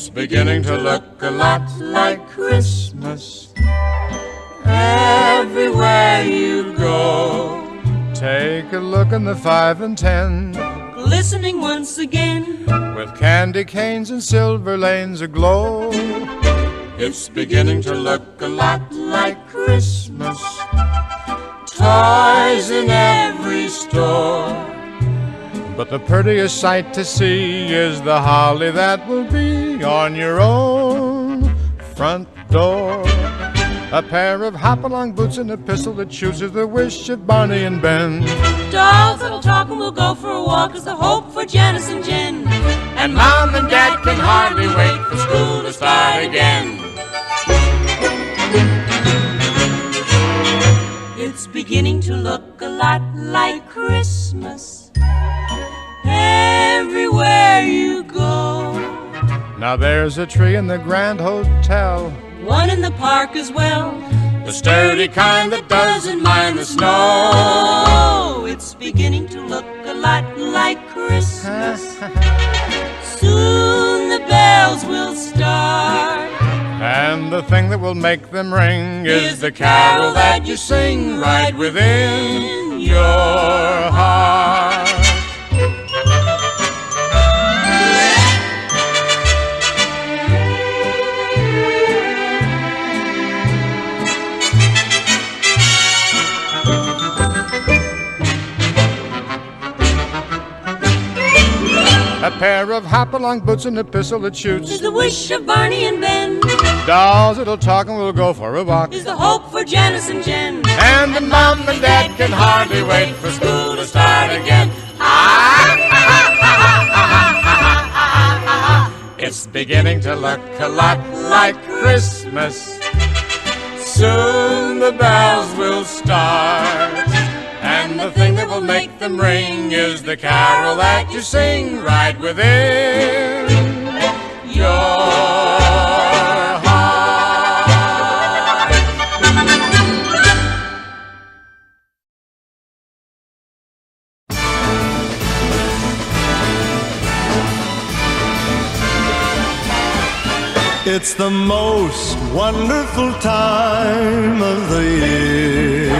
It's beginning to look a lot like Christmas everywhere you go. Take a look in the 5 and 10, glistening once again, with candy canes and silver lanes aglow. It's beginning to look a lot like Christmas, toys in every store. But the prettiest sight to see is the holly that will be on your own front door. A pair of hop-along boots and a pistol that chooses the wish of Barney and Ben. Dolls that'll talk and we'll go for a walk is the hope for Janice and Jen. And Mom and Dad can hardly wait for school to start again. It's beginning to look a lot like Christmas everywhere you go. Now there's a tree in the Grand Hotel, one in the park as well, the sturdy kind that doesn't mind the snow. It's beginning to look a lot like Christmas. Soon the bells will start, and the thing that will make them ring is the carol that you sing right within your heart. A pair of hop-along boots and a pistol that shoots is the wish of Barney and Ben. Dolls that'll talk and we'll go for a walk is the hope for Janice and Jen. And the Mom and Dad can hardly wait for school to start again. It's beginning to look a lot like Christmas. Soon the bells will start, and the thing that will make them ring is the carol that you sing right within your heart. It's the most wonderful time of the year,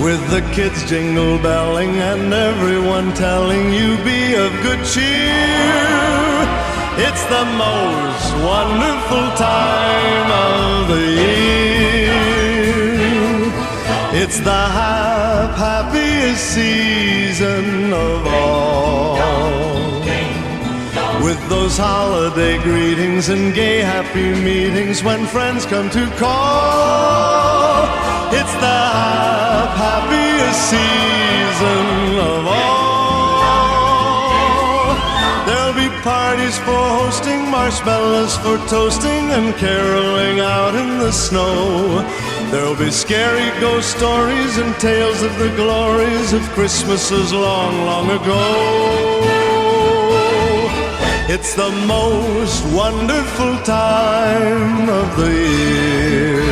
with the kids jingle belling and everyone telling you be of good cheer. It's the most wonderful time of the year. It's the happiest season of all, with those holiday greetings and gay happy meetings when friends come to call. It's the happiest season of all. There'll be parties for hosting, marshmallows for toasting, and caroling out in the snow. There'll be scary ghost stories and tales of the glories of Christmases long, long ago. It's the most wonderful time of the year.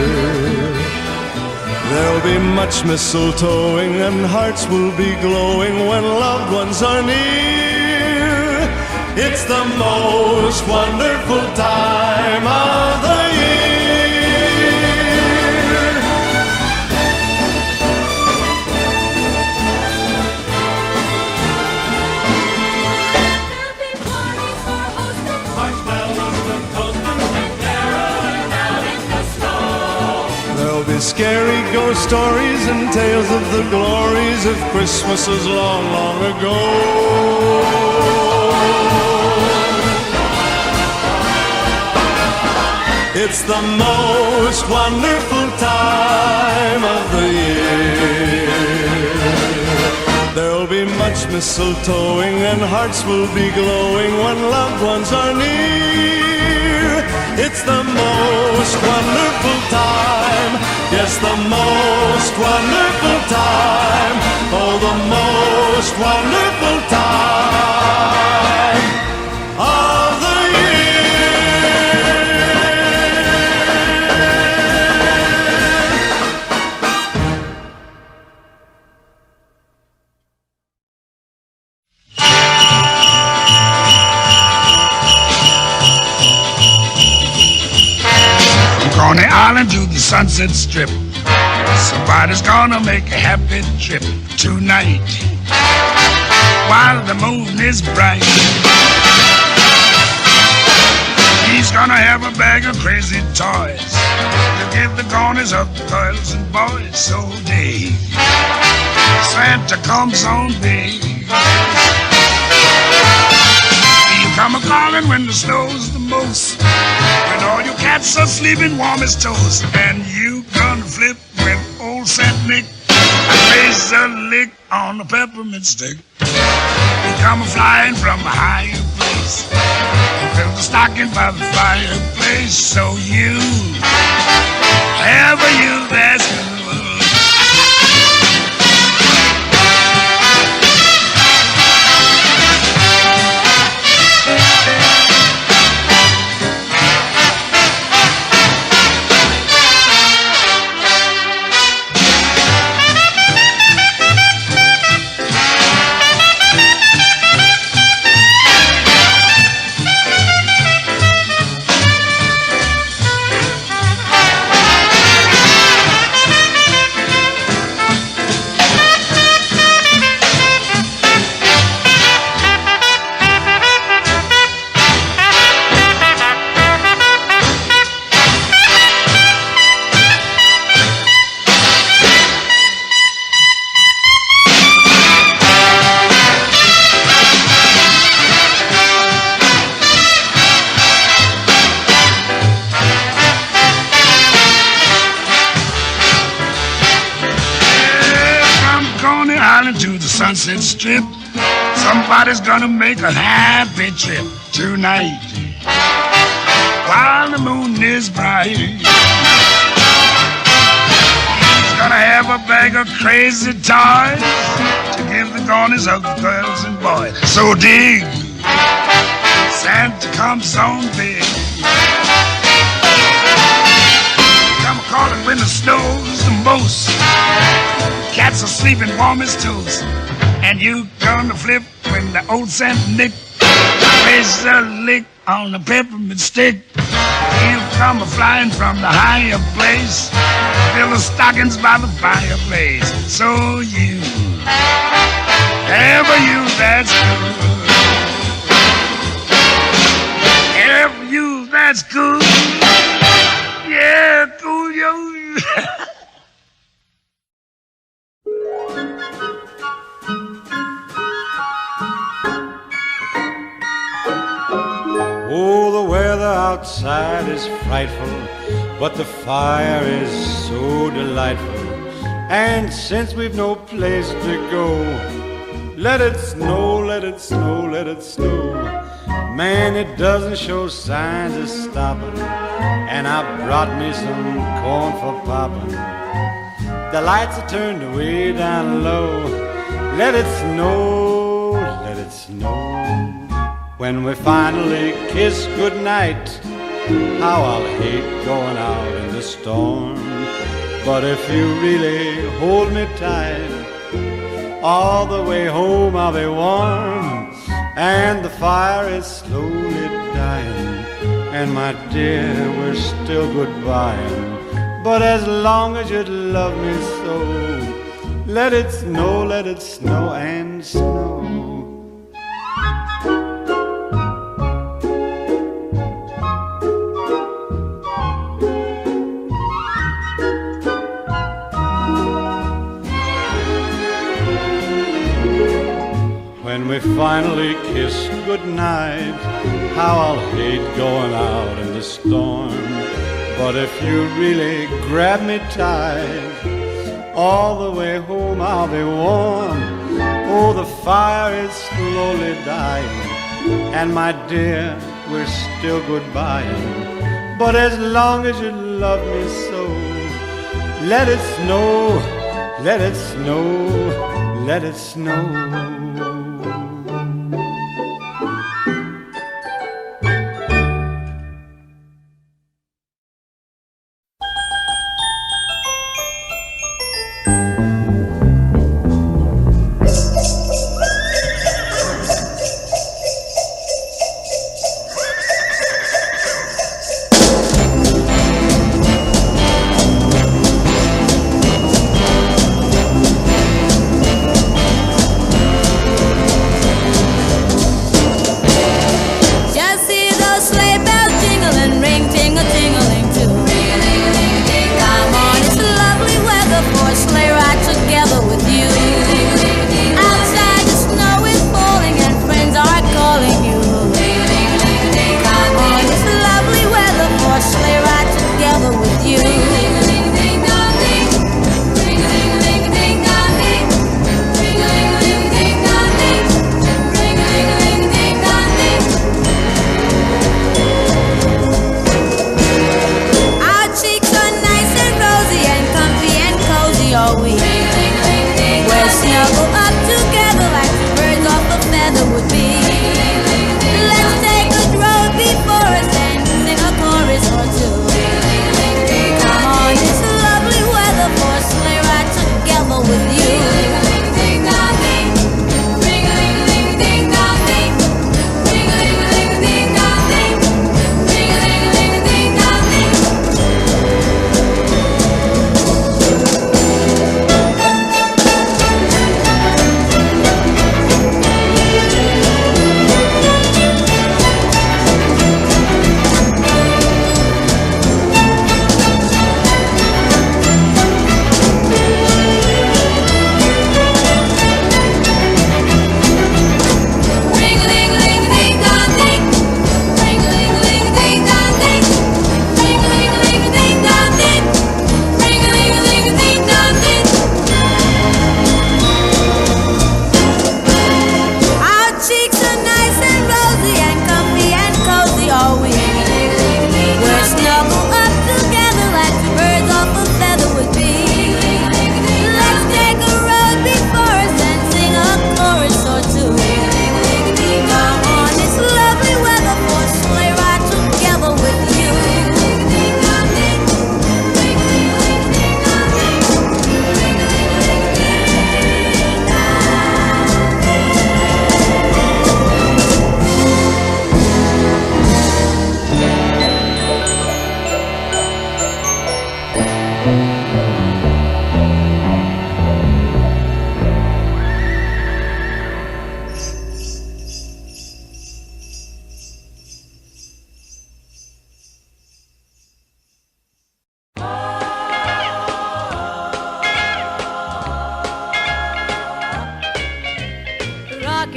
There'll be much mistletoeing and hearts will be glowing when loved ones are near. It's the most wonderful time of the year. There'll be parties for hosting, marshmallows and toasting, and caroling out in the snow. There'll be scary ghost stories and tales of the glories of Christmases long, long ago. It's the most wonderful time of the year. There'll be much mistletoeing and hearts will be glowing when loved ones are near. It's the most wonderful time, yes, the most wonderful time, oh, the most wonderful time of the year. Coney Island to the Sunset Strip. Somebody's gonna make a happy trip tonight while the moon is bright. He's gonna have a bag of crazy toys to give the corners of the girls and boys. So day Santa comes on day. He'll come a-calling when the snow's the most, when all your cats are sleeping warm as toast. And you gonna flip when old Saint Nick plays a lick on a peppermint stick. He'll come a-flying from a higher place and fill the stocking by the fireplace. So you, ever you that's good. To the Sunset Strip, somebody's gonna make a happy trip tonight while the moon is bright. He's gonna have a bag of crazy toys to give the corners of the girls and boys. So dig, Santa comes on big. Come a-calling when the snow's the most, cats are sleeping warm as toast. And you gonna flip when the old Saint Nick plays a lick on a peppermint stick. He'll come a-flying from the higher place, fill the stockings by the fireplace. So you, ever you that's good, ever you that's good, yeah, cool yo. Oh, the weather outside is frightful, but the fire is so delightful. And since we've no place to go, let it snow, let it snow, let it snow. Man, it doesn't show signs of stopping, and I brought me some corn for popping. The lights are turned way down low. Let it snow, let it snow. When we finally kiss goodnight, how I'll hate going out in the storm. But if you really hold me tight, all the way home I'll be warm. And the fire is slowly dying, and my dear, we're still goodbying. But as long as you love me so, let it snow and snow. When we finally kiss goodnight, how I'll hate going out in the storm. But if you really grab me tight, all the way home I'll be warm. Oh, the fire is slowly dying, and my dear, we're still goodbying. But as long as you love me so, let it snow, let it snow, let it snow.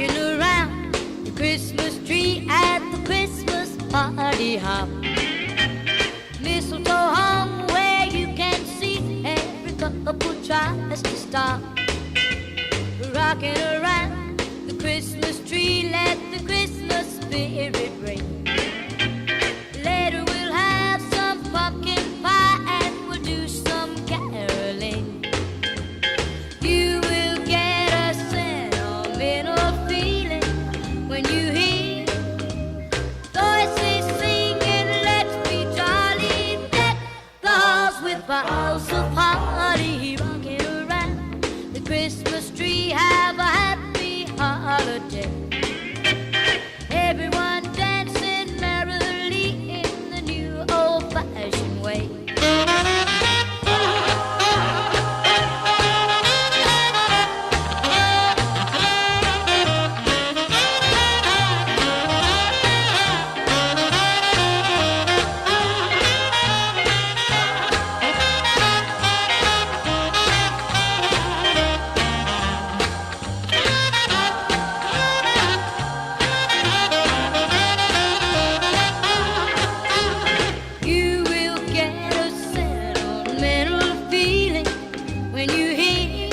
rocking around the Christmas tree at the Christmas party hop. Mistletoe hung where you can see every couple tries to stop. Rocking around the Christmas tree, let the Christmas spirit ring. Later we'll have some pumpkin pie and we'll do some caroling. You will get a sentimental feeling when you hear voices singing, let's be jolly, deck the halls with boughs of holly. Rocking around the Christmas tree, have a happy holiday. Everyone dancing merrily in the new old-fashioned way. You will get a sentimental feeling when you hear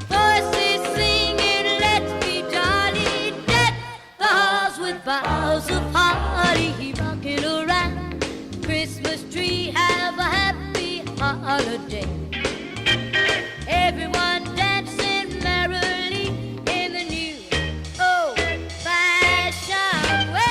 voices singing, let's be jolly, deck the halls with boughs of holly. Rocking around the Christmas tree, have a happy holiday. Everyone dancing merrily in the new old-fashioned way.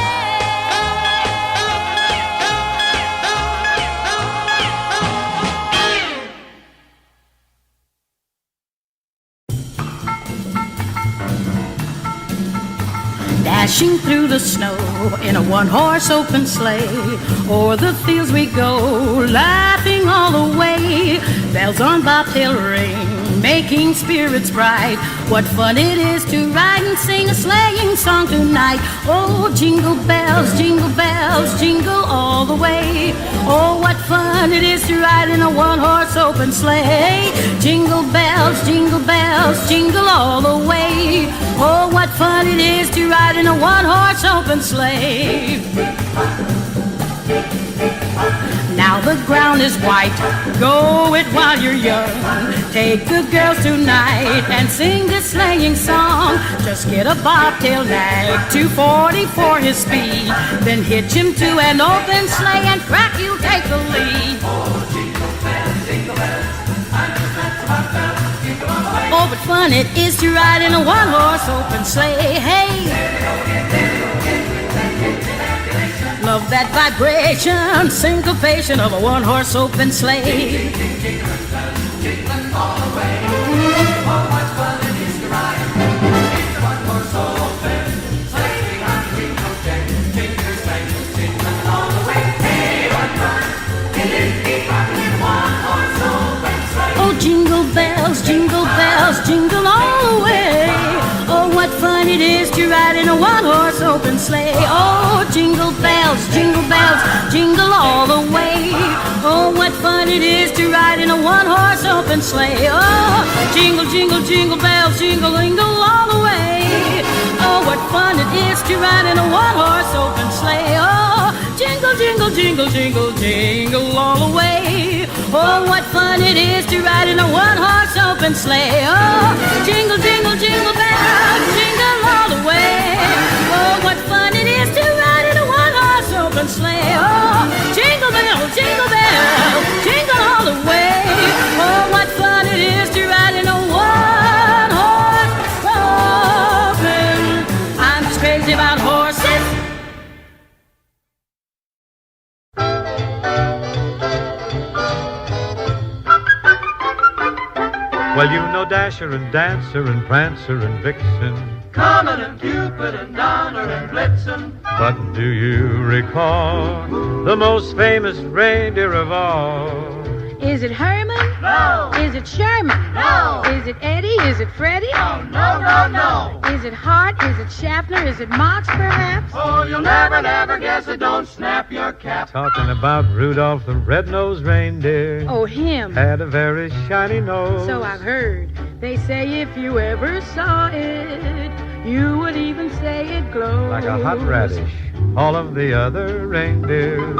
Dashing through the snow in a one-horse open sleigh, o'er the fields we go, laughing all the way. Bells on bobtail ring, making spirits bright. What fun it is to ride and sing a sleighing song tonight. Oh, jingle bells, jingle all the way. Oh, what fun it is to ride in a one-horse open sleigh. Jingle bells, jingle all the way. Oh, what fun it is to ride in a one-horse open sleigh. Now the ground is white, go it while you're young. Take the girls tonight and sing this sleighing song. Just get a bobtail nag, 240 for his speed. Then hitch him to an open sleigh and crack, you'll take the lead. Oh, but fun it is to ride in a one-horse open sleigh. Hey! Love that vibration, syncopation of a one-horse open sleigh. Oh, jingle bells, jingle all the way. Oh, what fun it is to ride in a one-horse open sleigh. Oh, jingle bells, jingle all the way. Oh, what fun it is to ride in a one-horse open sleigh. Oh, jingle bells, jingle all the way. Oh, what fun it is to ride in a one-horse open sleigh. Oh, jingle all the way. Oh, what fun it is to ride in a one-horse open sleigh. Oh, jingle bells, jingle all the way. Oh, what fun it is to ride in a one-horse open sleigh. Oh, jingle bells, jingle all the way. Oh, what fun it is to ride in a one-horse open. I'm just crazy about horses. Well, you know Dasher and Dancer and Prancer and Vixen, Comet and Cupid and Donner and Blitzen. but do you recall the most famous reindeer of all? Is it Herman? No. Is it Sherman? No. Is it Eddie? Is it Freddie? Oh, no. Is it Hart? Is it Schaffner? Is it Mox, perhaps? Oh, you'll never guess it. Don't snap your cap. Talking about Rudolph the red-nosed reindeer. Oh, him. Had a very shiny nose. So I've heard. They say if you ever saw it, You would even say it glows like a hot radish. All of the other reindeers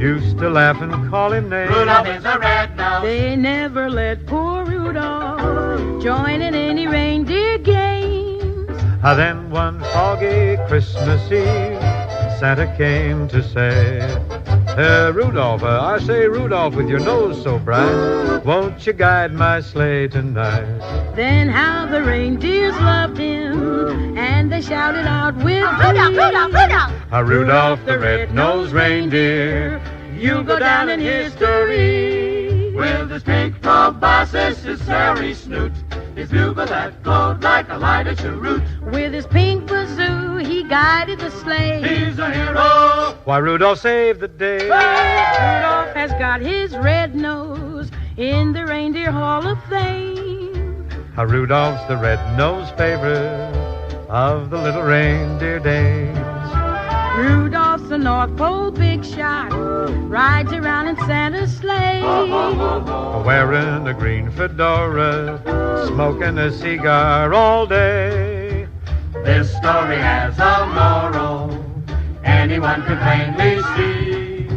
used to laugh and call him names. Rudolph is a red-nosed. They never let poor Rudolph join in any reindeer games. Then one foggy Christmas Eve, Santa came to say, Rudolph, I say, Rudolph, with your nose so bright, won't you guide my sleigh tonight? Then how the reindeers loved him, and they shouted out with Rudolph, Rudolph, Rudolph! Rudolph the red-nosed reindeer, you'll go down in history. With his pink proboscis, his hairy snoot, his bugle that glowed like a lighted cheroot. With his pink bazoo, he guided the sleigh. He's a hero. Why, Rudolph saved the day. Rudolph has got his red nose in the Reindeer Hall of Fame. Rudolph's the red-nosed favorite of the little reindeer dames. Rudolph's the North Pole big shot, rides around in Santa's sleigh. Wearing a green fedora, smoking a cigar all day. This story has a moral anyone can plainly see.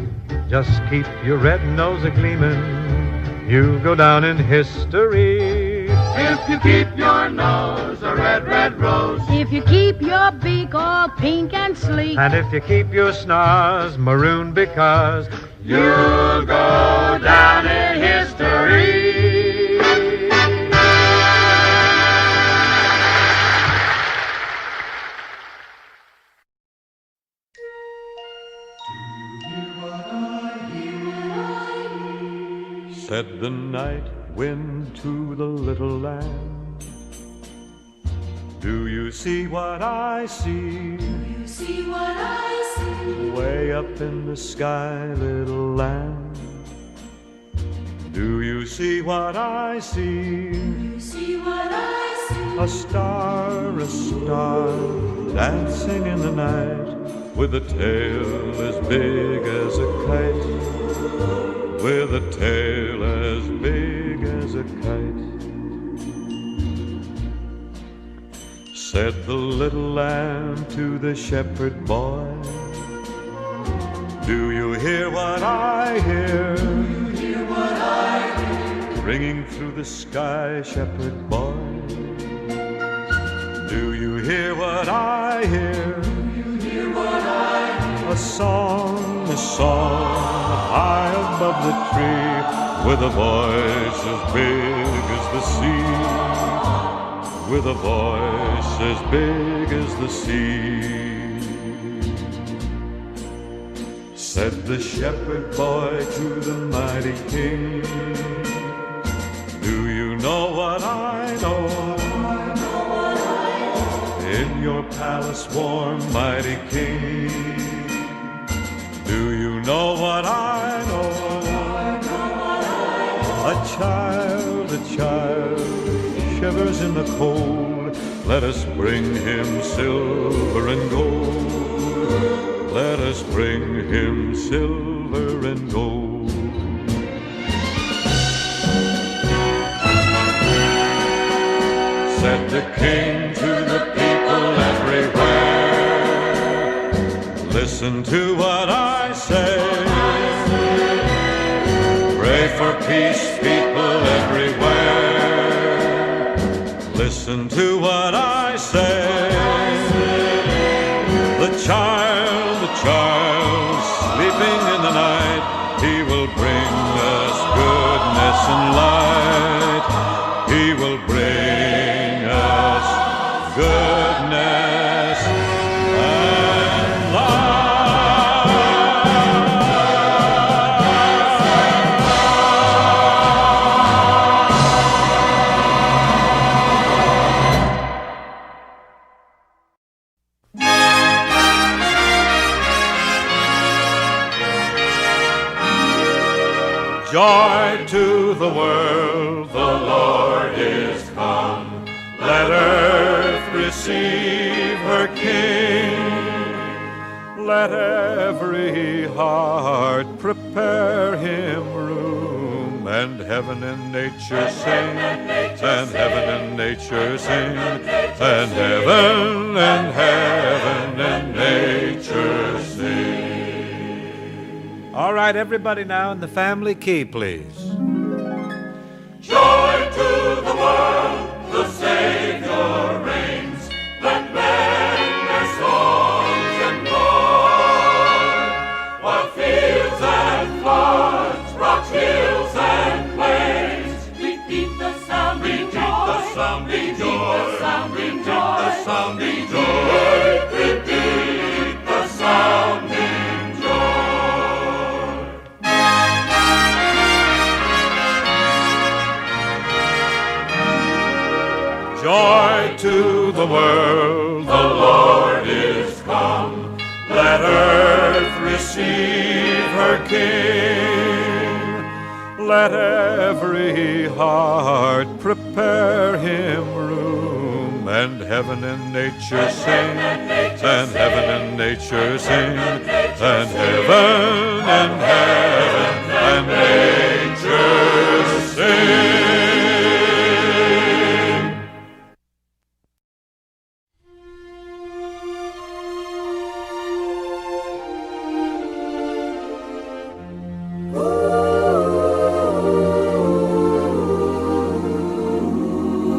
Just keep your red nose a-gleamin', you'll go down in history. If you keep your nose a red, red rose. If you keep your beak all pink and sleek. And if you keep your snars maroon because You'll go down in history. Said the night wind to the little lamb, do you see what I see? Do you see what I see? Way up in the sky, little lamb, do you see what I see? Do you see what I see? A star, dancing in the night, with a tail as big as a kite, with a tail as big as a kite. Said the little lamb to the shepherd boy, do you hear what I hear? Do you hear what I hear? Ringing through the sky, shepherd boy. Do you hear what I hear? Do you hear what I hear? A song high above the tree, with a voice as big as the sea, with a voice as big as the sea. Said the shepherd boy to the mighty king, do you know what I know? In your palace warm, mighty king, do you know what I know? A child shivers in the cold. Let us bring him silver and gold. Let us bring him silver and gold. Said the king to the people everywhere, listen to what I say. Pray for peace, people everywhere. Listen to what I say. The child, sleeping in the night, he will bring us goodness and light. He will bring us goodness and light. Joy to the world, the Lord is come. Let earth receive her King. Let every heart prepare him room and heaven and nature sing, and heaven and nature sing, and heaven and nature sing. All right, everybody now in the family key, please. Joy to the world, the Savior reigns. Let men their songs employ. While fields and floods, rocks, hills and plains, repeat the sounding joy. The sounding joy. The sounding joy. The sounding joy. Repeat the sounding joy. Joy to the world, the Lord is come. Let earth receive her King. Let every heart prepare him room. And heaven and nature sing, and heaven and nature sing, and heaven and nature sing.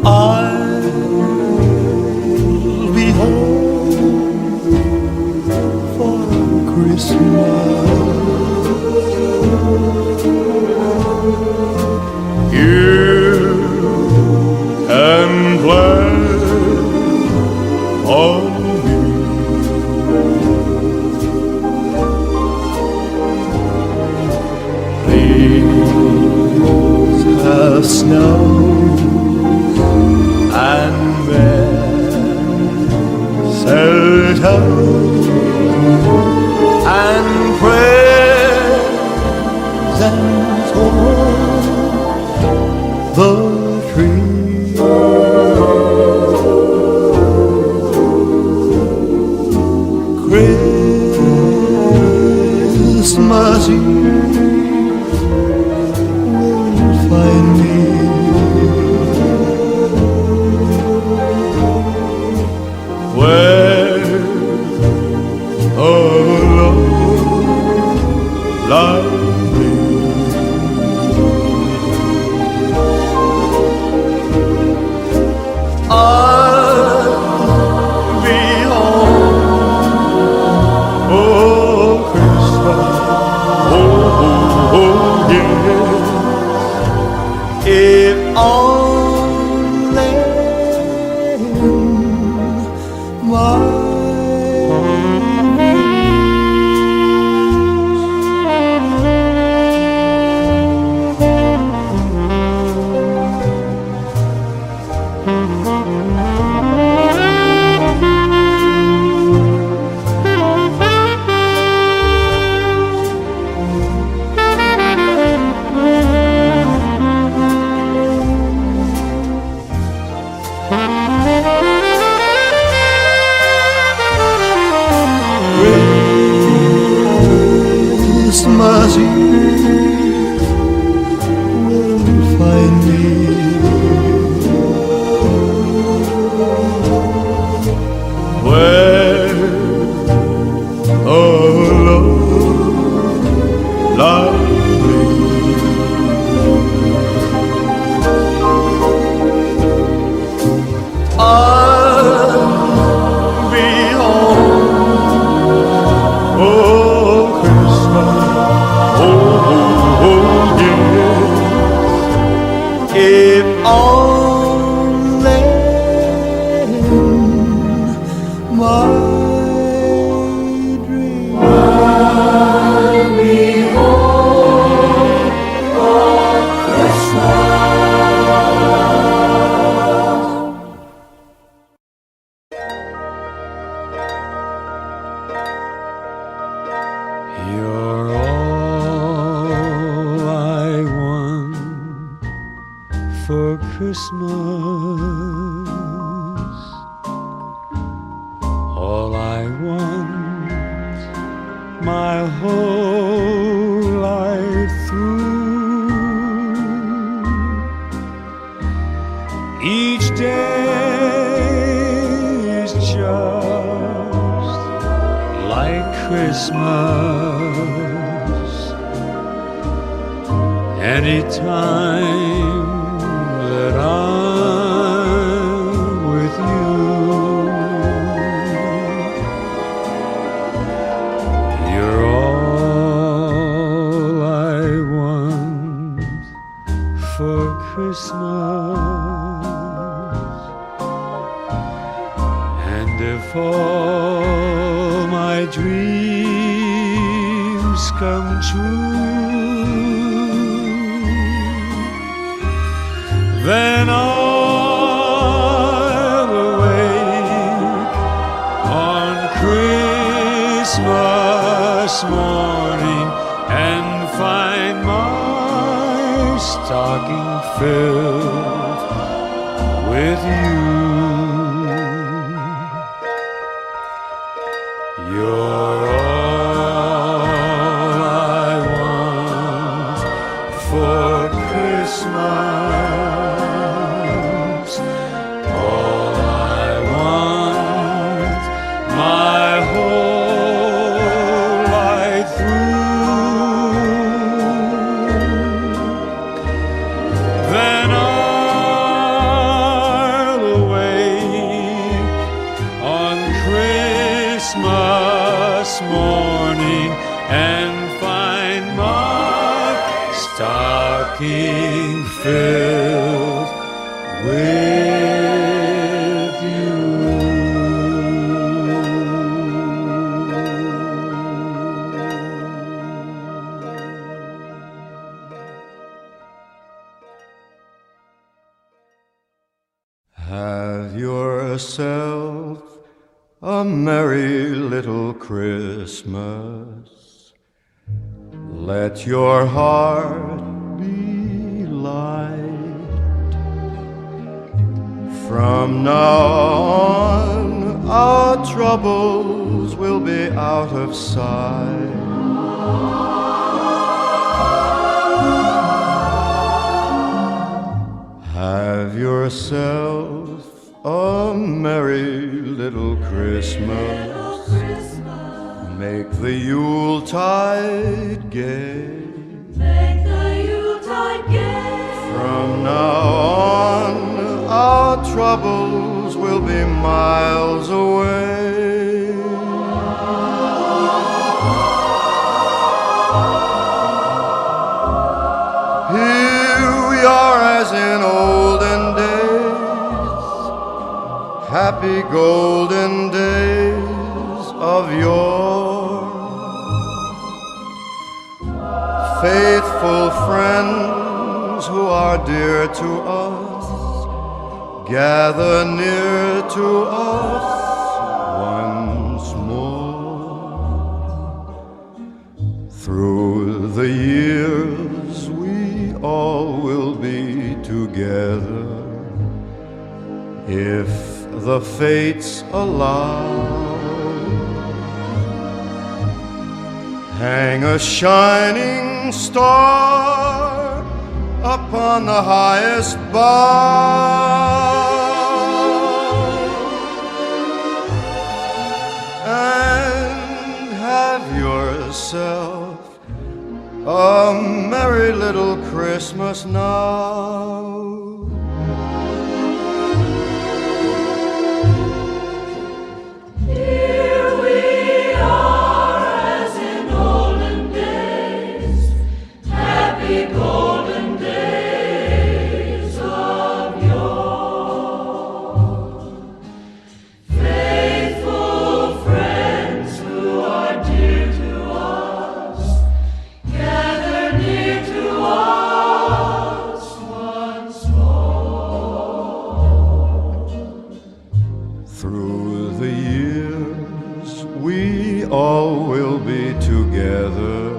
I'll be home for Christmas. Hear and play on me. Please have snow and mistletoe and presents on the tree. Christmas Eve will find me where a love like me I'll be home for Christmas. Oh, yes. If only my Christmas Eve will find me where a love like me I'll be home for Christmas. If only my dream I'll be home for Christmas. You're all I want for Christmas, all I want my whole life through. Christmas. Anytime that I'm with you, you're all I want for Christmas. And if all my dreams come true, then I'll awake on Christmas morning and find my stocking filled with you. You're all I want for Christmas. All I want my whole life through. Then I'll awake on Christmas morning and find my stocking filled with you. Have yourself a merry little Christmas. Let your heart be light. From now on, our troubles will be out of sight. Have yourself a merry little Christmas. Make the Yuletide gay. Make the Yuletide gay. From now on, our troubles will be miles away. Here we are as in olden days, happy golden days of yore. Faithful friends who are dear to us, gather near to us once more. Through the years we all will be together, if the fates allow. Hang a shining star upon the highest bough, and have yourself a merry little Christmas now. Through the years we all will be together,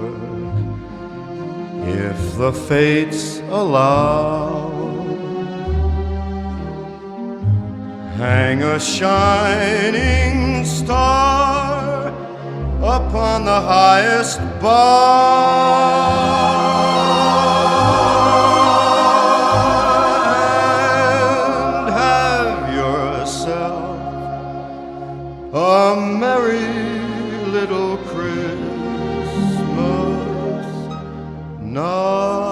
if the fates allow. Hang a shining star upon the highest bough, and have yourself a merry little Christmas now.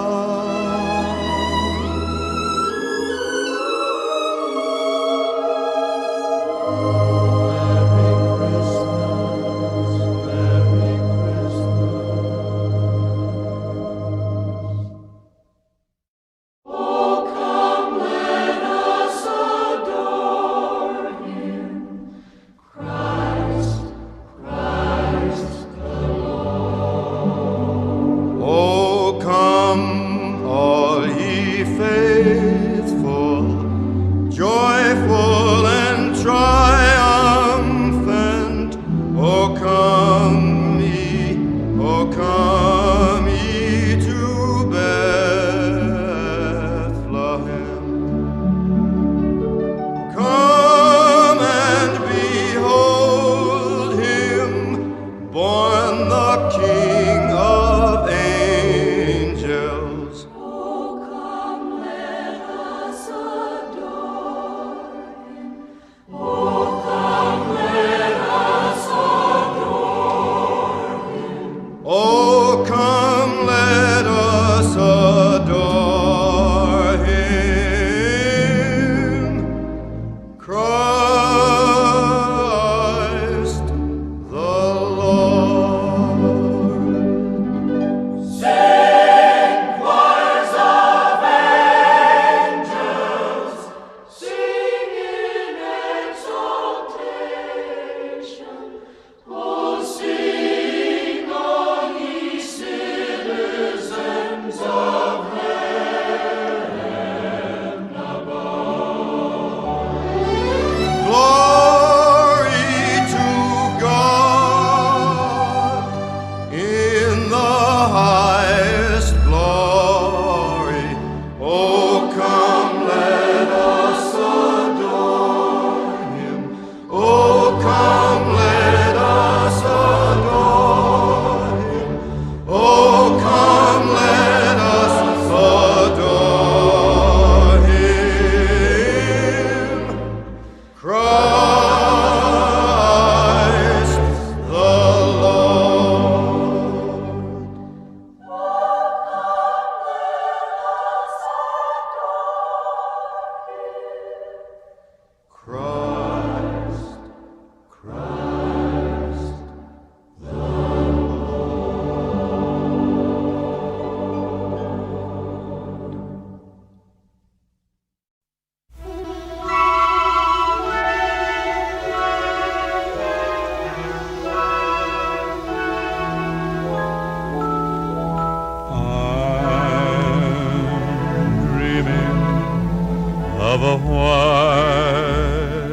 Of a white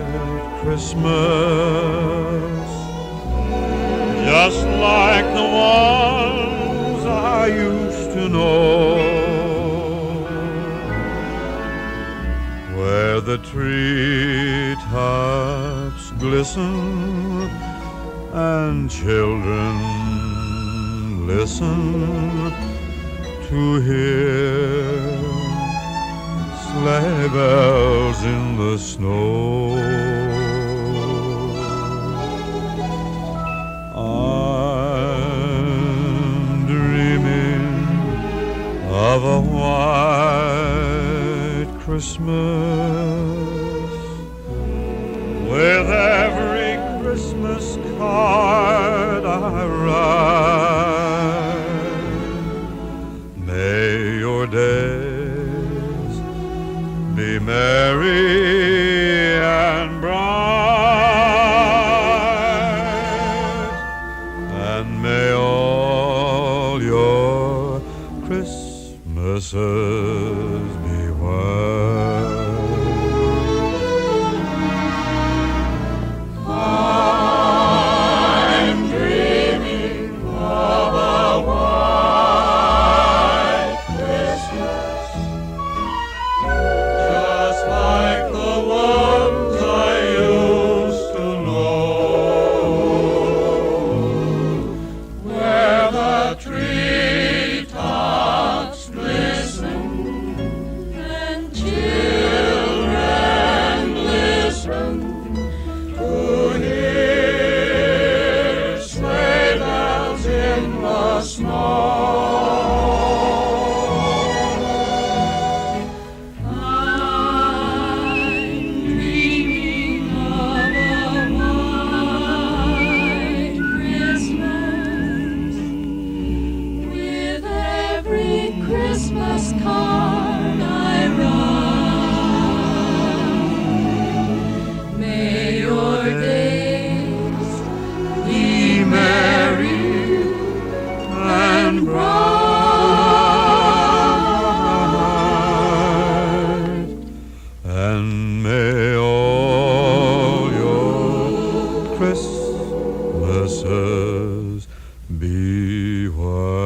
Christmas, just like the ones I used to know, where the treetops glisten and children listen to hear sleigh bells in the snow. I'm dreaming of a white Christmas, with every Christmas card I write. May your days be merry and bright, and may all your Christmases be white. I'm dreaming of a white Christmas, just like the ones I used to know, where the treetops glisten Christmases beware.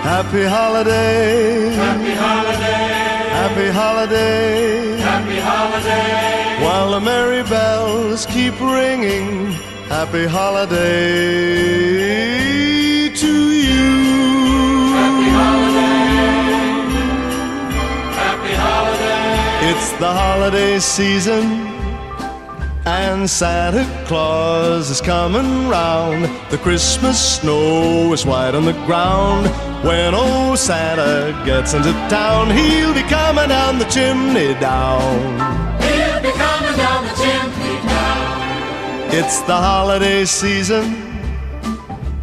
Happy holiday, Happy holiday, happy holiday, happy holiday. while the merry bells keep ringing. Happy holiday to you. Happy holiday, happy holiday. It's the holiday season, and Santa Claus is coming round. The Christmas snow is white on the ground. When old Santa gets into town, he'll be coming down the chimney down. He'll be coming down the chimney down. It's the holiday season,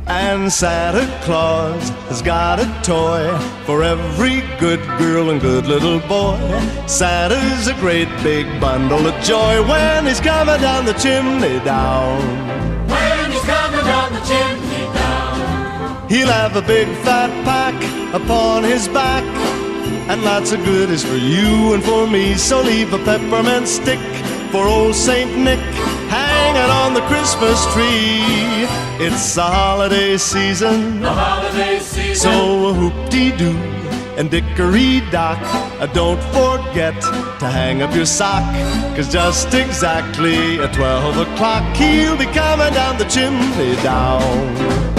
and Santa Claus has got a toy for every good girl and good little boy. Santa's a great big bundle of joy when he's coming down the chimney down. When he's coming down the chimney down. He'll have a big fat pack upon his back, and lots of goodies for you and for me. So leave a peppermint stick for old Saint Nick hanging on the Christmas tree. It's the holiday season, The holiday season. so whoop-dee-doo and dickory-dock, don't forget to hang up your sock, 'cause just exactly at 12 o'clock he'll be coming down the chimney down.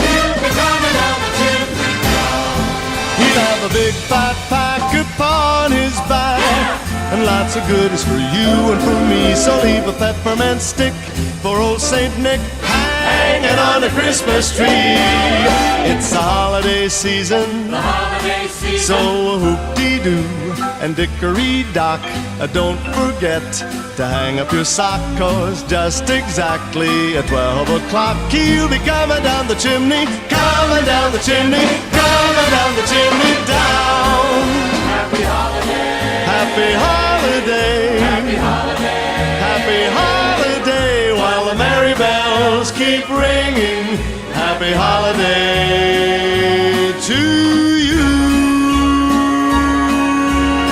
He'll be coming down the chimney down. He'll have a big fat pack upon his back, and lots of goodies for you and for me. So leave a peppermint stick for old Saint Nick hanging on the Christmas tree. It's the holiday season, The holiday season. so whoop-dee-doo and dickory-dock, don't forget to hang up your sock, 'cause just exactly at 12 o'clock he'll be coming down the chimney, coming down the chimney, coming down the chimney down. Happy holiday, Happy holiday, happy holiday. happy holiday, while the merry bells keep ringing. Happy holiday to you.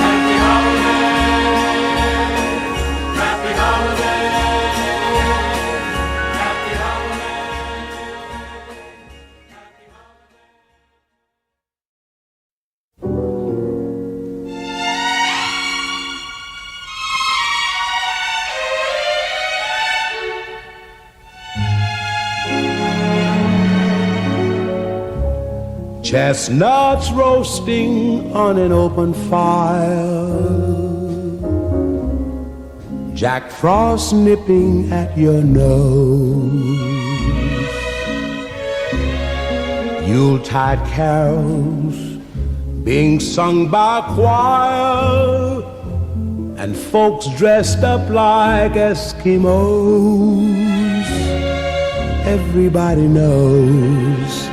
Happy holiday, happy holiday, happy holiday. Chestnuts roasting on an open fire, Jack Frost nipping at your nose, Yuletide carols being sung by a choir, and folks dressed up like Eskimos. Everybody knows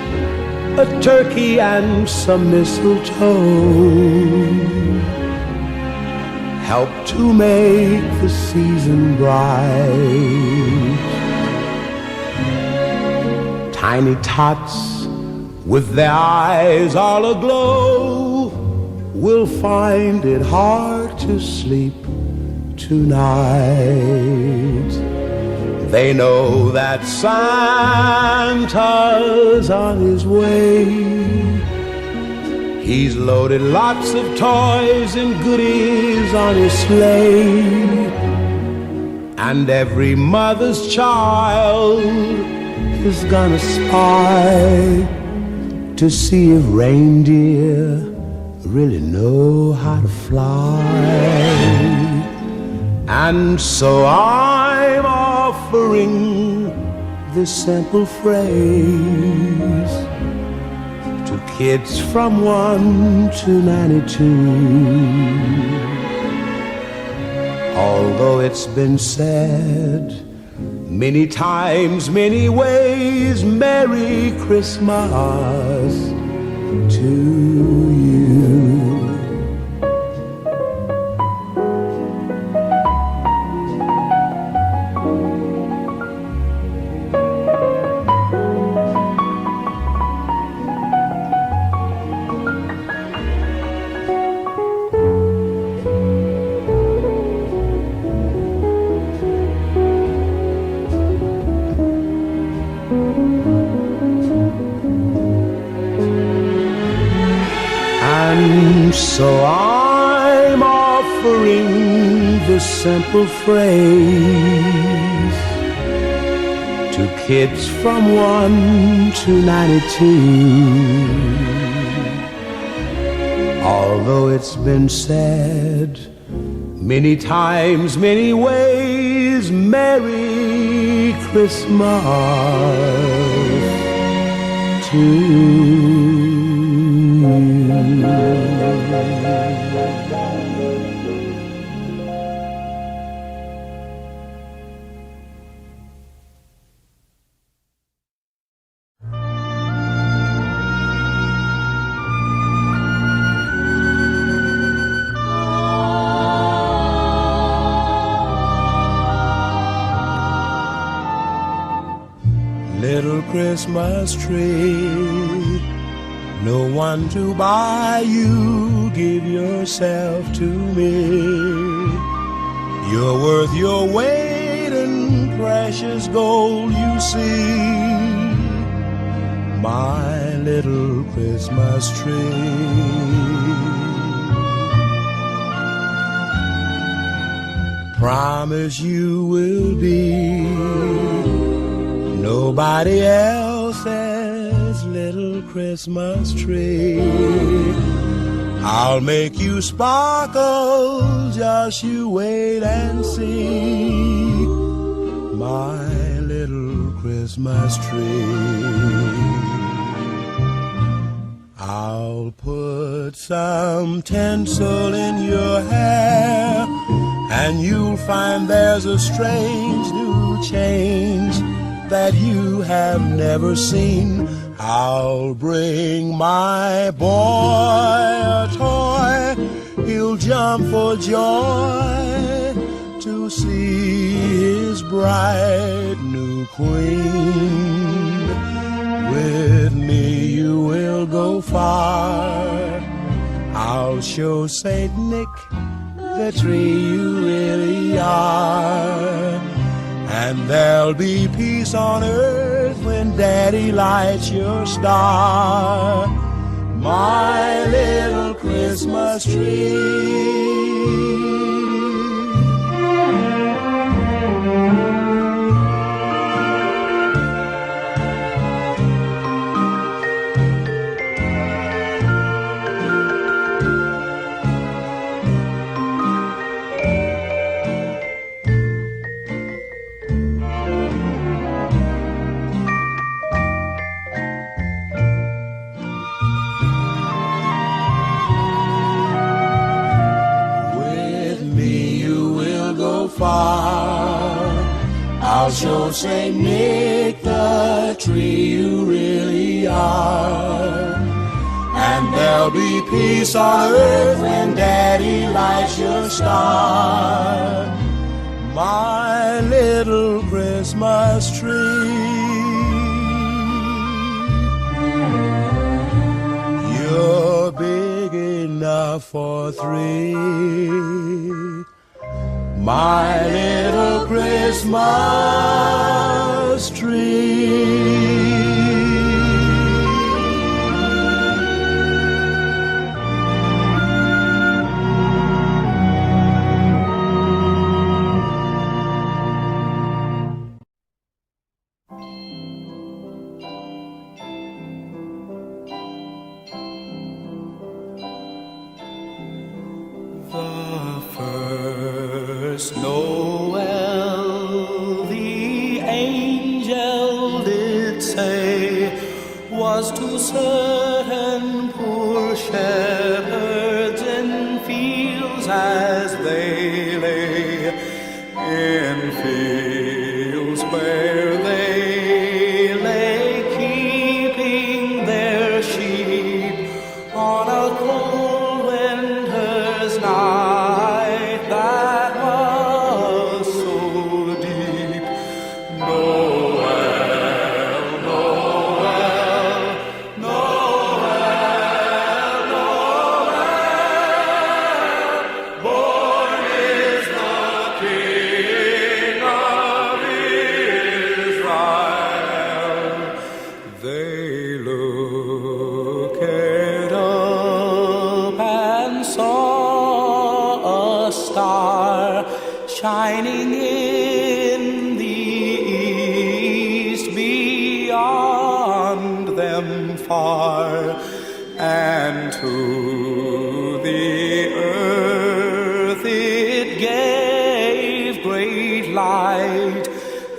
a turkey and some mistletoe help to make the season bright. Tiny tots with their eyes all aglow will find it hard to sleep tonight. They know that Santa's on his way. He's loaded lots of toys and goodies on his sleigh, and every mother's child is gonna spy to see if reindeer really know how to fly. And so I'm offering this simple phrase to kids from 1 to 92. Although it's been said many times, many ways, Merry Christmas to you. So I'm offering this simple phrase to kids from 1 to 92. Although it's been said many times, many ways, Merry Christmas to you. Little Christmas tree, no one to buy you, give yourself to me. You're worth your weight in precious gold, you see. My little Christmas tree. Promise you will be nobody else's little Christmas tree. I'll make you sparkle, just you wait and see. My little Christmas tree. I'll put some tinsel in your hair, and you'll find there's a strange new change that you have never seen. I'll bring my boy a toy, he'll jump for joy to see his bright new queen. With me you will go far, I'll show Saint Nick the tree you really are. And there'll be peace on earth when Daddy lights your star. My little Christmas tree. I'll show Saint Nick the tree you really are. And there'll be peace on earth when Daddy lights your star. My little Christmas tree. You're big enough for three. My little Christmas tree. Noel, the angel did say, was to certain poor shepherds in fields as they lay, in fields where they lay keeping their sheep on a cold winter's night. King. beyond them far, and to the earth it gave great light,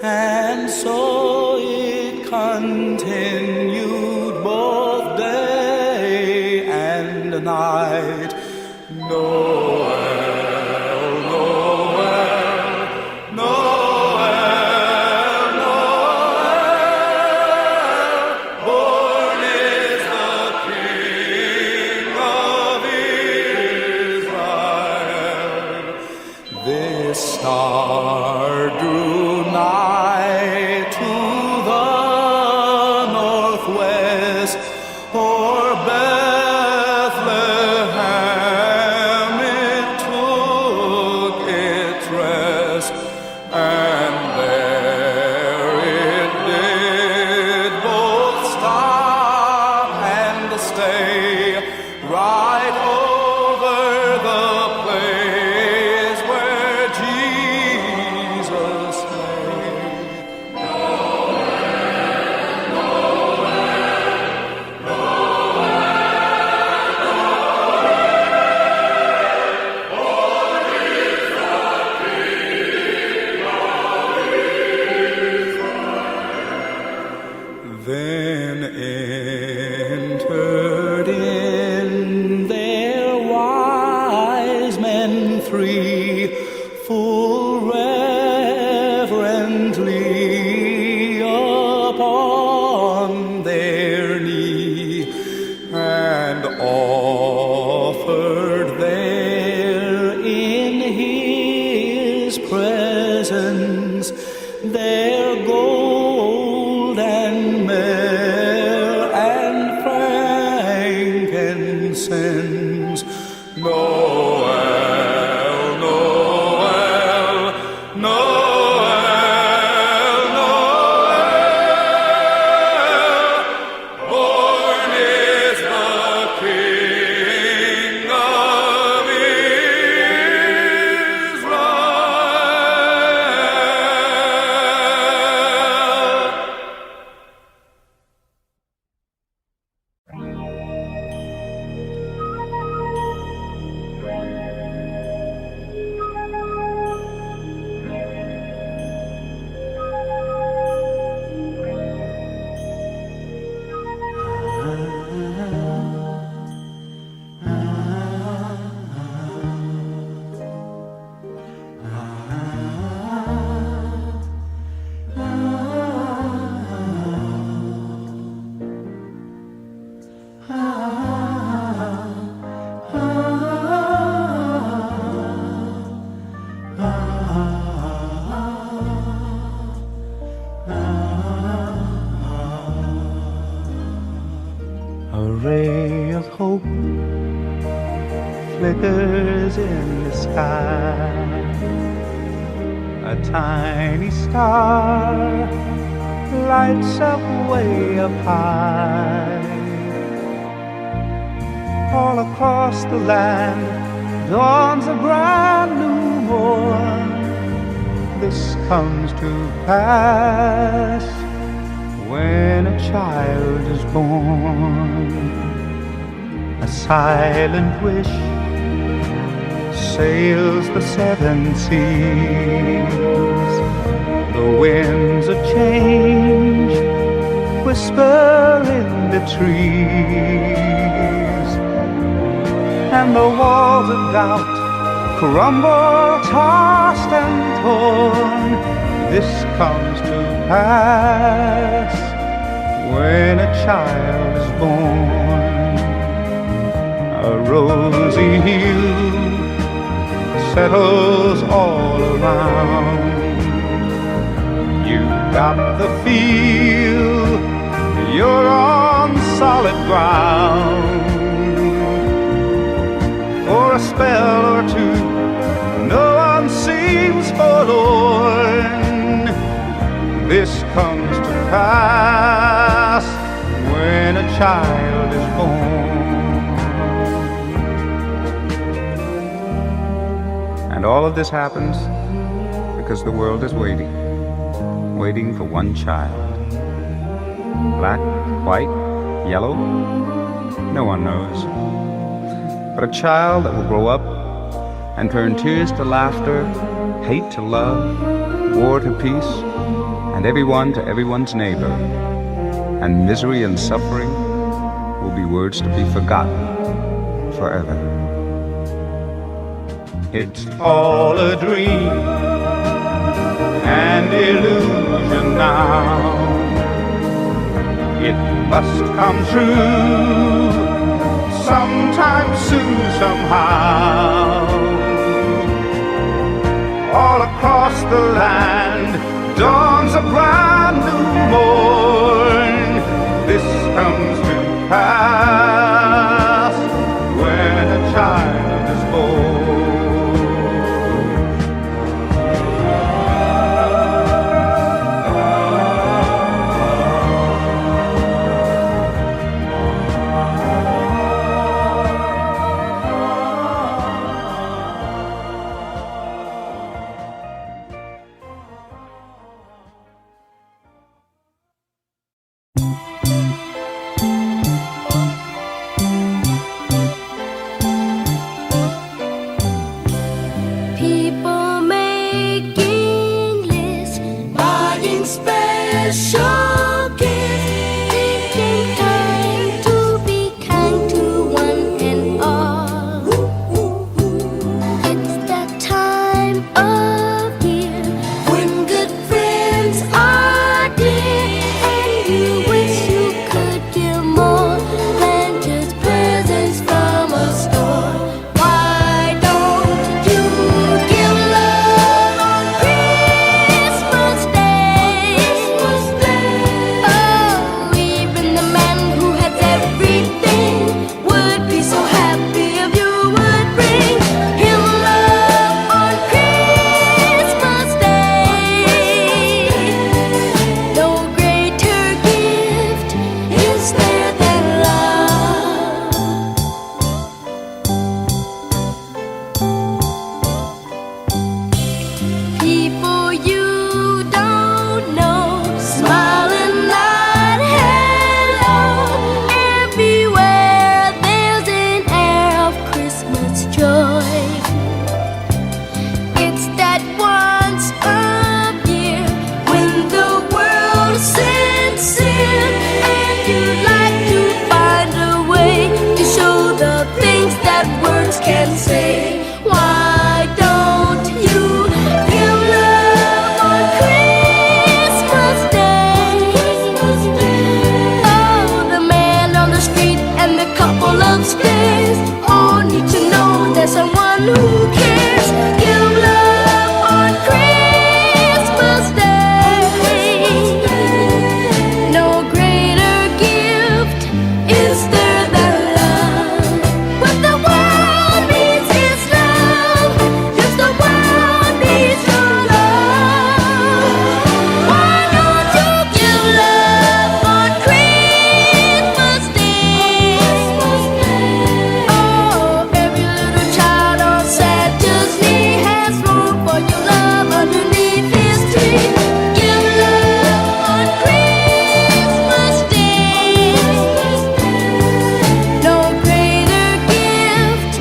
and so it continued both day and night. Noel, Noel, Noel, Noel, born is the King of Israel. This star drew nigh to the northwest, o'er Bethlehem it took its rest, and there it did both stop and stay, right over the place where Jesus lay. Then entered in there wise men three, full reverently upon their knee, and offered there in his presence their gold and myrrh and frankincense. Noel, Noel, Noel, Noel, born is the King of A ray of hope flickers in the sky. A tiny star lights up way up high. All across the land dawns a brand new morn. This comes to pass when a child is born. A silent wish sails the seven seas. The winds of change whisper in the trees, and the walls of doubt crumble, tossed and torn. This comes to pass when a child is born. A rosy hue settles all around. You've got the feel you're on solid ground. For a spell or two, no one seems forlorn. This comes to pass when a child is born. And all of this happens because the world is waiting for one child. Black, white, yellow? No one knows. But a child that will grow up and turn tears to laughter, hate to love, war to peace, and everyone to everyone's neighbor. And misery and suffering will be words to be forgotten forever. It's all a dream and illusion now. It must come true sometime soon, somehow. All across the land dawns a brand new morn. This comes to pass when a child is born. People making lists, buying special gifts, taking time to be kind to one and all. It's that time of year when good friends are dear, and you wish you could give more than just presents from a store. Why don't you give love on Christmas Day? Oh, even the man who has everything would be so happy if you would bring him love on Christmas Day. No greater gift is there than love. People you don't know, smiling not hello. Everywhere there's an air of Christmas joy. It's that once a year when the world is sincere, and you like to find a way to show the things that words can say. Why don't you give love on Christmas Day? Oh, the man on the street and the couple upstairs all need to know there's someone who cares. Give love on Christmas Day. No greater gift is there than love. What the world needs is love. Yes, the world needs your love. Why don't you give love on Christmas Day? Oh, every little child on Santa's knee has room for your love underneath his tree. Give love on Christmas Day. No greater gift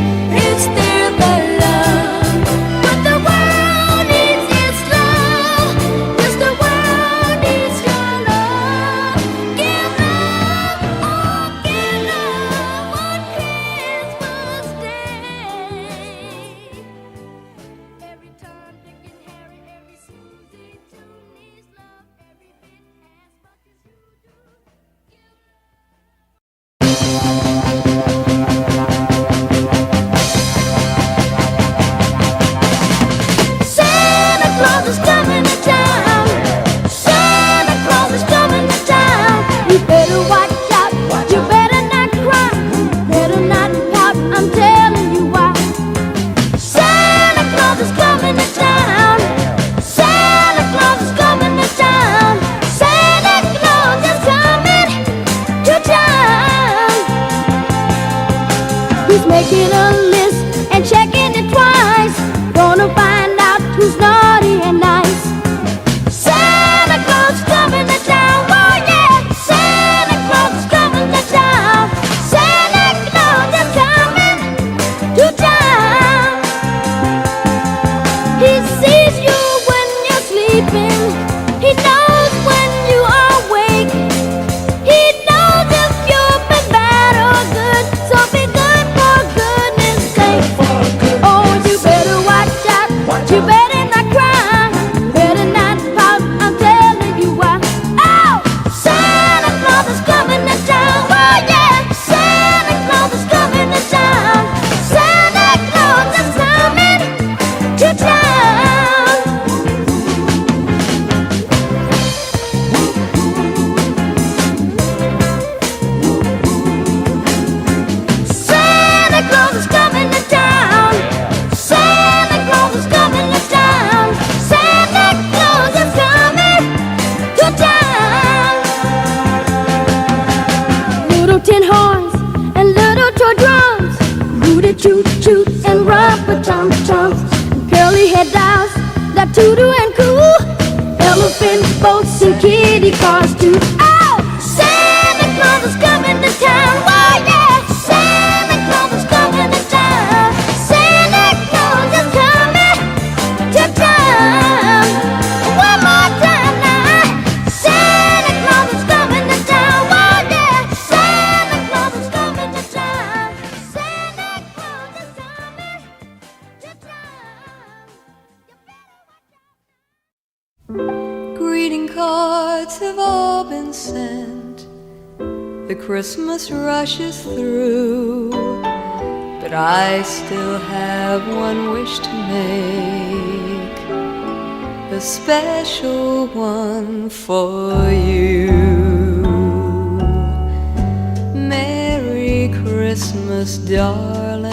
is there than love. What the world needs is love. Yes, the world needs your love. Give love, oh, give love on Christmas Day. Every Tom, Dick, and Harry, every Susie too needs love every bit as much as you do. Santa Claus is coming to town. Santa Claus is coming to town. You better watch out. You better not cry. Better not pout. I'm telling you why. Santa Claus is coming to town. Santa Claus is coming to town. Santa Claus is coming to town. He's making a list and checking it twice. Gonna find out who's naughty and nice. Santa Claus coming to town. Oh yeah, Santa trumps, and curly head dolls that toodoo and coo, elephant boats and kitty cars too. Oh, Santa Claus is coming to town. Oh yeah, Santa Claus is coming to town. Santa Claus is coming to town. One more time now. Santa Claus is coming to town. Oh yeah, Santa Claus is coming to town. Santa Claus is coming to town. Greeting cards have all been sent. The Christmas rush is through, but I still have one wish to make, a special one for you. Merry Christmas, darling.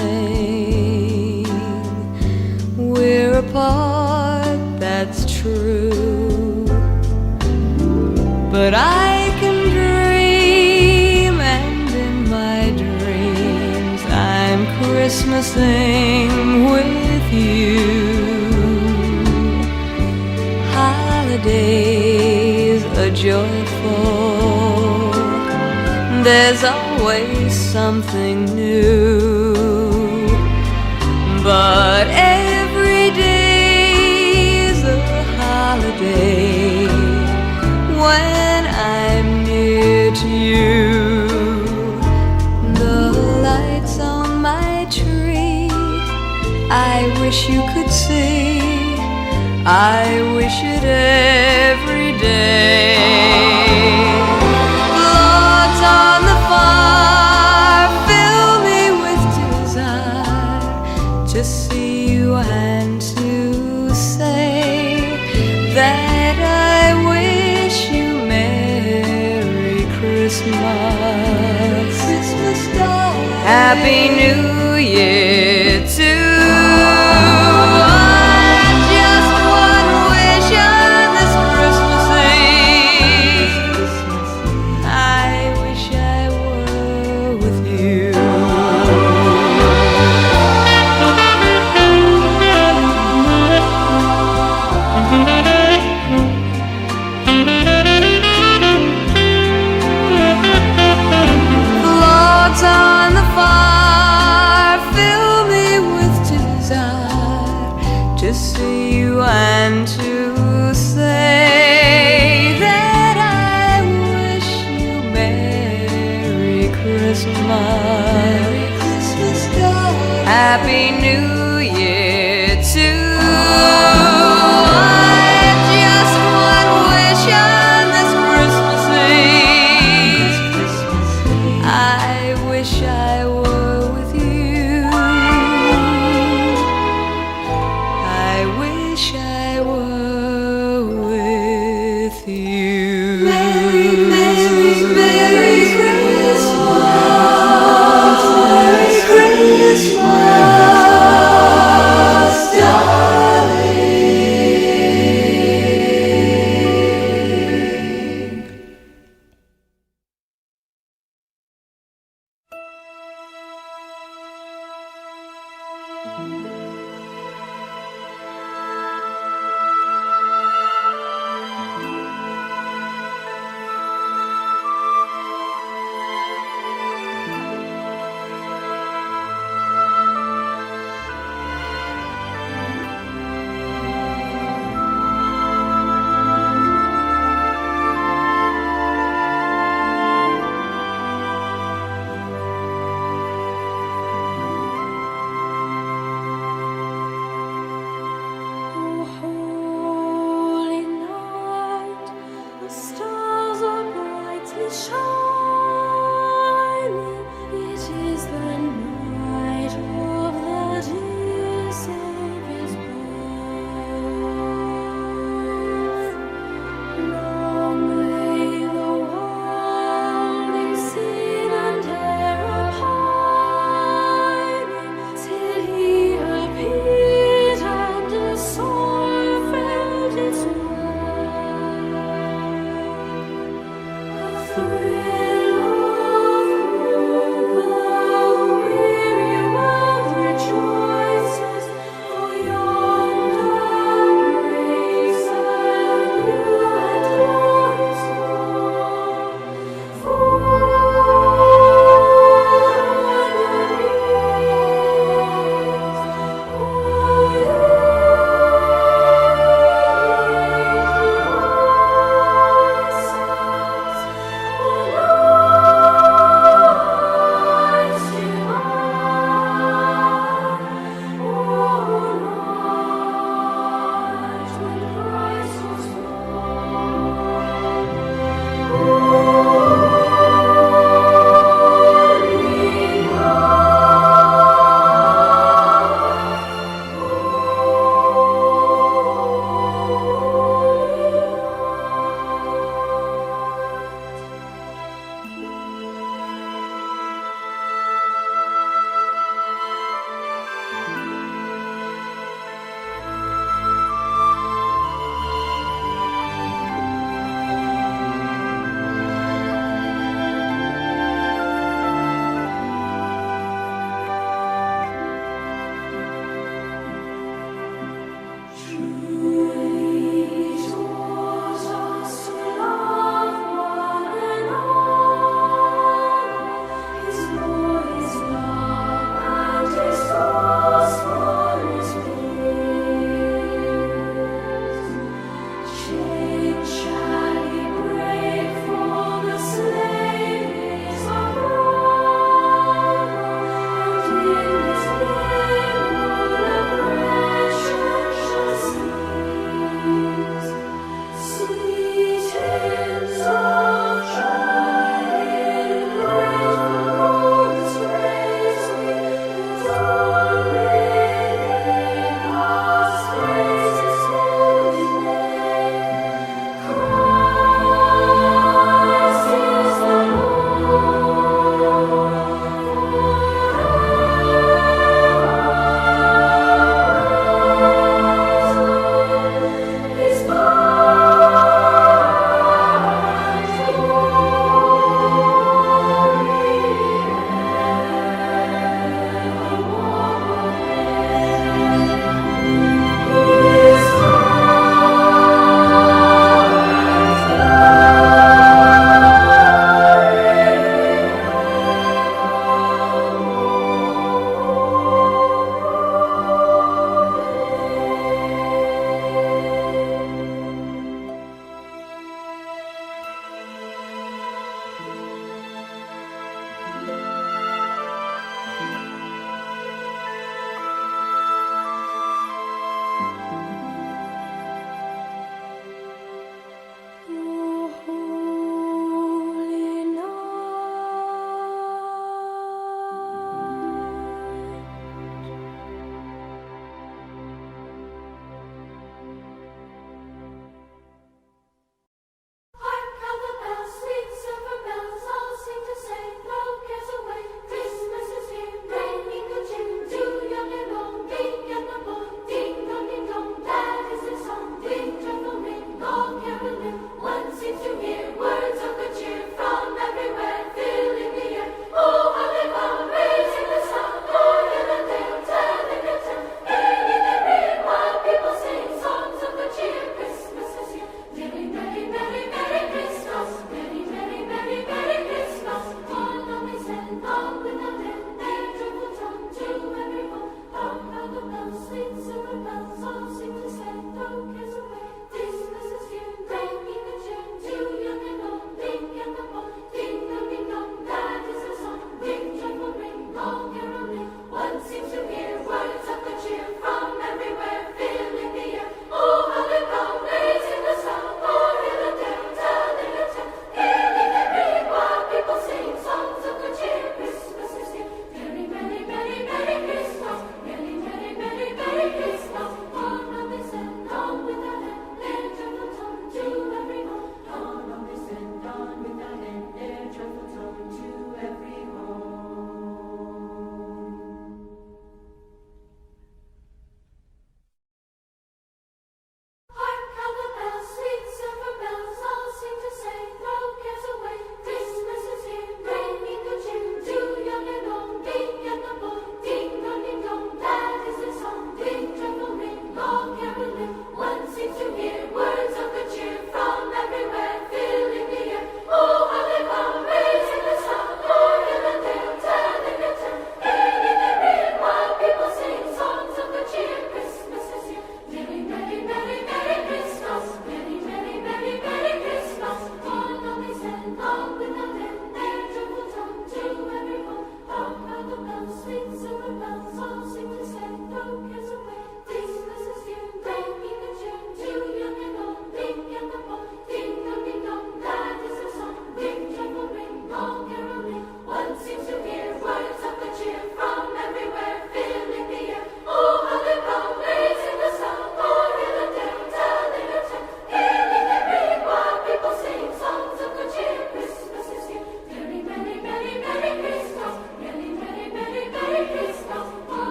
We're apart, that's true, but I can dream, and in my dreams I'm Christmasing with you. Holidays are joyful, there's always something new, but every day's a holiday when I'm near to you. The lights on my tree, I wish you could see, I wish it every day. Logs on the fire fill me with desire to see you and to say that I wish you Merry Christmas, Christmas darling. Happy New Year too. Just one wish on this Christmas Eve, I wish I were with you. Logs on the fire fill me with desire to see you and to say that I wish you Merry Christmas, Happy New Year too. Just one wish on this Christmas Eve, I wish I were with you. I wish I were with you. Merry, Merry, Merry Christmas. Merry Christmas, darling. Holy night, the stars are brightly shining. It is the night of the dear Saviour's birth. Long lay the world in sin and error pining, till He appeared and the soul felt its worth. A thrill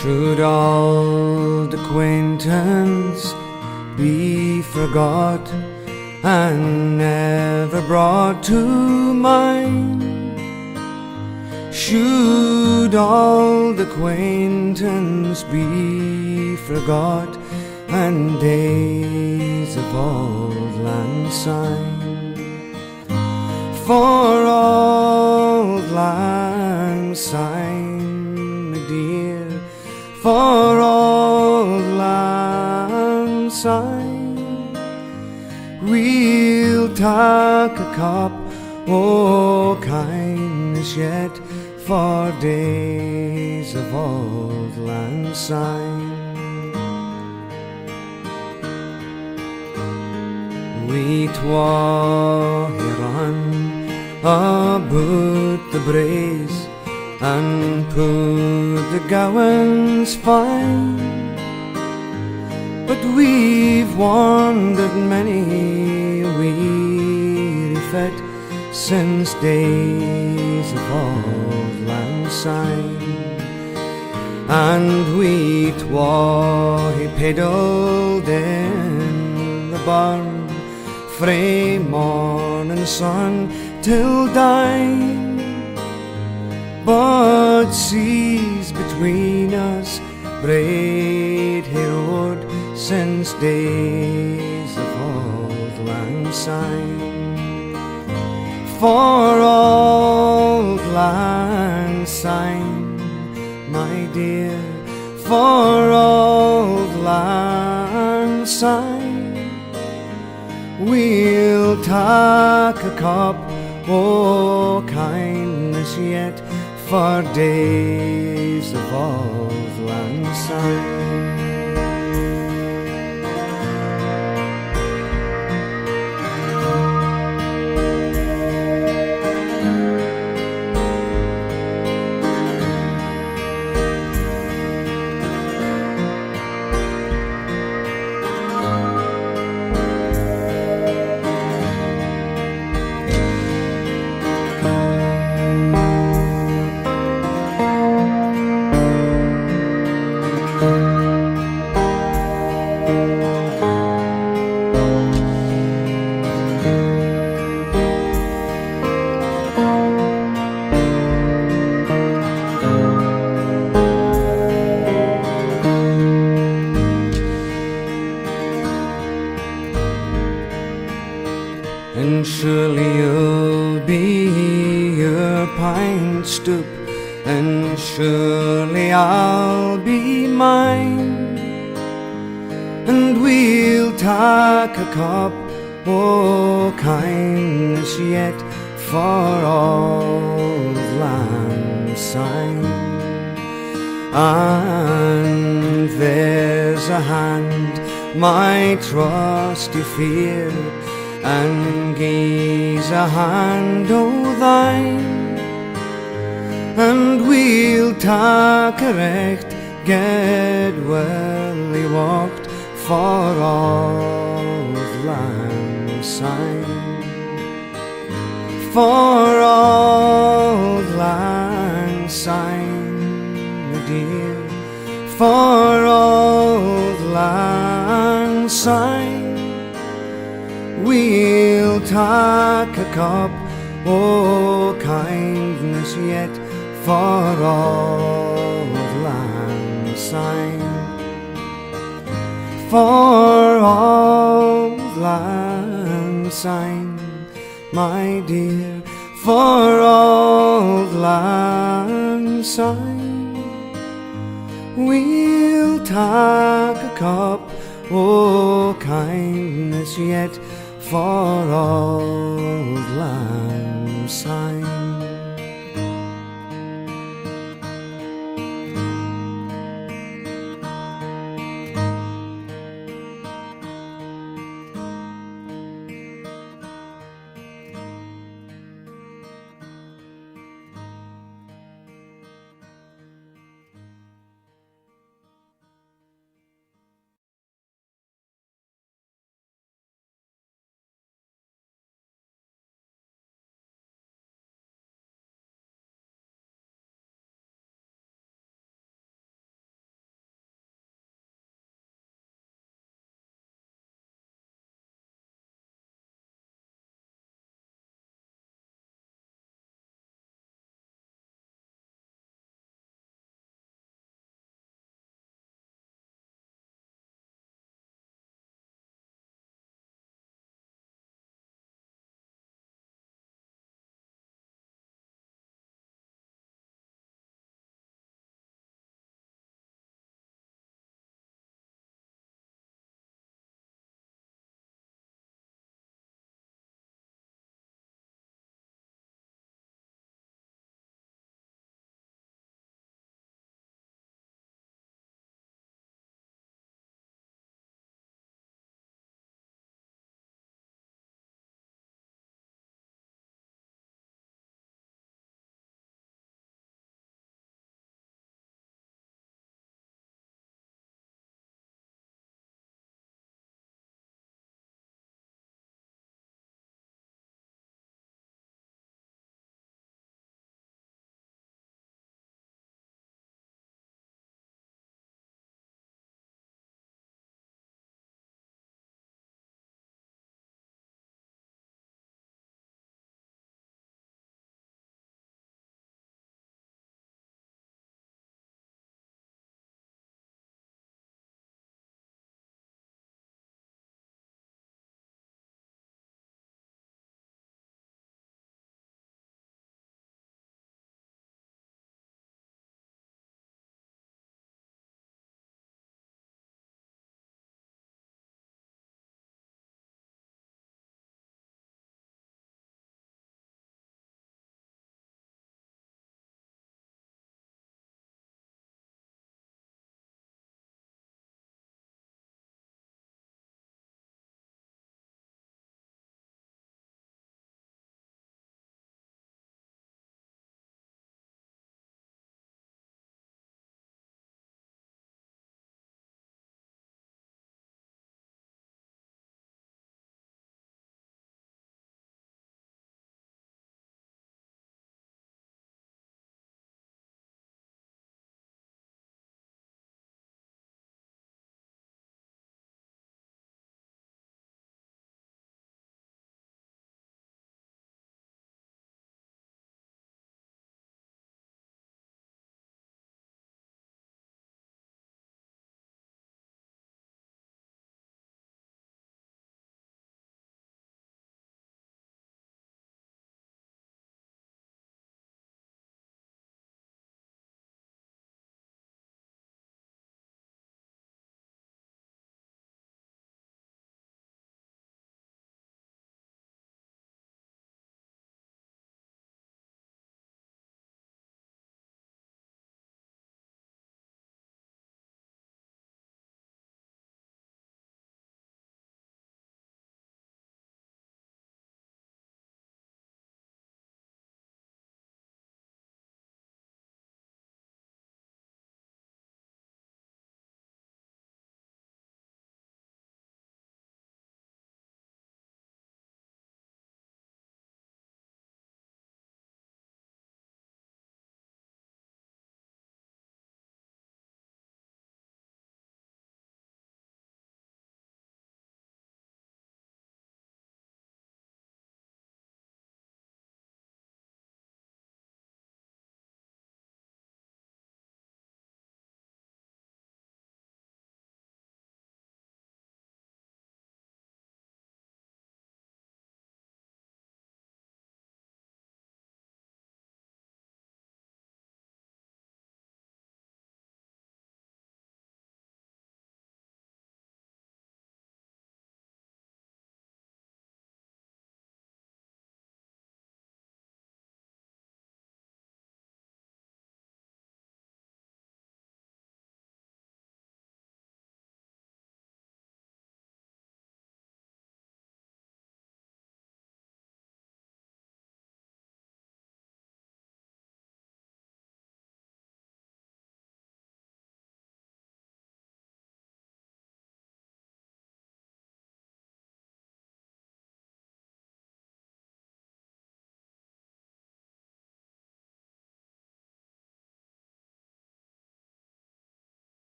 Should old acquaintance be forgot and never brought to mind? Should old acquaintance be forgot and days of old lang syne? For old lang syne, my dear, for old lang syne, we'll take a cup o' kindness yet for days of old lang syne. We twa here run about the braes and put the gowans fine, but we've wandered many a weary fet since days of old lang syne, and we twa he pedalled in the barn frae morning sun till dine, but seas between us braid he rode since days of old lang syne. For old lang syne, my dear, for old lang syne, we'll take a cup o' kindness yet for days of old lang syne. And surely you'll be your pine stoop, and surely I'll be mine, and we'll take a cup o' kindness yet for old lang syne. And there's a hand, my trusty fear, and gaze a hand o' thine, and we'll take a recht get well he walked for old lang syne. For old lang syne, my dear, for old lang syne, we'll take a cup o' kindness yet for old lang syne. For old lang syne, my dear, for old lang syne, we'll take a cup o' kindness yet for old lang syne.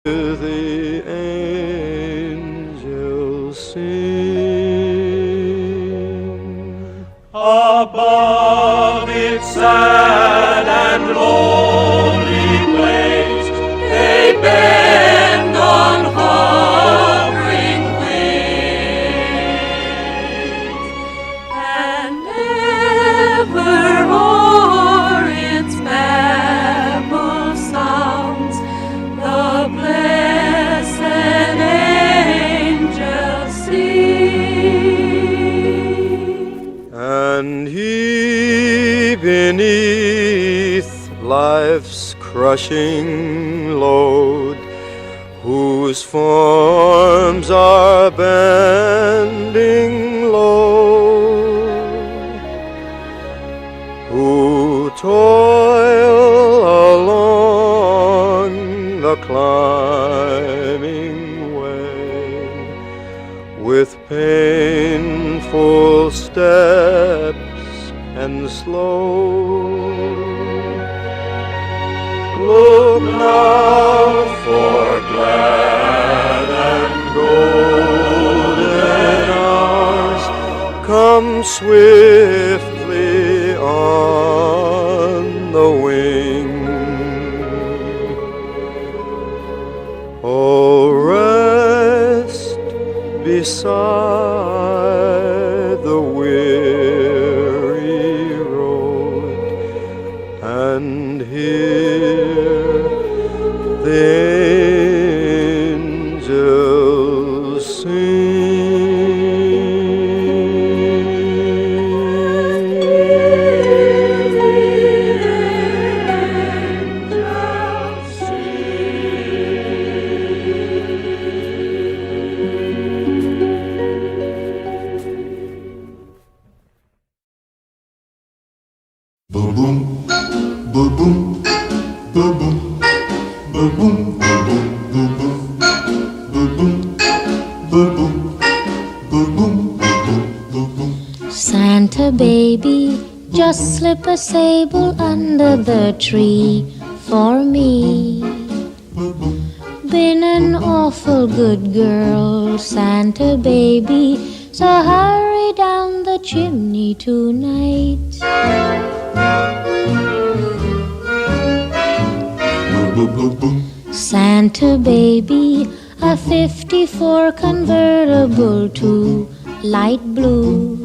The angels sing. Above its sad and lonely place, they bend on hovering wings, And ever o'er its babble sounds the blessed angels sing. And he beneath life's crushing load, whose forms are bending low, who toil along the climbing way with painful steps and slow. Look now for glad and golden hours come swiftly on the wing. Oh, rest beside the weary road and hear the angels Boom boom, boom boom, boom boom, boom boom, boom boom, boom boom, boom boom, boom boom, boom boom. Santa baby, just slip a sable under the tree for me. Been an awful good girl, Santa baby, so hurry down the chimney tonight. Santa baby, a 54 convertible to light blue.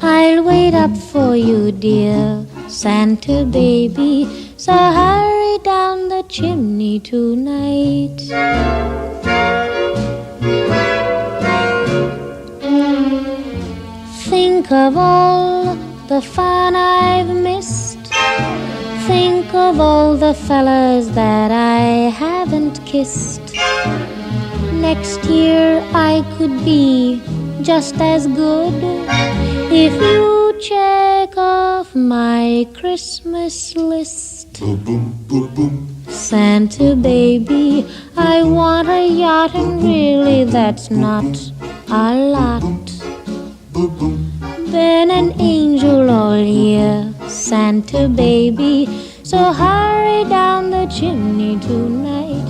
I'll wait up for you, dear Santa baby, so hurry down the chimney tonight. Think of all the fun I've missed. Think of all the fellas that I haven't kissed. Next year I could be just as good if you check off my Christmas list. Santa baby, I want a yacht, and really that's not a lot. Been an angel all year, Santa baby, so hurry down the chimney tonight.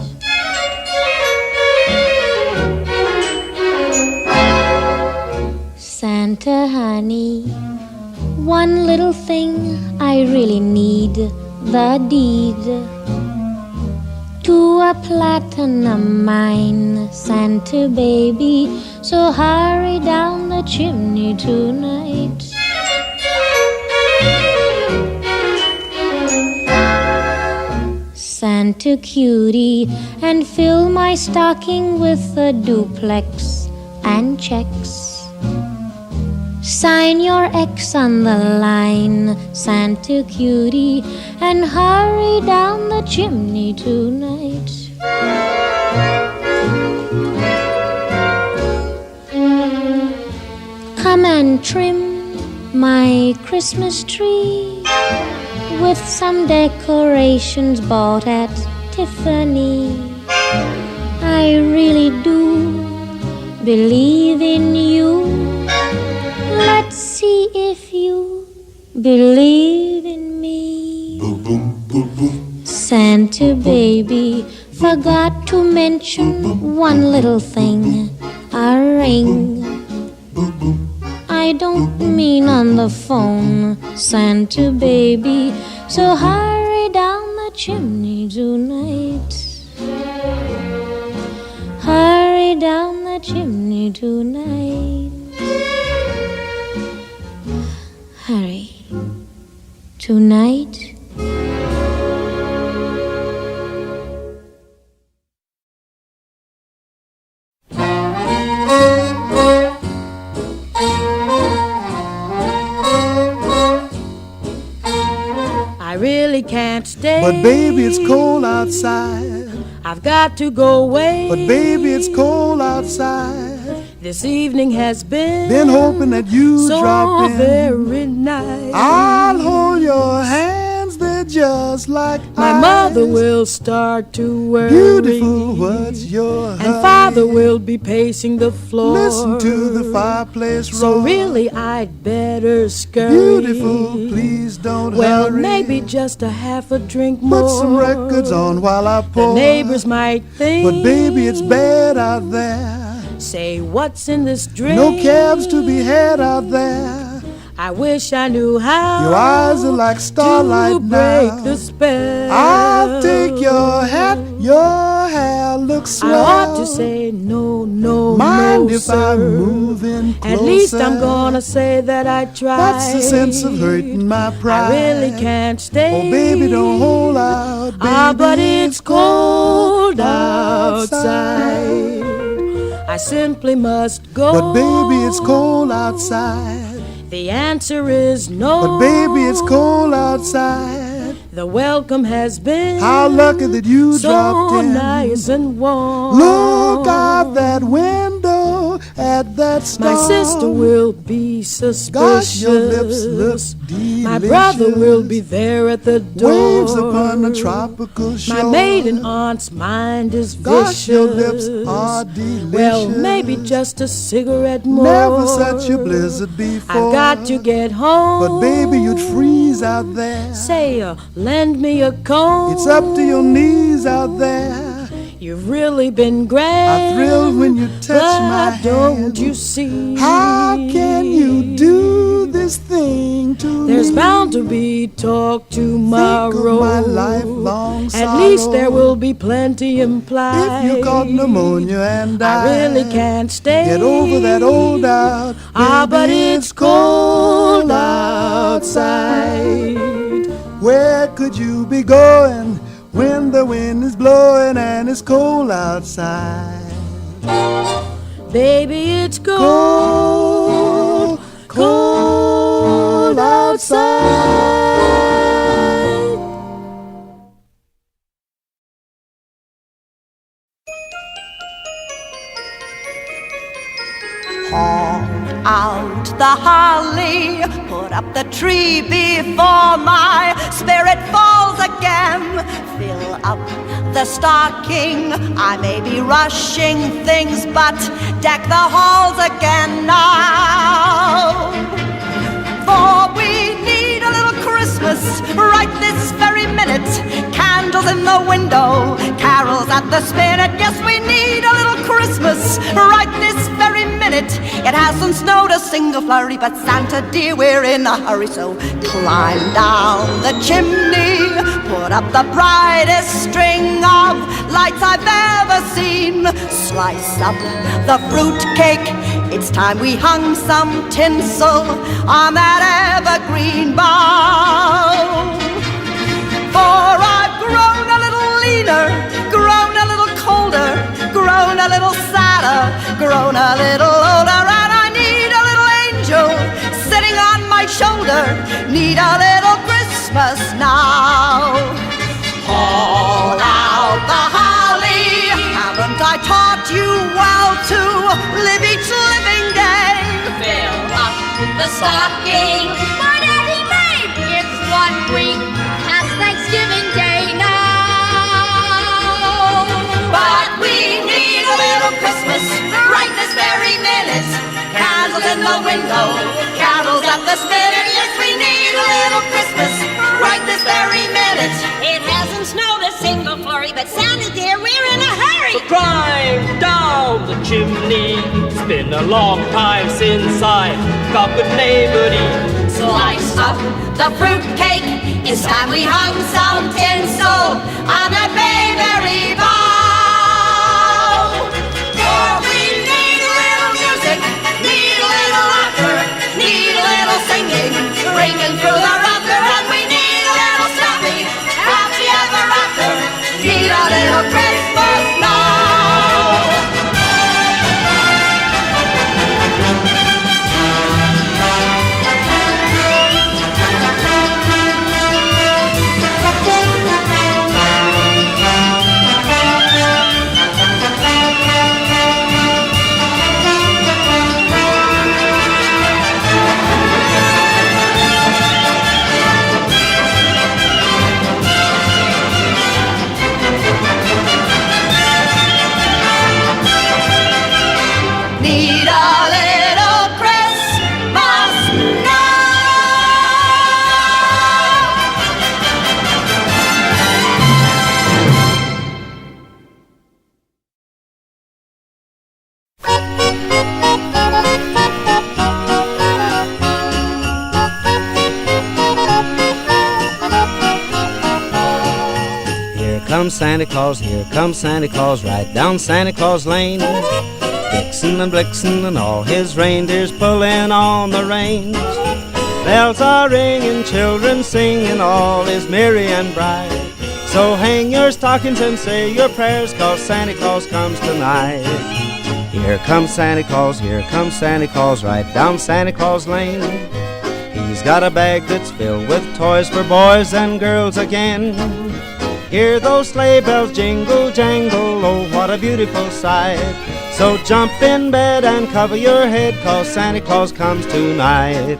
Santa honey, one little thing I really need, the deed to a platinum mine, Santa baby, so hurry down the chimney tonight. Santa cutie, and fill my stocking with a duplex and checks. Sign your X on the line, Santa cutie, and hurry down the chimney tonight. Come and trim my Christmas tree with some decorations bought at Tiffany. I really do believe in you. Let's see if you believe in me. Santa baby, Forgot to mention one little thing, a ring. I don't mean on the phone, Santa baby, so hurry down the chimney tonight. Hurry down the chimney tonight. Hurry. Tonight. I really can't stay. But baby, it's cold outside. I've got to go away. But baby, it's cold outside. This evening has been hoping that you so drop in. very nice. I'll hold your hands, they're just like my mother will start to worry. Beautiful, what's your and father will be pacing the floor. Listen to the fireplace roar. So really I'd better scurry. Beautiful, please don't well, hurry. maybe just a half a drink more. Put some records on while I pour. The neighbors might think, but baby, it's bad out there. Say, what's in this drink? No cabs to be had out there. I wish I knew how. Your eyes are like starlight to break now. the spell. I'll take your hat, your hair looks swell. I ought to say no, no, mind no, if sir. I'm moving closer? At least I'm gonna say that I tried. That's the sense of hurting my pride. I really can't stay. Oh, baby, don't hold out, baby. But it's cold outside. I simply must go. But baby, it's cold outside. The answer is no. But baby, it's cold outside. The welcome has been how lucky that you so dropped in. Nice and warm. Look out that window at that star. My sister will be suspicious. Gosh, your lips look delicious. My brother will be there at the door. Waves upon a tropical shore. My maiden aunt's mind is vicious. Gosh, your lips are delicious. Well, maybe just a cigarette more. Never such a blizzard before. I've got to get home. But baby, you'd freeze out there. Say, lend me a comb. It's up to your knees out there. You've really been great. I thrill when you touch my hand. Don't you see? How can you do this thing to me? There's bound to be talk tomorrow. Think of my lifelong sorrow. At least there will be plenty implied. If you caught pneumonia and I really can't stay. Get over that old doubt. But it's cold outside. Where could you be going when the wind is blowing and it's cold outside? Baby, it's cold, cold outside. Haul out the holly, put up the tree before my spirit falls again. Fill up the stocking, I may be rushing things, but deck the halls again now. For we need a little Christmas right this very minute. Candles in the window, carols at the spinet. Yes, we need a little Christmas right this very minute. It hasn't snowed a single flurry, but Santa dear, we're in a hurry. So climb down the chimney, put up the brightest string of lights I've ever seen. Slice up the fruit cake, it's time we hung some tinsel on that evergreen bough. For I've grown a little leaner, grown a little colder, grown a little sadder, grown a little older, and I need a little angel sitting on my shoulder, need a little Christmas now. Haul out the holly, haven't I taught you well to live each living day? Fill up the stocking, but Eddie, maybe it's 1 week past Thanksgiving Day now. But we need a little Christmas right this very minute. Candles in the window, carols at the spinet. Yes, we need a little Christmas right this very minute. It hasn't snowed a single flurry, worry, but Santa dear, we're in a hurry. So climb down the chimney. It's been a long time since I got good neighborly. Slice up the fruitcake. It's time we hung some tinsel on that bayberry bough. For we need a little music, need a little laughter, need a little singing, ringing through the rafter, and we need a little snappy, happy ever after, need a little Christmas now. Need a little Christmas Here comes Santa Claus, here comes Santa Claus, right down Santa Claus Lane. Vixen and Blixen and all his reindeers pulling on the reins. Bells are ringing, children singing, all is merry and bright. So hang your stockings and say your prayers, 'cause Santa Claus comes tonight. Here comes Santa Claus, here comes Santa Claus, right down Santa Claus Lane. He's got a bag that's filled with toys for boys and girls again. Hear those sleigh bells jingle, jangle, oh what a beautiful sight. So jump in bed and cover your head, 'cause Santa Claus comes tonight.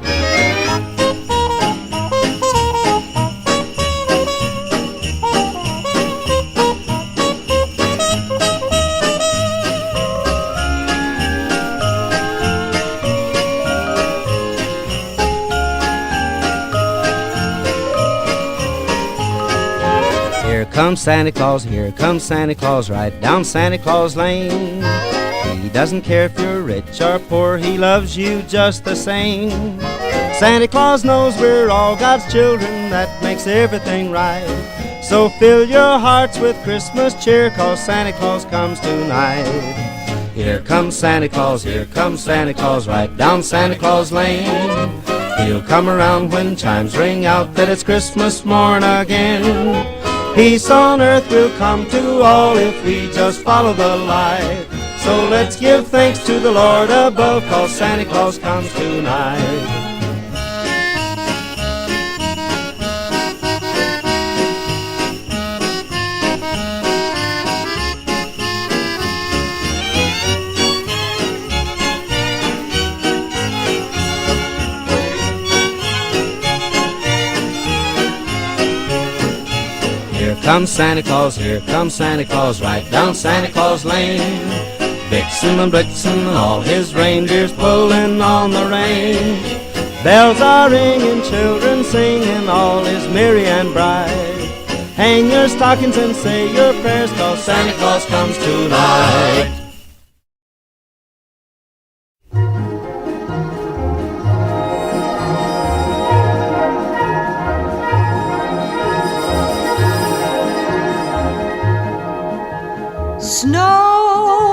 Here comes Santa Claus, here comes Santa Claus, right down Santa Claus Lane. He doesn't care if you're rich or poor, he loves you just the same. Santa Claus knows we're all God's children, that makes everything right. So fill your hearts with Christmas cheer, 'cause Santa Claus comes tonight. Here comes Santa Claus, here comes Santa Claus, right down Santa Claus Lane. He'll come around when chimes ring out that it's Christmas morn again. Peace on earth will come to all if we just follow the light. So let's give thanks to the Lord above, 'cause Santa Claus comes tonight. Here comes Santa Claus, here comes Santa Claus, right down Santa Claus Lane. Vixen and Blitzen and all his reindeers pulling on the rein. Bells are ringing, children singing, all is merry and bright. Hang your stockings and say your prayers, 'cause Santa Claus comes tonight. Snow,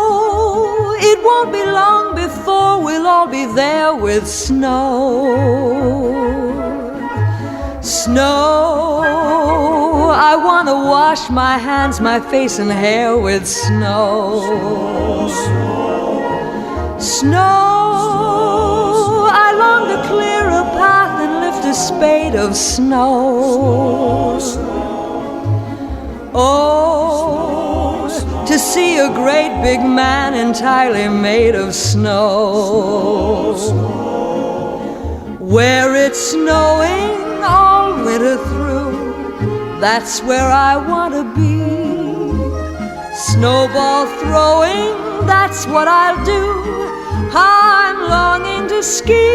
it won't be long before we'll all be there with snow. Snow, I want to wash my hands, my face and hair with snow. Snow, I long to clear a path and lift a spade of snow. Oh, to see a great big man entirely made of snow. Where it's snowing all winter through, that's where I want to be. Snowball throwing, that's what I'll do. I'm longing to ski.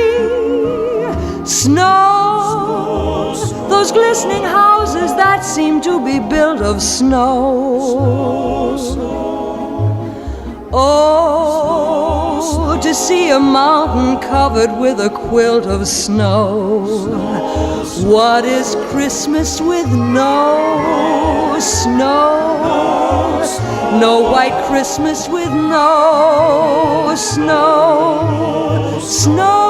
Snow, those glistening houses, that seem to be built of snow. Oh, to see a mountain covered with a quilt of snow. What is Christmas with no snow? No white Christmas with no snow. Snow.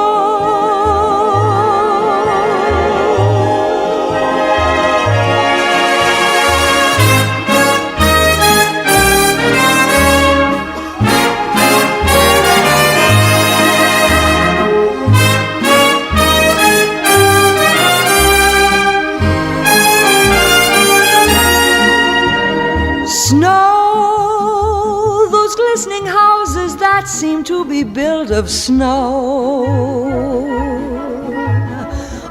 Snow, those glistening houses that seem to be built of snow.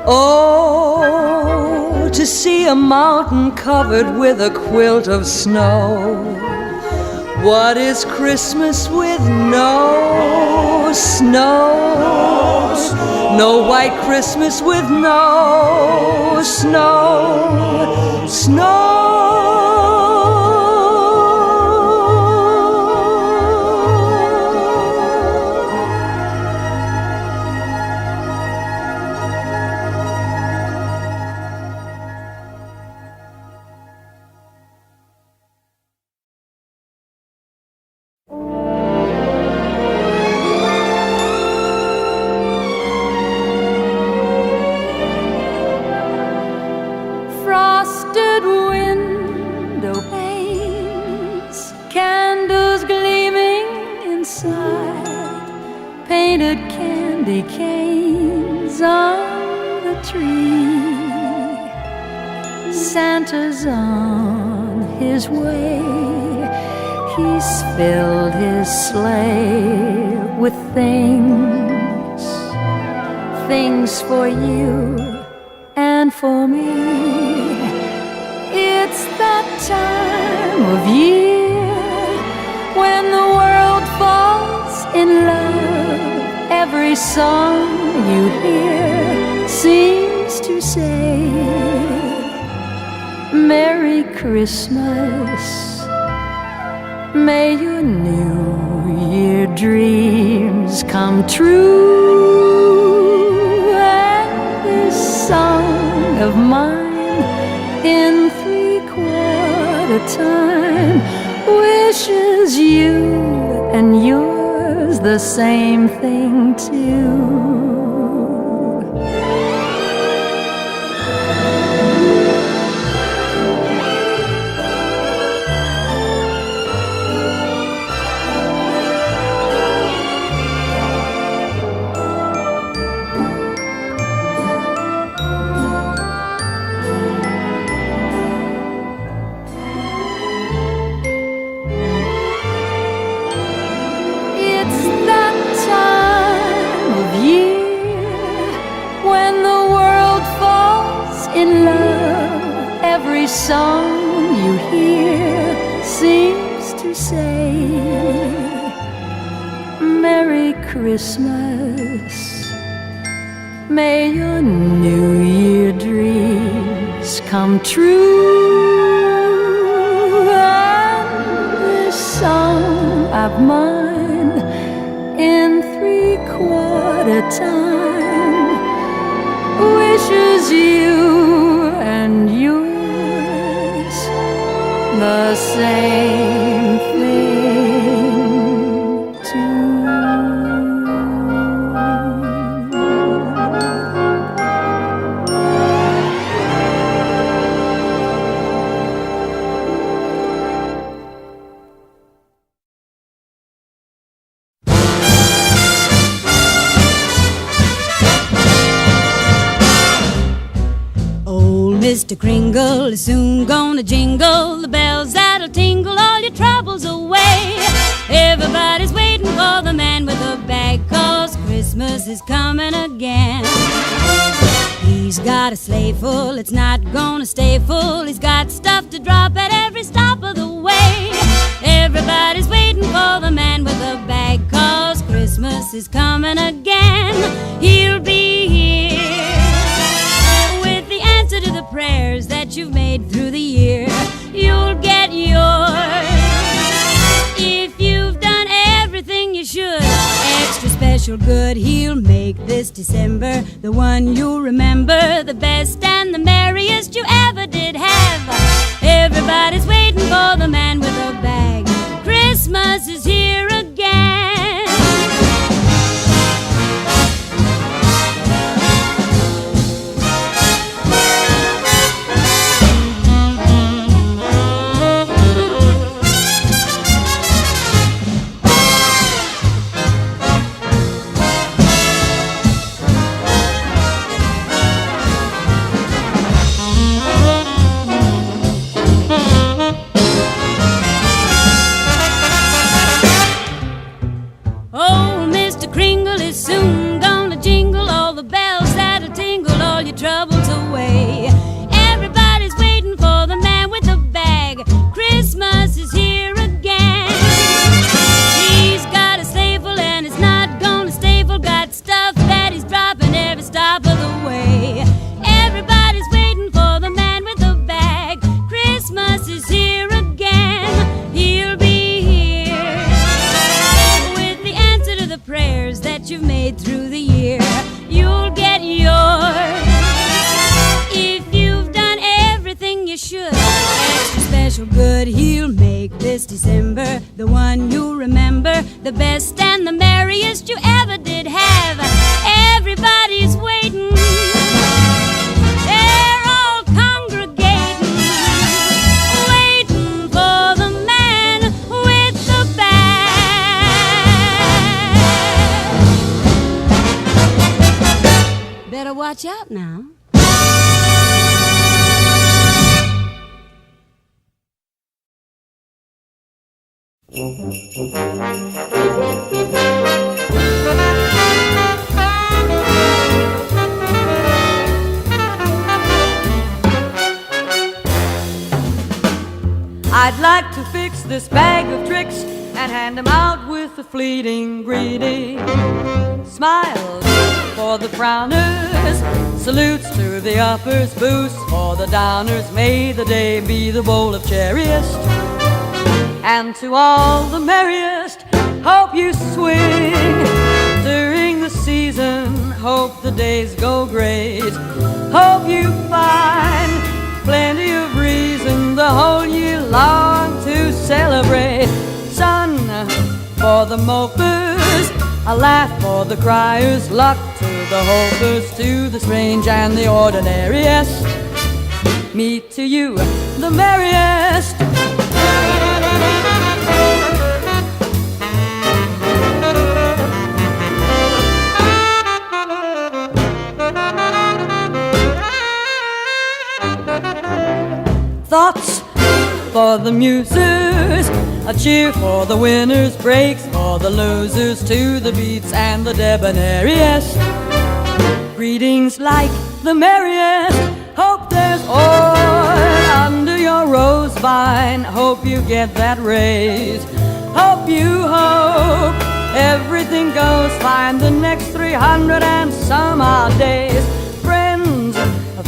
Oh, to see a mountain covered with a quilt of snow. What is Christmas with no snow? No white Christmas with no snow. Snow. Santa's on his way. He's filled his sleigh with things, things for you and for me. It's that time of year when the world falls in love. Every song you hear seems to say, Merry Christmas, may your New Year dreams come true. And this song of mine in 3/4 time wishes you and yours the same thing too. Every song you hear seems to say, Merry Christmas, may your New Year dreams come true. And this song of mine in 3/4 time wishes you and yours the same thing too. Mr. Kringle is soon gonna jingle the bells that'll tingle all your troubles away. Everybody's waiting for the man with the bag, 'cause Christmas is coming again. He's got a sleigh full, it's not gonna stay full. He's got stuff to drop at every stop of the way. Everybody's waiting for the man with the bag, 'cause Christmas is coming again. He'll be here with the answer to the prayers that you've made through the year, you'll get yours. If you've done everything you should, extra special good he'll make this December the one you'll remember, the best and the merriest you ever did have. Everybody's waiting for the man with a bag. Christmas is here again. Oh, Mr. Kringle is soon gonna jingle all the bells that'll tingle all your troubles away. Everybody's waiting for the man with the bag. Christmas is here again. He's got a sleigh full and it's not gonna stay full. Got stuff that he's dropping every stop of the way. Everybody's waiting for the man with the bag. Christmas is here again. He'll be here with the answer to the prayers that you've made through the year. You'll get yours if you've done everything you should. Extra special good he'll make this December the one you'll remember, the best and the merriest you ever did have. Everybody's waiting. They're all congregating, waiting for the man with the bag. Better watch out now. I'd like to fix this bag of tricks and hand 'em out with a fleeting greeting. Smiles for the frowners, salutes to the uppers, boosts for the downers. May the day be the bowl of cherriest. And to all the merriest, hope you swing during the season. Hope the days go great. Hope you find plenty of reason the whole year long to celebrate. Sun for the mopers, a laugh for the criers, luck to the hopers, to the strange and the ordinariest. Me to you, the merriest. Thoughts for the musers, a cheer for the winners, breaks for the losers, to the beats and the debonairiest. Greetings like the merriest. Hope there's oil under your rose vine. Hope you get that raise. Hope you hope everything goes fine the next 300 and some odd days. Friends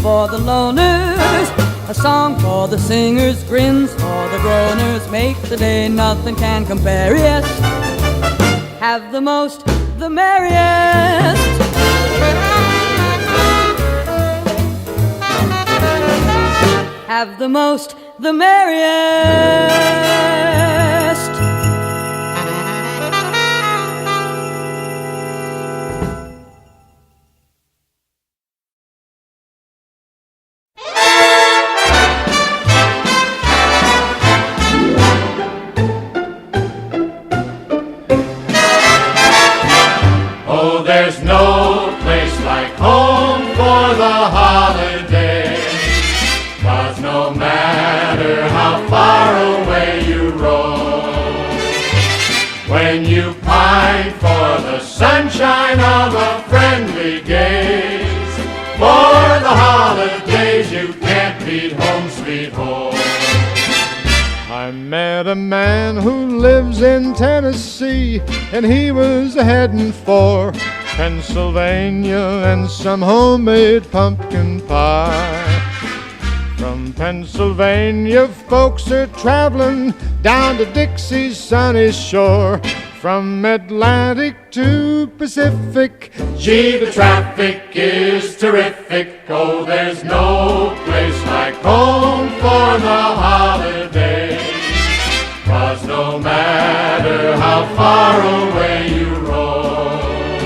for the loners, a song for the singers, grins for the groaners, make the day nothing can compare, yes. Have the most, the merriest. Have the most, the merriest. Oh, there's no place like home for the holiday, 'cause no matter how far away you roam, when you pine for the sunshine of a friendly gaze, for the holidays you can't beat home sweet home. I met a man who lives in Tennessee, and he was heading for Pennsylvania and some homemade pumpkin pie. From Pennsylvania, folks are traveling down to Dixie's sunny shore. From Atlantic to Pacific, gee, the traffic is terrific. Oh, there's no place like home for the holidays. 'Cause no matter how far away you roam,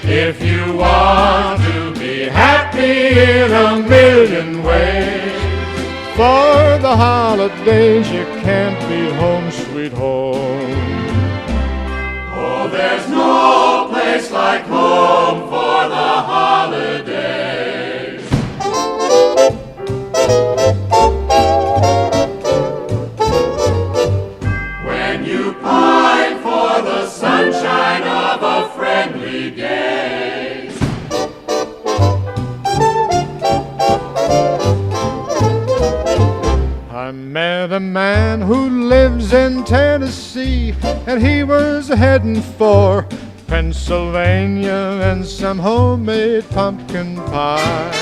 if you want to be happy in a million ways, for the holidays you can't beat home, sweet home. Oh, there's no place like home for the holidays. When you pine for the sunshine of a friendly gaze, I met a man who lives in Tennessee, and he was heading for Pennsylvania and some homemade pumpkin pie.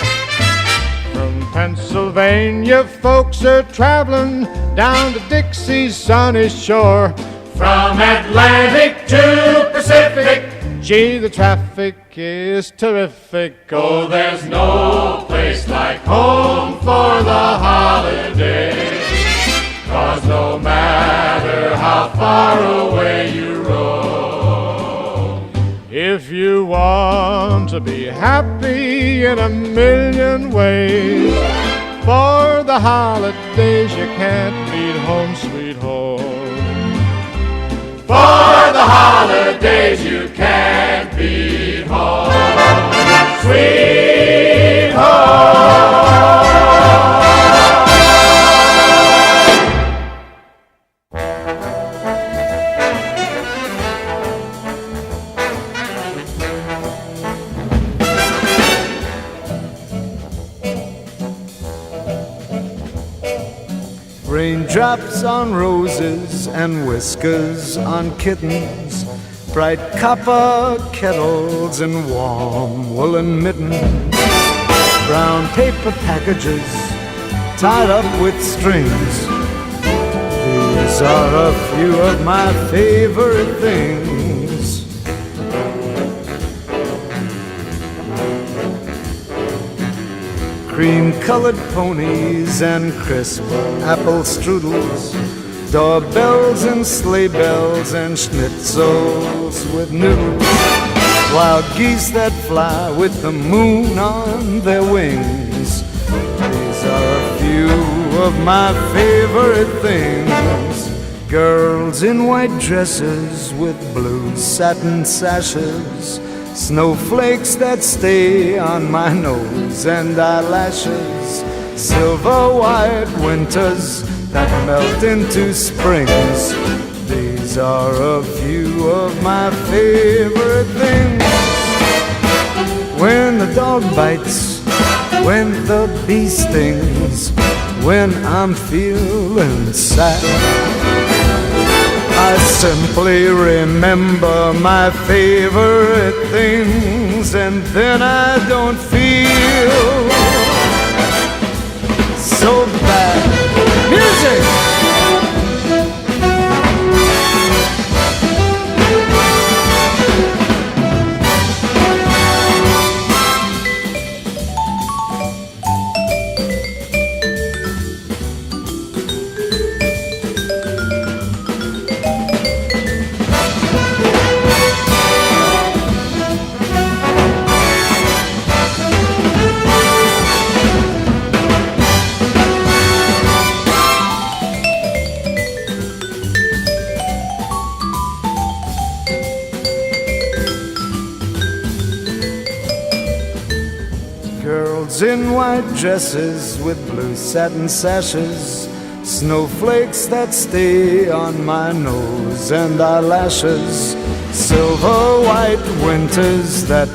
From Pennsylvania, folks are traveling down to Dixie's sunny shore. from Atlantic to Pacific, gee, the traffic is terrific. Oh, there's no place like home for the holidays. 'Cause no matter how far away you roam, if you want to be happy in a million ways, for the holidays you can't beat home, sweet home. For the holidays you can't beat home, sweet home. Raindrops on roses and whiskers on kittens, bright copper kettles and warm woolen mittens, brown paper packages tied up with strings. These are a few of my favorite things. Cream-colored ponies and crisp apple strudels, doorbells and sleigh bells and schnitzels with noodles, wild geese that fly with the moon on their wings. These are a few of my favorite things. Girls in white dresses with blue satin sashes, snowflakes that stay on my nose and eyelashes, silver white winters that melt into springs. These are a few of my favorite things. When the dog bites, when the bee stings, when I'm feeling sad, I simply remember my favorite things, and then I don't feel so bad. Music! In white dresses with blue satin sashes, snowflakes that stay on my nose and eyelashes, silver white winters that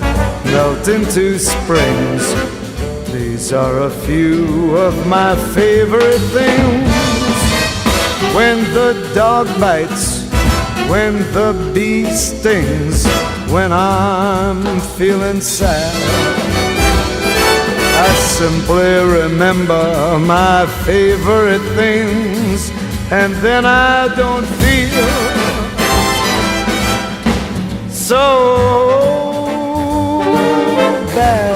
melt into springs. These are a few of my favorite things. When the dog bites, when the bee stings, when I'm feeling sad, I simply remember my favorite things, and then I don't feel so bad.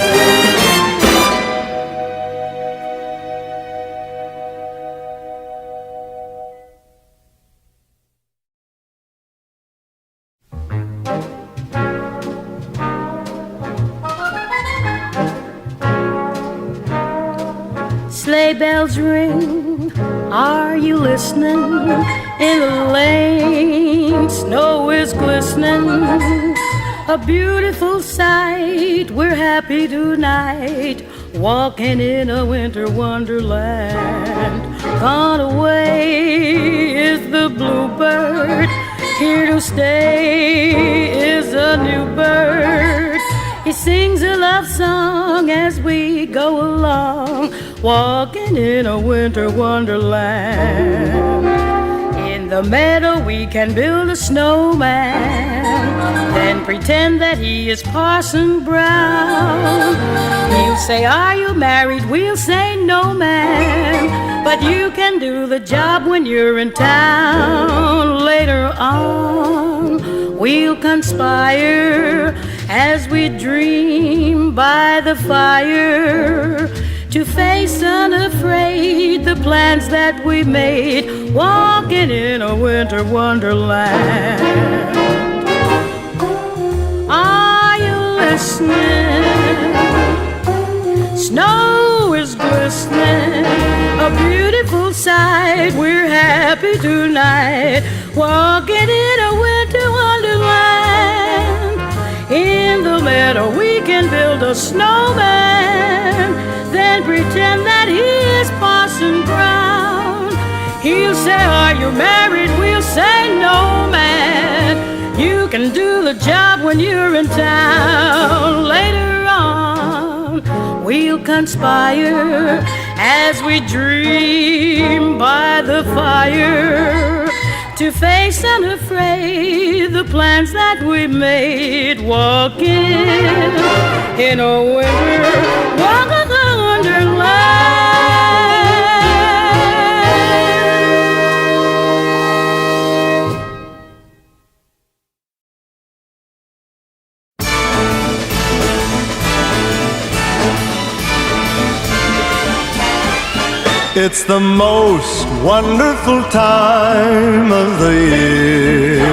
Sleigh bells ring, are you listening? In the lane, snow is glistening. A beautiful sight, we're happy tonight, walking in a winter wonderland. Gone away is the bluebird, here to stay is a new bird. He sings a love song as we go along, walking in a winter wonderland. In the meadow we can build a snowman, then pretend that he is Parson Brown. He'll say, are you married? We'll say, no, man. But you can do the job when you're in town. Later on, we'll conspire as we dream by the fire, to face unafraid the plans that we made, walking in a winter wonderland. Are you listening? Snow is glistening, a beautiful sight. We're happy tonight, walking in a winter wonderland. In the meadow we can build a snowman, then pretend that he is Parson Brown. He'll say, are you married? We'll say, no, man. You can do the job when you're in town. Later on, we'll conspire as we dream by the fire, to face unafraid the plans that we made, walking in a winter wonderland. It's the most wonderful time of the year,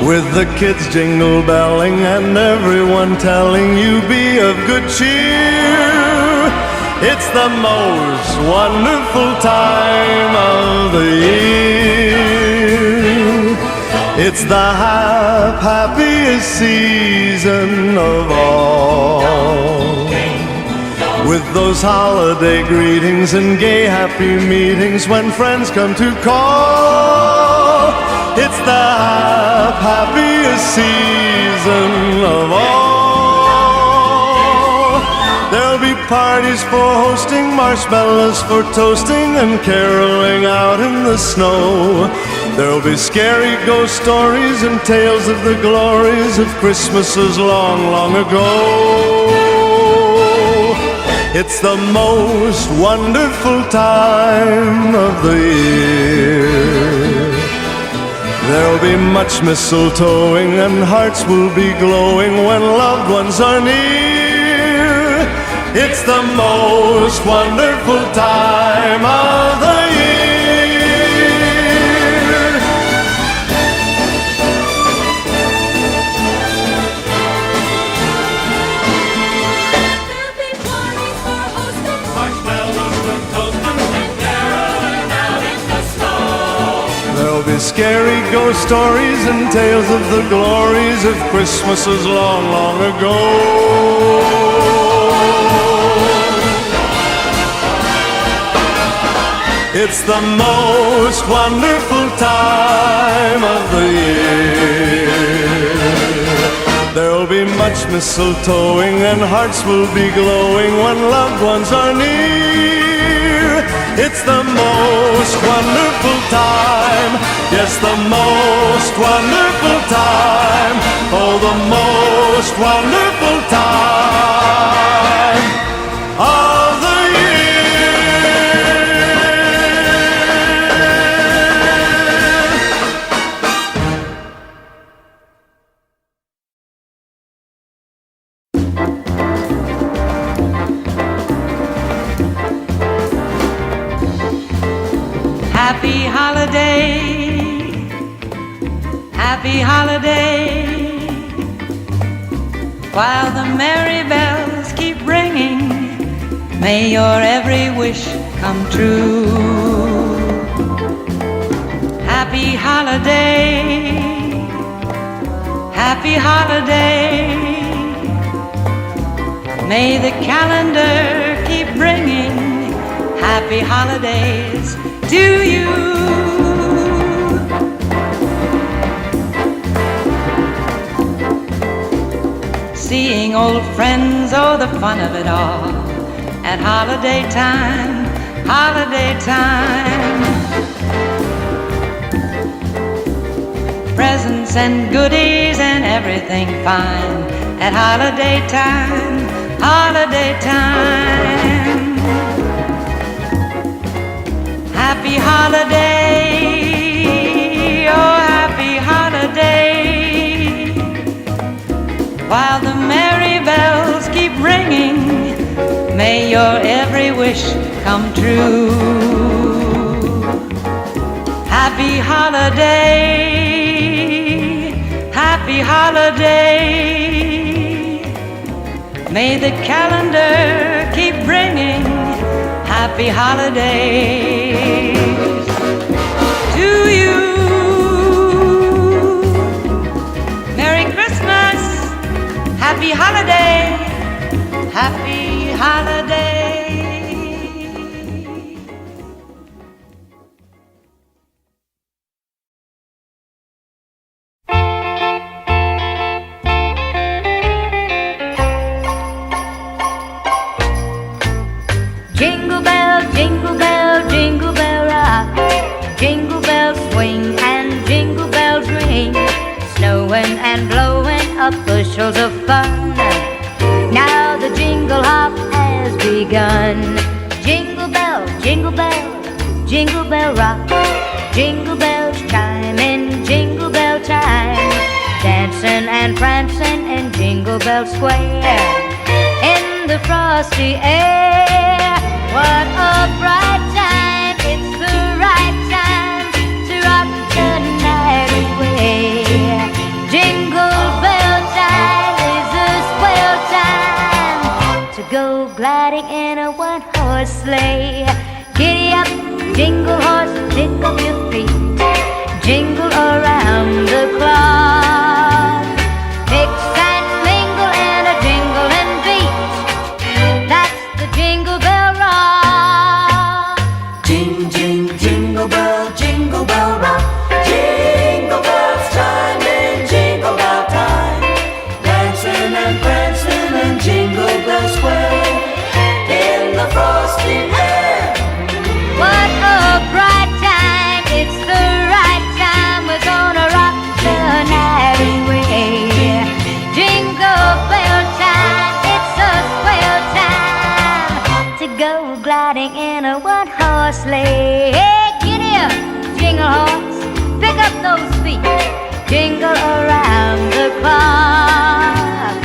with the kids jingle belling and everyone telling you be of good cheer. It's the most wonderful time of the year. It's the happiest season of all, with those holiday greetings and gay happy meetings when friends come to call. It's the happiest season of all. There'll be parties for hosting, marshmallows for toasting, and caroling out in the snow. There'll be scary ghost stories and tales of the glories of Christmases long, long ago. It's the most wonderful time of the year. There'll be much mistletoeing and hearts will be glowing when loved ones are near. It's the most wonderful time of the year. There'll be scary ghost stories and tales of the glories of Christmases long, long ago. It's the most wonderful time of the year. There'll be much mistletoeing and hearts will be glowing when loved ones are near. It's the most wonderful time, yes, the most wonderful time, oh, the most wonderful time Happy holiday, happy holiday. While the merry bells keep ringing, may your every wish come true. Happy holiday, happy holiday. May the calendar keep bringing happy holidays to you. Seeing old friends, oh, the fun of it all. At holiday time, holiday time. Presents and goodies and everything fine. At holiday time, holiday time. Happy holiday, oh happy holiday. While the merry bells keep ringing, may your every wish come true. Happy holiday, happy holiday. May the calendar keep bringing happy holidays to you. Merry Christmas, happy holiday, happy holiday. Jingle bell, jingle bell, jingle bell rock. Jingle bells swing and jingle bells ring. Snowing and blowing up bushels of fun. Now the jingle hop has begun. Jingle bell, jingle bell, jingle bell rock. Jingle bells chime in jingle bell time. Dancing and prancing in Jingle Bell Square. In the frosty air. What a bright time, it's the right time to rock the night away. Jingle bell time is a swell time to go gliding in a one-horse sleigh. Giddy up, jingle horse, pick up your feet. Jingle around the clock. Mix and mingle in a jingling beat. That's the Jingle Bell Rock. Jing, jing, jingle bell rock. Jingle bells chime in jingle bell time. Dancing and prancing in Jingle Bell Square. In the frosty air. What a bright time, it's the right time. We're gonna rock the night away. Jingle bell time, it's a swell time to go gliding in a one-horse sleigh. Hey, giddy up, jingle horse, pick up those feet. Jingle around the clock.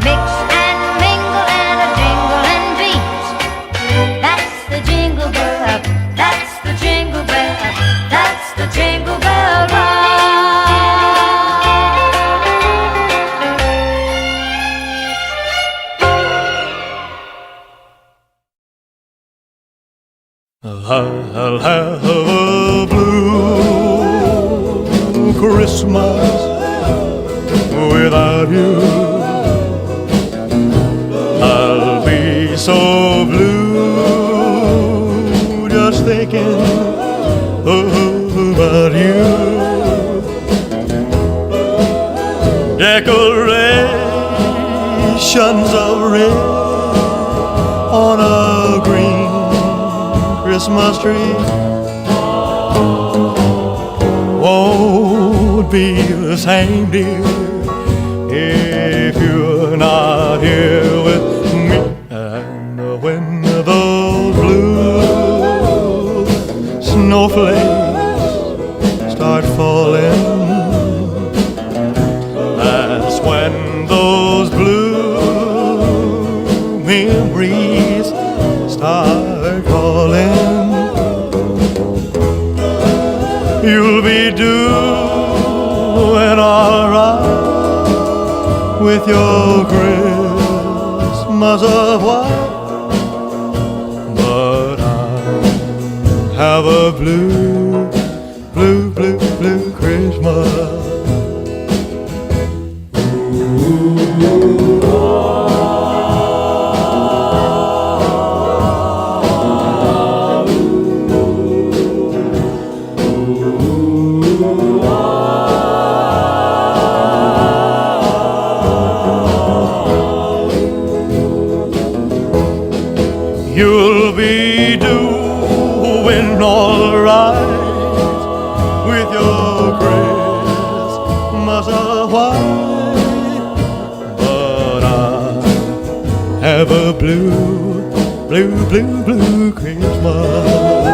Mix and mingle and a jingling beat. That's the Jingle Bell, that's the Jingle Bell, that's the Jingle Bell Rock. I'll have a blue Christmas without you. I'll be so blue just thinking about you. Decorations of red on a green Christmas tree won't be the same, dear, if you're not here with me. And when those blue snowflakes start falling, that's when those blue memories start calling. you'll be doing alright with your Christmas of white. But I have a blue, blue, blue, blue Christmas. You'll be doing alright with your Christmas of white. But I have a blue, blue, blue, blue Christmas.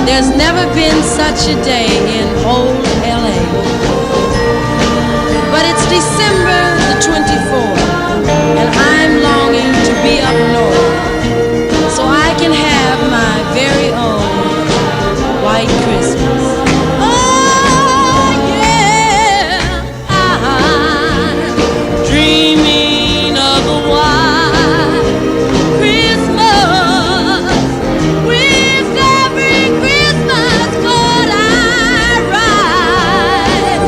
There's never been such a day in old L.A. December the 24th, and I'm longing to be up north so I can have my very own white Christmas. Oh, yeah, I'm dreaming of a white Christmas with every Christmas card I write.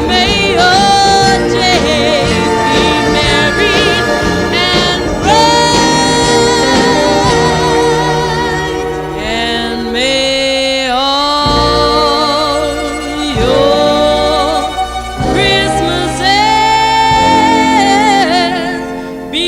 May your days be merry and bright, and may all your Christmases be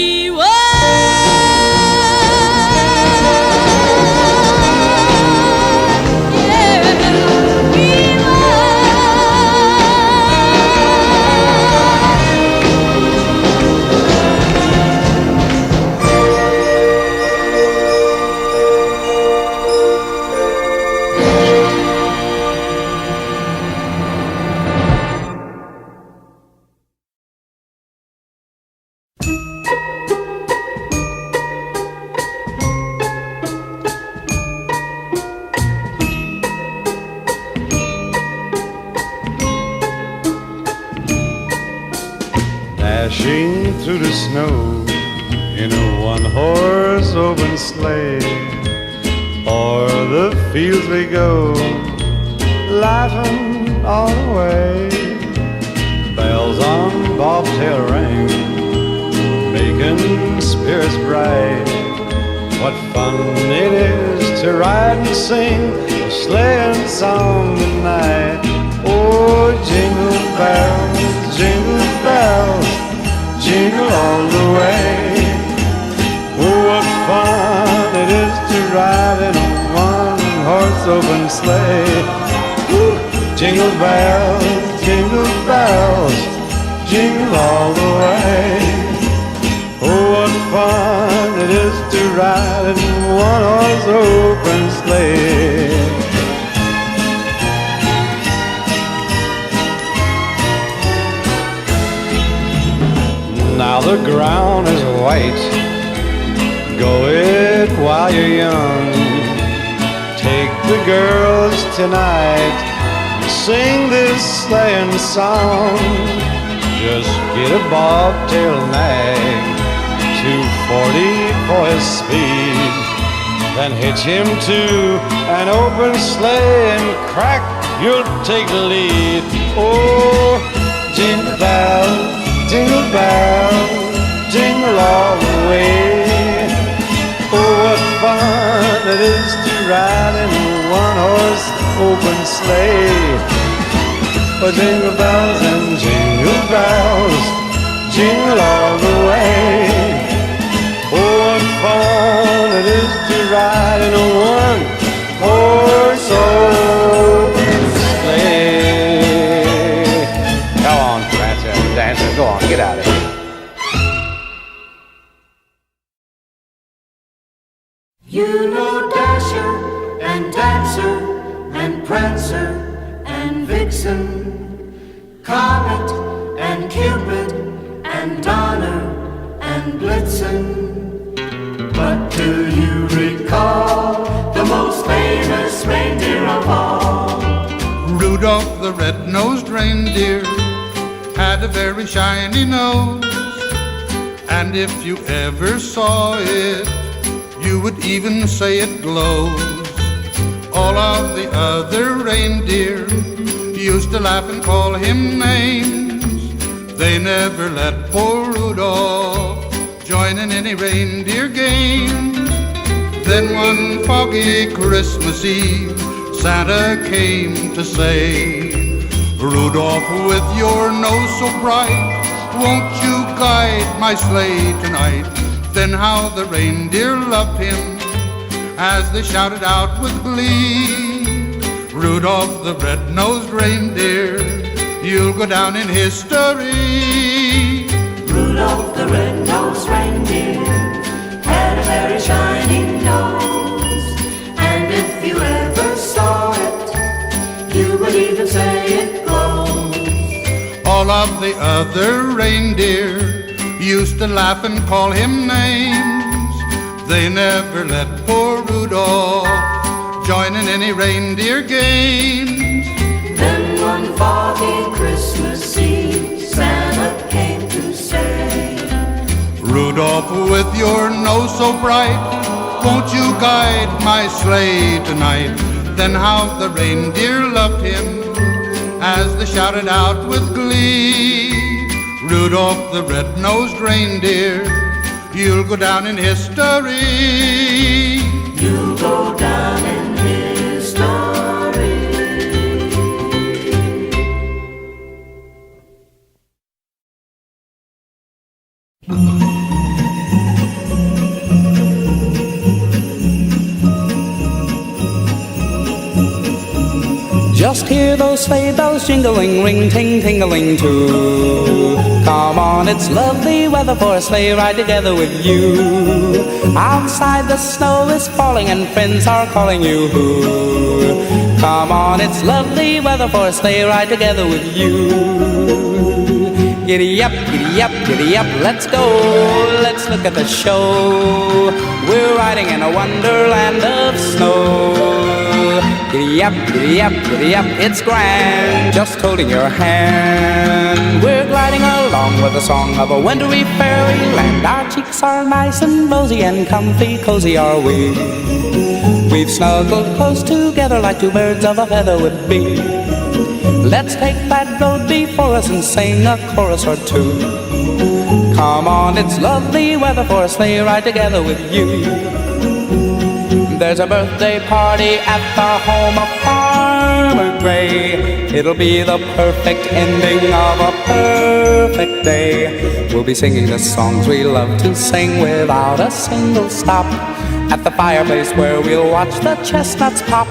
Dashing through the snow in a one-horse open sleigh, o'er the fields we go, laughing all the way. Bells on bobtail ring, making spirits bright. What fun it is to ride and sing a sleighing song tonight. Oh, jingle bells, jingle all the way. Oh, what fun it is to ride in a one-horse open sleigh. Woo! Jingle bells, jingle all the way. Oh, what fun it is to ride in a one-horse open sleigh. Now the ground is white, go it while you're young. Take the girls tonight, sing this sleighing song. Just get a bobtail nag, 240 for his speed, then hitch him to an open sleigh and crack, you'll take the lead. Oh, jingle bells, jingle bells, jingle all the way. Oh, what fun it is to ride in a one-horse open sleigh. Oh, jingle bells and jingle bells, jingle all the way. Oh, what fun it is to ride in a one-horse open sleigh. Come on, Prancer and Dancer, go on, get out of here. You know Dasher and Dancer and Prancer and Vixen, Comet and Cupid and Donner and Blitzen. But do you recall the most famous reindeer of all? Rudolph the red-nosed reindeer had a very shiny nose, and if you ever saw it, you would even say it glows. All of the other reindeer used to laugh and call him names. They never let poor Rudolph join in any reindeer games. Then one foggy Christmas Eve, Santa came to say, Rudolph, with your nose so bright, won't you guide my sleigh tonight? Then how the reindeer loved him as they shouted out with glee, Rudolph the red-nosed reindeer, you'll go down in history. Rudolph the red-nosed reindeer had a very shiny nose, and if you ever saw it, you would even say it glows. All of the other reindeer used to laugh and call him names. They never let poor Rudolph join in any reindeer games. Then one foggy Christmas Eve, Santa came to say, Rudolph, with your nose so bright, won't you guide my sleigh tonight? Then how the reindeer loved him as they shouted out with glee, Rudolph the red-nosed reindeer, you'll go down in history. You'll go down in history. Just hear those sleigh bells jingling, ring, ting, tingling too. Come on, it's lovely weather for a sleigh ride together with you. Outside the snow is falling and friends are calling you. Come on, it's lovely weather for a sleigh ride together with you. Giddy up, giddy up, giddy up, let's go, let's look at the show. We're riding in a wonderland of snow. Giddy up, giddy up, giddy up, it's grand, just holding your hand. We're gliding along with the song of a wintry fairyland. Our cheeks are nice and rosy and comfy, cozy are we. We've snuggled close together like two birds of a feather would be. Let's take that road before us and sing a chorus or two. Come on, it's lovely weather for a sleigh ride together with you. There's a birthday party at the home of Farmer Gray. It'll be the perfect ending of a perfect day. We'll be singing the songs we love to sing without a single stop. At the fireplace where we'll watch the chestnuts pop.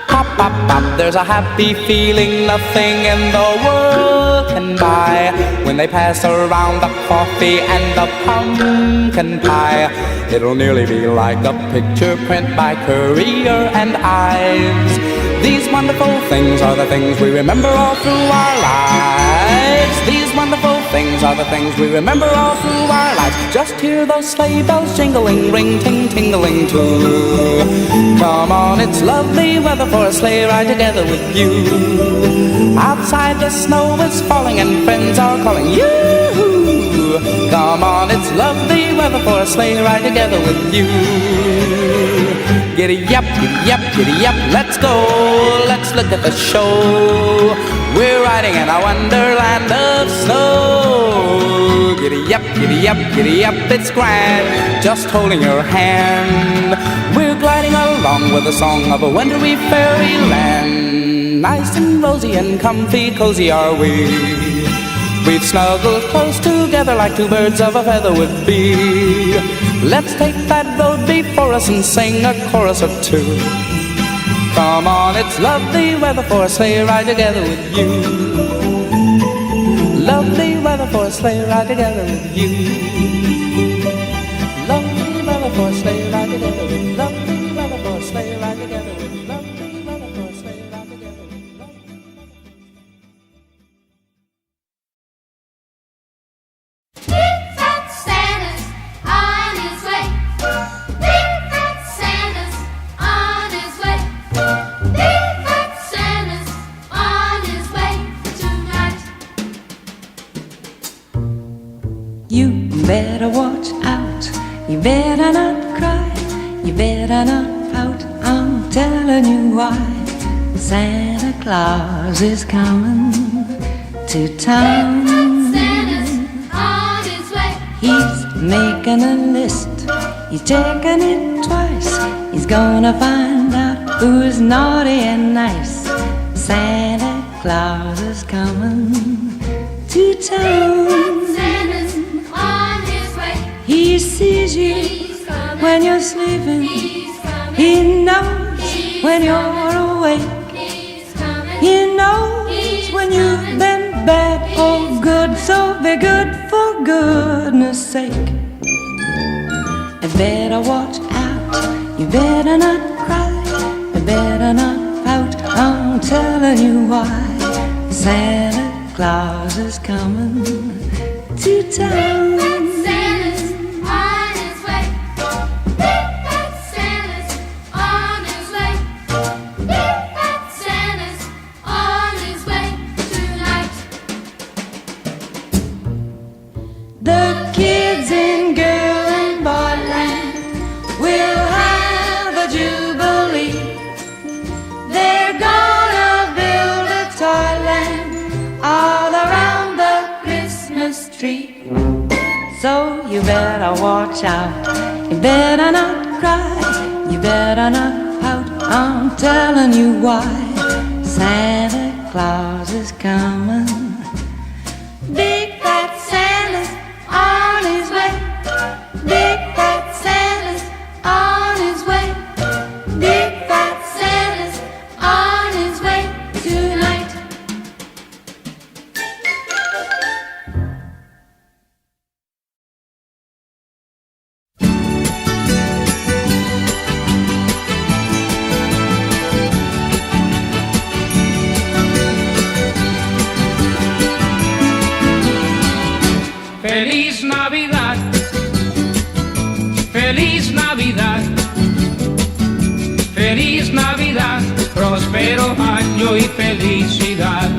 Pop, pop, pop, there's a happy feeling nothing in the world can buy. When they pass around the coffee and the pumpkin pie, it'll nearly be like a picture print by Currier and Ives. These wonderful things are the things we remember all through our lives. These wonderful things are the things we remember all through our lives. Just hear those sleigh bells jingling, ring, ting, tingling too. Come on, it's lovely weather for a sleigh ride together with you. Outside the snow is falling and friends are calling you. Come on, it's lovely weather for a sleigh ride together with you. Giddy up, giddy up, giddy up, let's go, let's look at the show. We're riding in a wonderland of snow. Giddy up, giddy up, giddy up, it's grand, just holding your hand. We're gliding along with the song of a wintry fairyland. Nice and rosy and comfy, cozy are we. We've snuggled close together like two birds of a feather would be. Let's take that road before us and sing a chorus or two. Come on, it's lovely weather for a sleigh ride together with you. Lovely weather for a sleigh ride together with you. Lovely weather for a sleigh ride together with you. Lovely weather for a sleigh ride together with you. Lovely weather for a sleigh ride together with you. Big fat Santa's on his way. Big fat Santa's on his way. Big fat Santa's on his way tonight. You better watch out, you better not cry, you better not pout, I'm telling you why. Santa Claus is coming to town. He's making a list, he's checking it twice. He's gonna find out who's naughty and nice. Santa Claus is coming to town. Santa's on his way. He sees you when you're sleeping. He knows when you're awake. He knows when you've been bad or good. So be good for goodness sake. You better watch out, you better not cry, you better not pout, I'm telling you why. Santa Claus is coming to town. Santa's on his way. Santa's on his way. Santa's on his way tonight. The kids in girl and boyland will have a jubilee. They're gonna build a toyland all around the Christmas tree. So you better watch out, you better not cry, you better not pout, I'm telling you why. Santa Claus is coming. Big fat Santa's on his way. Big fat Santa's on his way. Big fat Santa's on his way tonight. Feliz Navidad, Feliz Navidad, Feliz Navidad, próspero año y felicidad.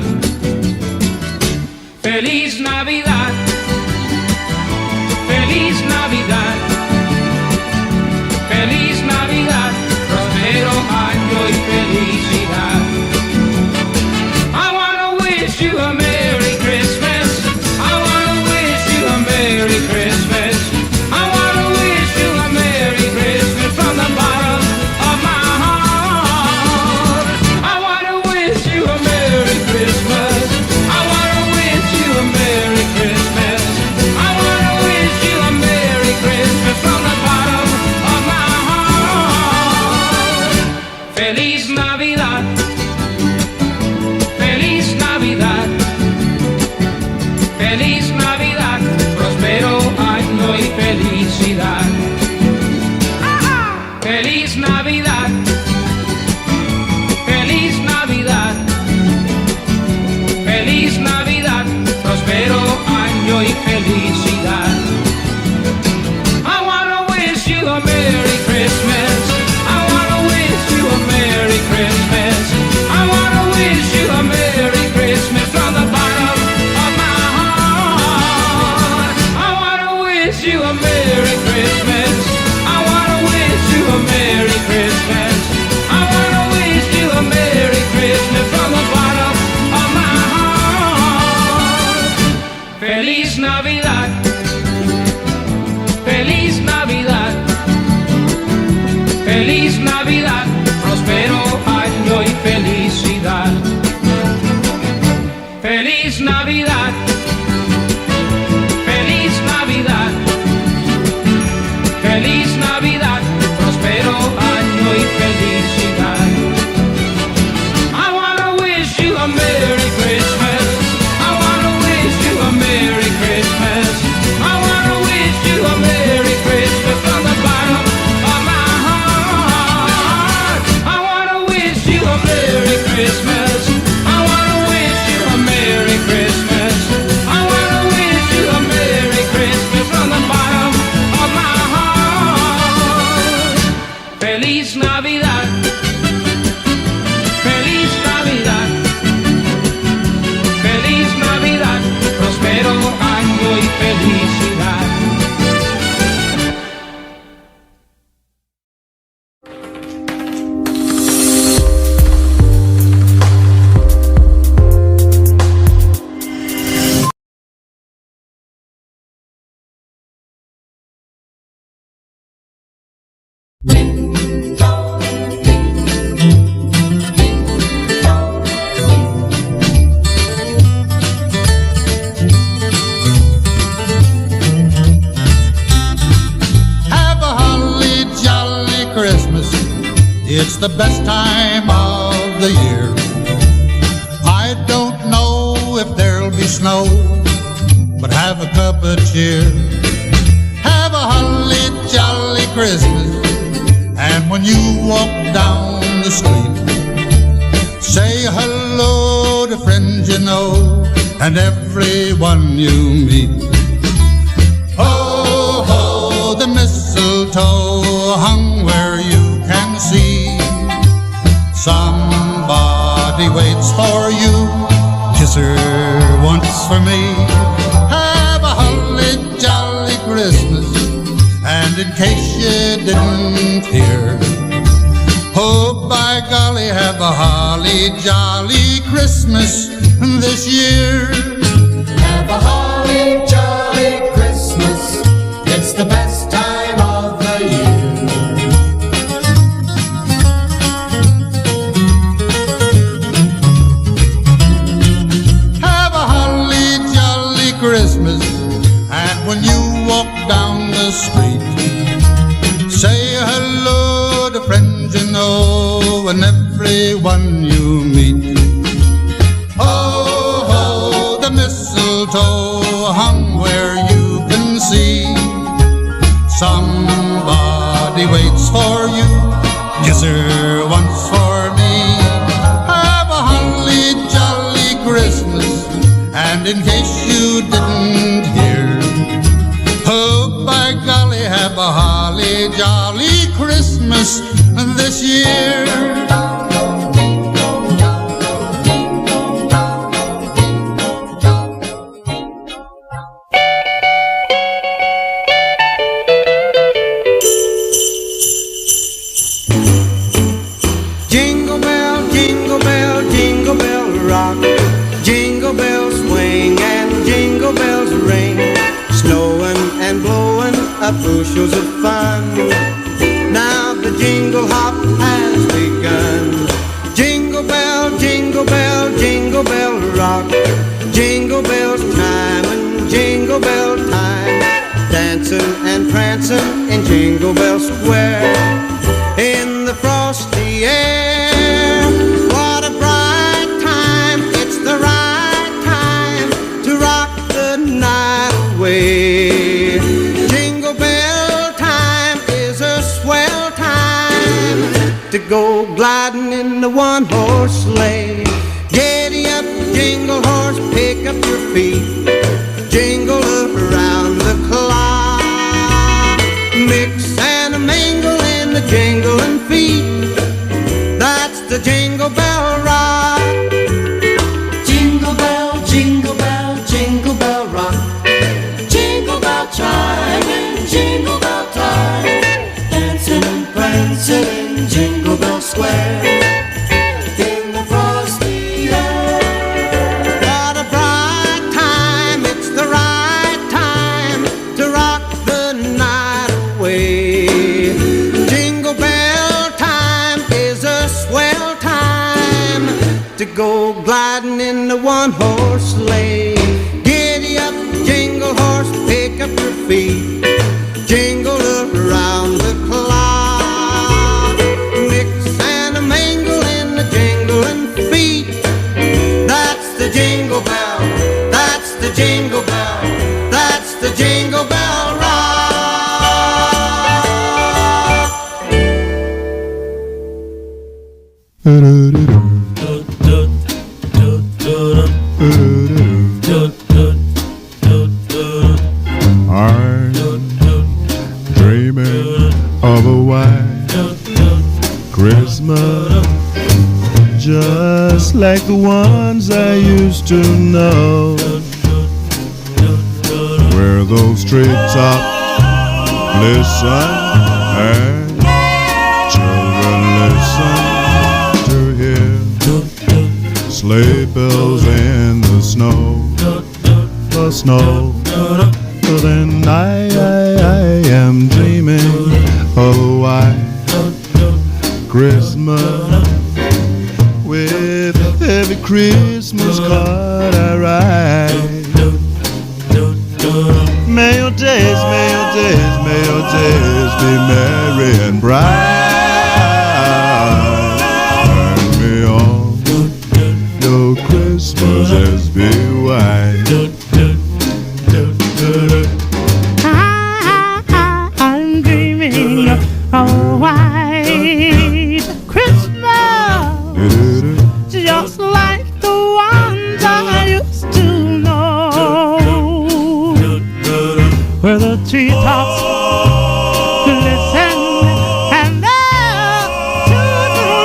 Feliz Navidad, Feliz Navidad, Feliz Navidad, próspero año y felicidad. I wanna wish you a Merry Christmas. I wanna wish you a Merry Christmas. I wanna wish you a Merry Christmas from the bottom of my heart. I wanna wish you a Merry Christmas. I wanna wish you a Merry Christmas. I wanna wish you a Merry Christmas from the bottom of my heart. Feliz Navidad. Feliz Navidad. Feliz Navidad, próspero año y felicidad. Feliz Navidad, Feliz Navidad, Feliz Navidad, próspero año y felicidad. I wanna wish you a Merry Christmas. I wanna wish you a Merry Christmas. I wanna wish you a Merry Christmas from the bottom of my heart. I wanna wish you a Merry Christmas. I wanna wish you a Merry Christmas. I wanna wish you a Merry Christmas from the bottom of my heart. Feliz Navidad. Feliz Navidad. Feliz Navidad, próspero año y felicidad. Feliz Navidad. Feliz Navidad. Feliz Navidad, próspero año y felicidad. I wanna wish you a Merry Christmas. I wanna wish you a Merry Christmas. I wanna wish you a Merry Christmas from the bottom of my heart. I wanna wish you a Merry Christmas. I wanna wish you a Merry Christmas. I wanna wish you a Merry Christmas from the bottom of my heart. Feliz Navidad. Feliz Navidad. Feliz Navidad, próspero año y felicidad. Have a holly jolly Christmas. It's the best time of the year. I don't know if there'll be snow, but have a cup of cheer. Have a holly jolly Christmas. And when you walk down the street, say hello to friends you know, and everyone you meet. Ho, ho, the mistletoe hung where you can see. Somebody waits for you, kiss her once for me. Have a holly jolly Christmas, and in case you didn't hear, oh, by golly, have a holly jolly Christmas this year. Have a holly jolly Christmas, it's the best time of the year. Have a holly jolly Christmas, and when you walk down the street, say hello to friends you know and everyone you meet. Ho, ho, the mistletoe hung where you can see. Somebody waits for you, kiss her once for me. Have a holly jolly Christmas, and in case you didn't hear, oh, by golly, have a holly jolly Christmas this year. Jingle bell, jingle bell, jingle bell rock. Jingle bells swing and jingle bells ring. Snowing and blowing up bushels of fun. Now the jingle hop has begun. Jingle bell, jingle bell, jingle bell rock. Jingle bells chime and jingle bell time. Dancing and prancing in Jingle Bell Square. In the frosty air, what a bright time. It's the right time to rock the night away. Jingle bell time is a swell time to go gliding in the one-horse sleigh. Giddy up, jingle horse, pick up your feet. Jingle around the clock. Mix and a mingle in the jingling feet. That's the Jingle Bell Rock. Jingle bell, jingle bell, jingle bell rock. Jingle bell chime and jingle bell time. Dancing and prancing in Jingle Bell Square. In the frosty air. What a bright time, it's the right time to rock the night away. Jingle bell time is a swell time to go gliding in the one-horse sleigh. Giddy up, jingle horse, pick up your feet. Jingle around the clock. Mix and a mingle in the jingling feet. That's the jingle bell, that's the jingle bell, that's the Jingle Bell Rock. I'm dreaming of a white Christmas, just like the ones I used to know, where those treetops listen and children listen to hear sleigh bells in the snow, the snow. But then I am dreaming of a white Christmas, with every Christmas card I write. May your days, may your days, may your days be merry and bright, and may all your Christmases be white. I'm dreaming of a white Christmas, just like the ones I used to treetops listen and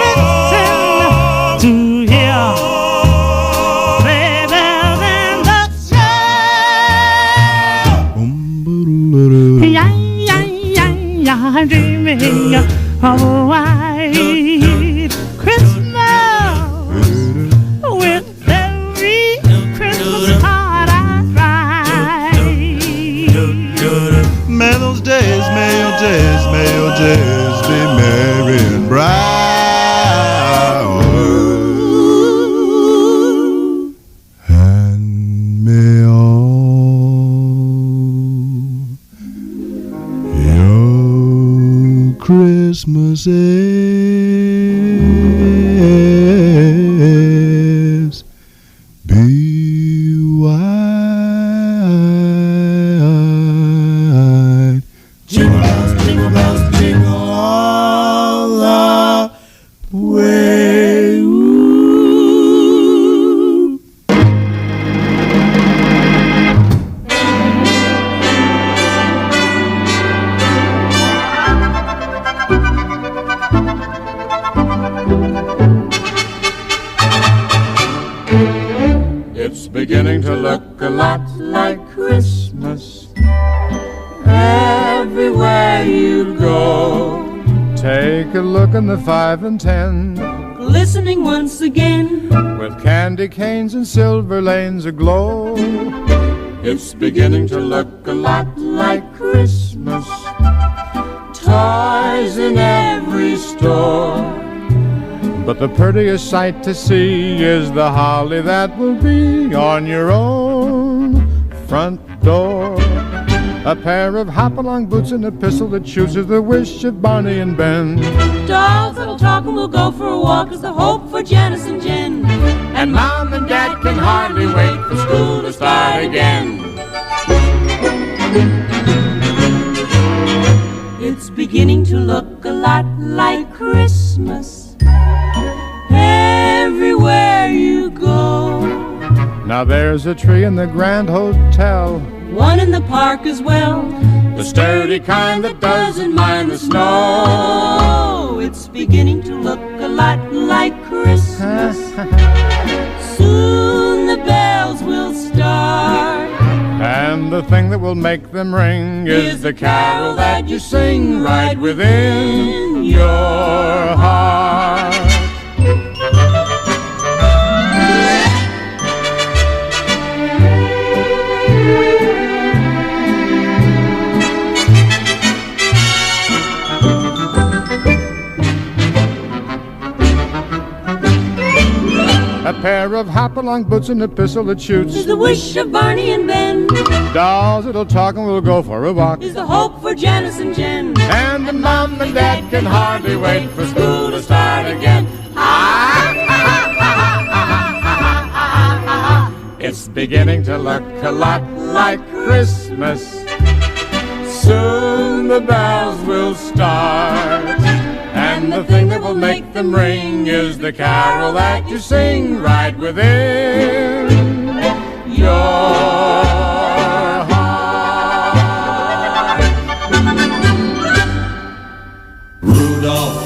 listen to hear sleigh bells in the snow. Yeah, yeah, yeah, yeah, I'm dreaming of a white Christmas with every Christmas card I write. May those days, may your days, may your days be merry and bright. And may all your Christmases be white. Jingle bells, jingle all the way. Ooh. It's beginning to look a lot like Christmas everywhere you go. Take a look in the 5 and 10, Glistening once again. with candy canes and silver lanes aglow. It's beginning to look a lot like Christmas. Toys in every store. But the prettiest sight to see is the holly that will be on your own front door. A pair of hop-along boots and a pistol that chooses the wish of Barney and Ben. Dolls that'll talk and we'll go for a walk is the hope for Janice and Jen. And Mom and Dad can hardly wait for school to start again. It's beginning to look a lot like Christmas everywhere you go. Now there's a tree in the Grand Hotel, One in the park as well. The sturdy kind that doesn't mind the snow. Oh, it's beginning to look a lot like Christmas. Soon the bells will start. and the thing that will make them ring is the carol that you sing right within your heart. A pair of hop-along boots and a pistol that shoots Is the wish of Barney and Ben. Dolls that'll talk and we'll go for a walk. Is the hope for Janice and Jen. And the mom and dad can hardly wait for school to start again. It's beginning to look a lot like Christmas. Soon the bells will start. And the thing that will make them ring is the carol that you sing right within your heart. Rudolph,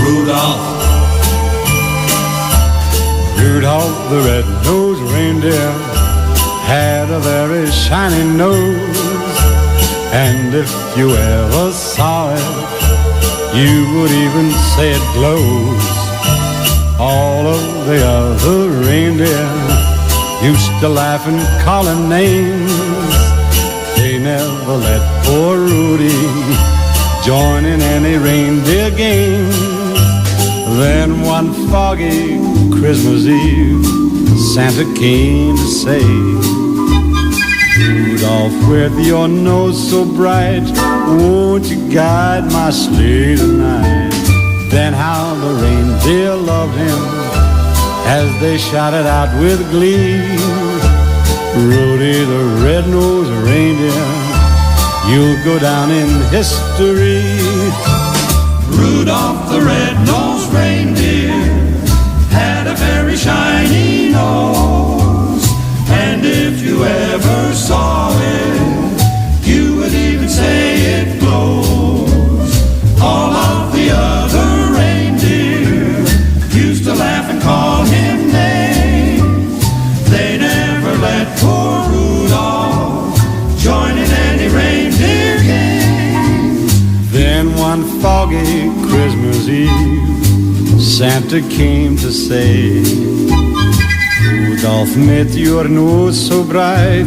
Rudolph, Rudolph the red-nosed reindeer had a very shiny nose. And if you ever saw it, you would even say it glows. All of the other reindeer used to laugh and call him names. They never let poor Rudy join in any reindeer games. Then one foggy Christmas Eve, Santa came to say, Rudolph, with your nose so bright, won't you guide my sleigh tonight? Then how the reindeer loved him as they shouted out with glee, Rudy the red-nosed reindeer, you'll go down in history. Rudolph the red-nosed reindeer had a very shiny nose. And if you ever saw Rose came to say, Rudolph, met your nose so bright,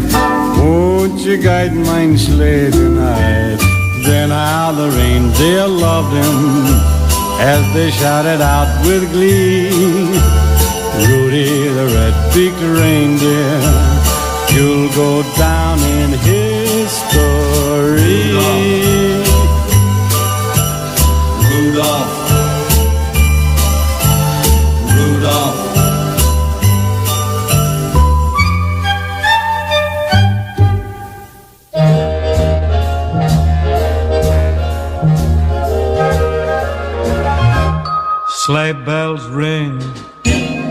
won't you guide mine sleigh tonight? Then how the reindeer loved him as they shouted out with glee, Rudy the red-beaked reindeer, you'll go down in history. Rudolph, Rudolph. Sleigh bells ring,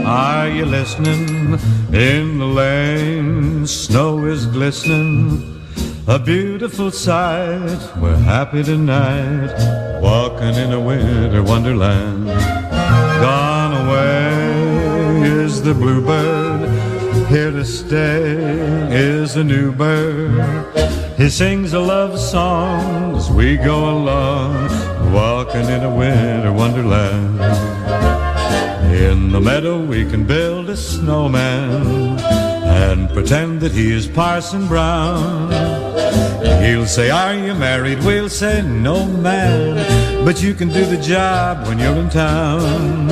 are you listening? In the lane, snow is glistening, a beautiful sight. We're happy tonight, walking in a winter wonderland. Gone away is the bluebird, here to stay is a new bird. He sings a love song as we go along, walking in a winter wonderland. In the meadow we can build a snowman and pretend that he is Parson Brown. He'll say, are you married? We'll say, no, man, but you can do the job when you're in town.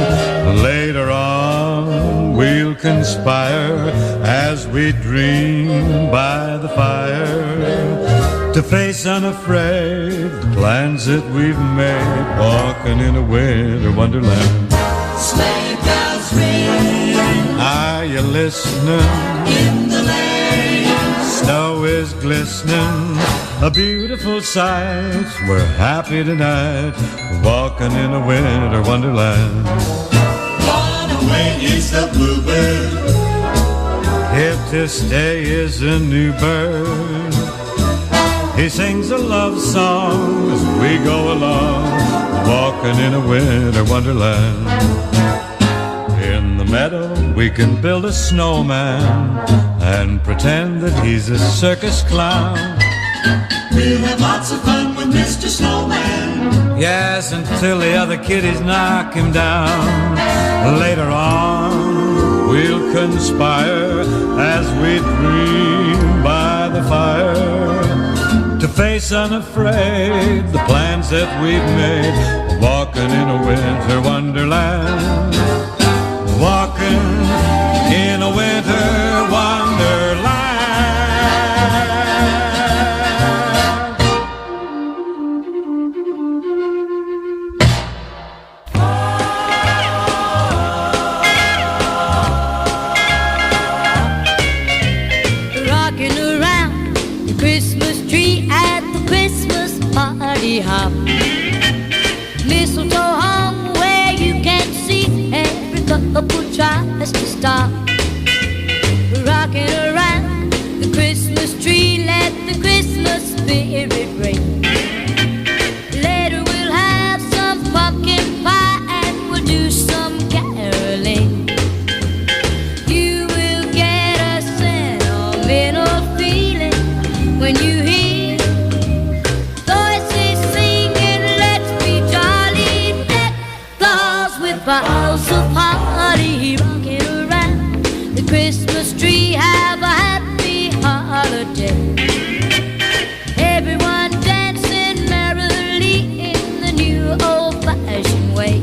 Later on we'll conspire as we dream by the fire to face unafraid the plans that we've made, walking in a winter wonderland. Sleigh bells ring, are you listening? In the lane, snow is glistening, a beautiful sight. We're happy tonight, walking in a winter wonderland. gone away is the bluebird, here to stay is a new bird. He sings a love song as we go along, walking in a winter wonderland. In the meadow we can build a snowman and pretend that he's a circus clown. we'll have lots of fun with Mr. Snowman. Yes, until the other kiddies knock him down. Later on we'll conspire as we dream by the fire to face unafraid the plans that we've made, walking in a winter wonderland, walking in a winter wonderland. Rocking around the Christmas tree at the Christmas party hop. Mistletoe hung where you can see every couple tries to stop. Rocking around the Christmas tree, let the Christmas spirit ring. Later we'll have some pumpkin pie and we'll do some caroling. You will get a sentimental feeling when you hear voices singing, let's be jolly, deck claws with boughs of holly. Rocking around the Christmas tree, have a happy holiday. Everyone dancing merrily in the new old-fashioned way.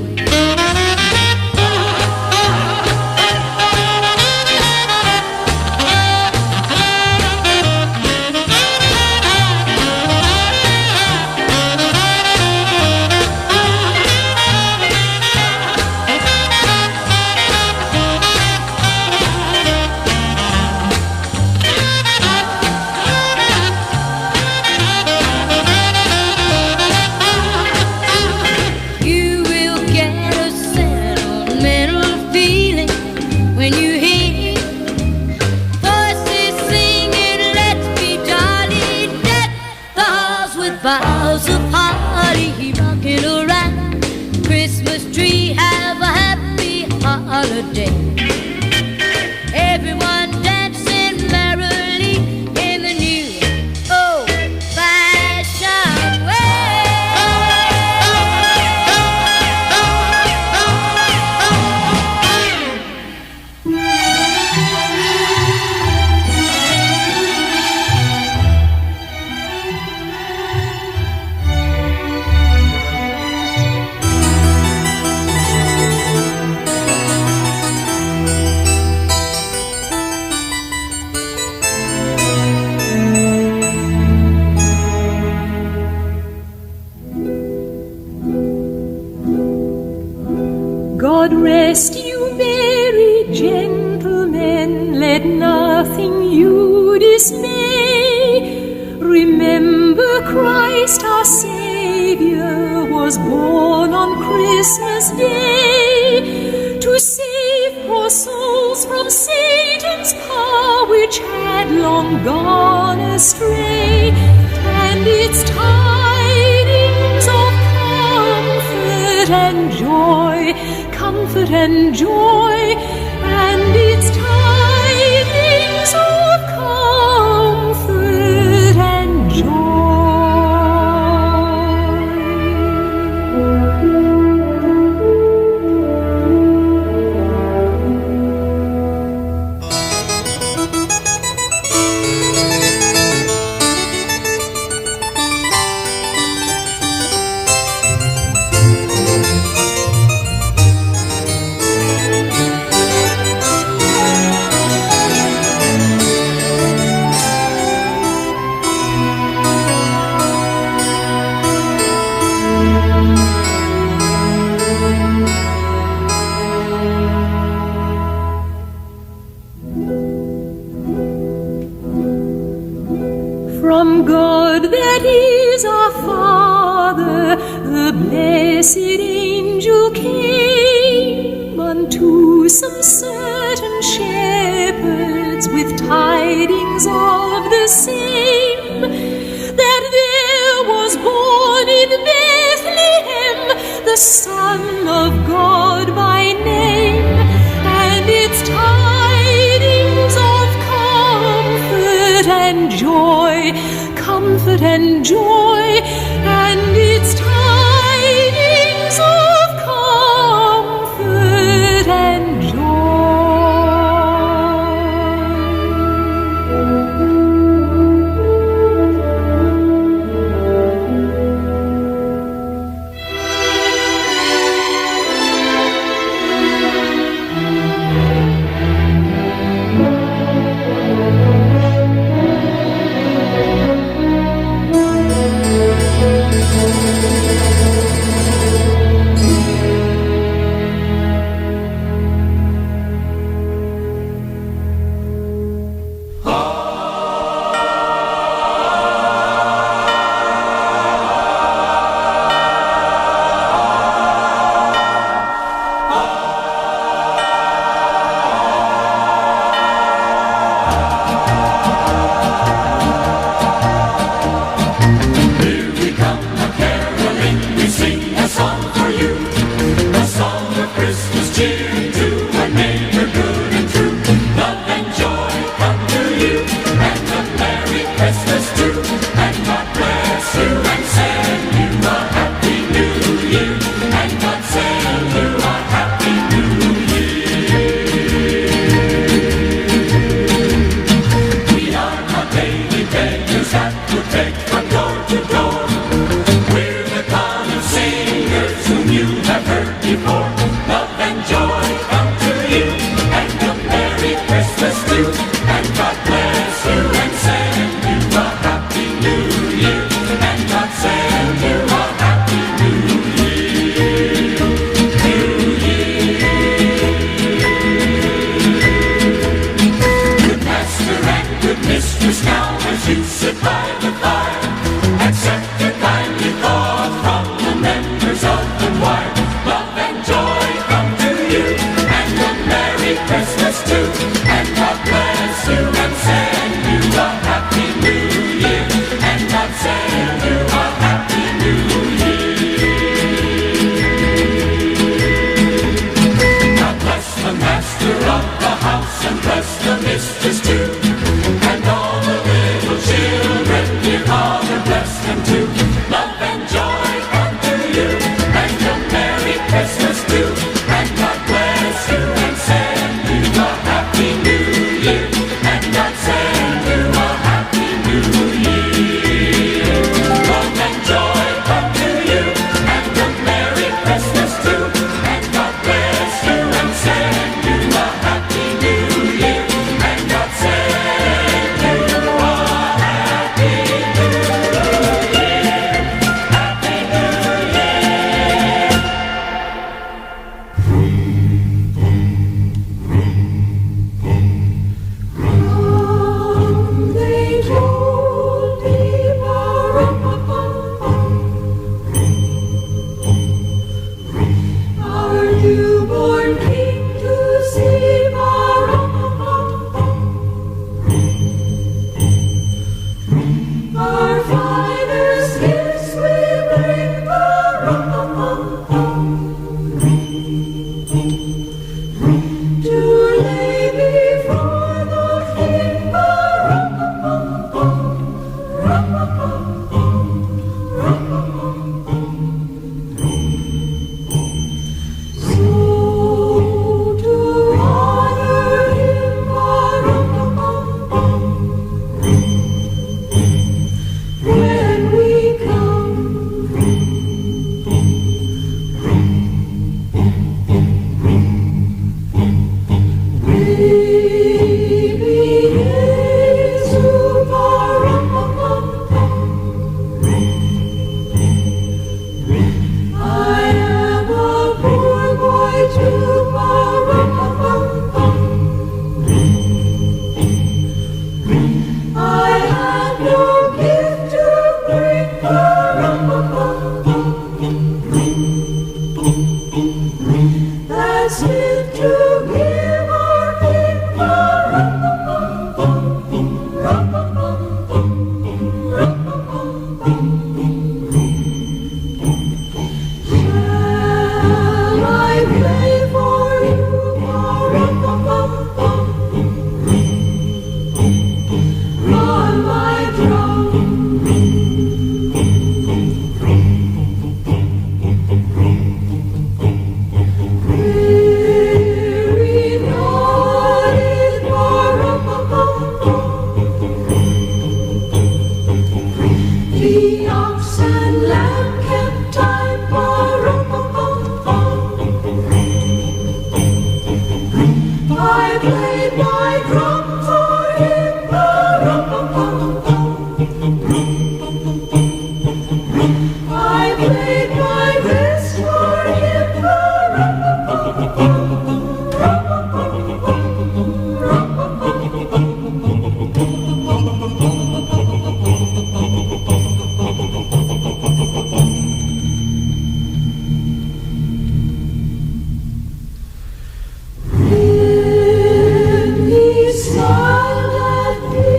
nothing you dismay. Remember Christ our Savior was born on Christmas Day to save poor souls from Satan's power which had long gone astray. And its tidings of comfort and joy, comfort and joy, and its tidings of comfort and joy. From God that is our Father, the blessed angel came unto some certain shepherds with tidings of the same, that there was born in Bethlehem the Son of God by name, and its tidings of comfort and joy, comfort and joy, and its tidings of comfort and God send played my drum for him, I played my wrist for him, he smiled at me,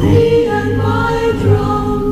me and my drum.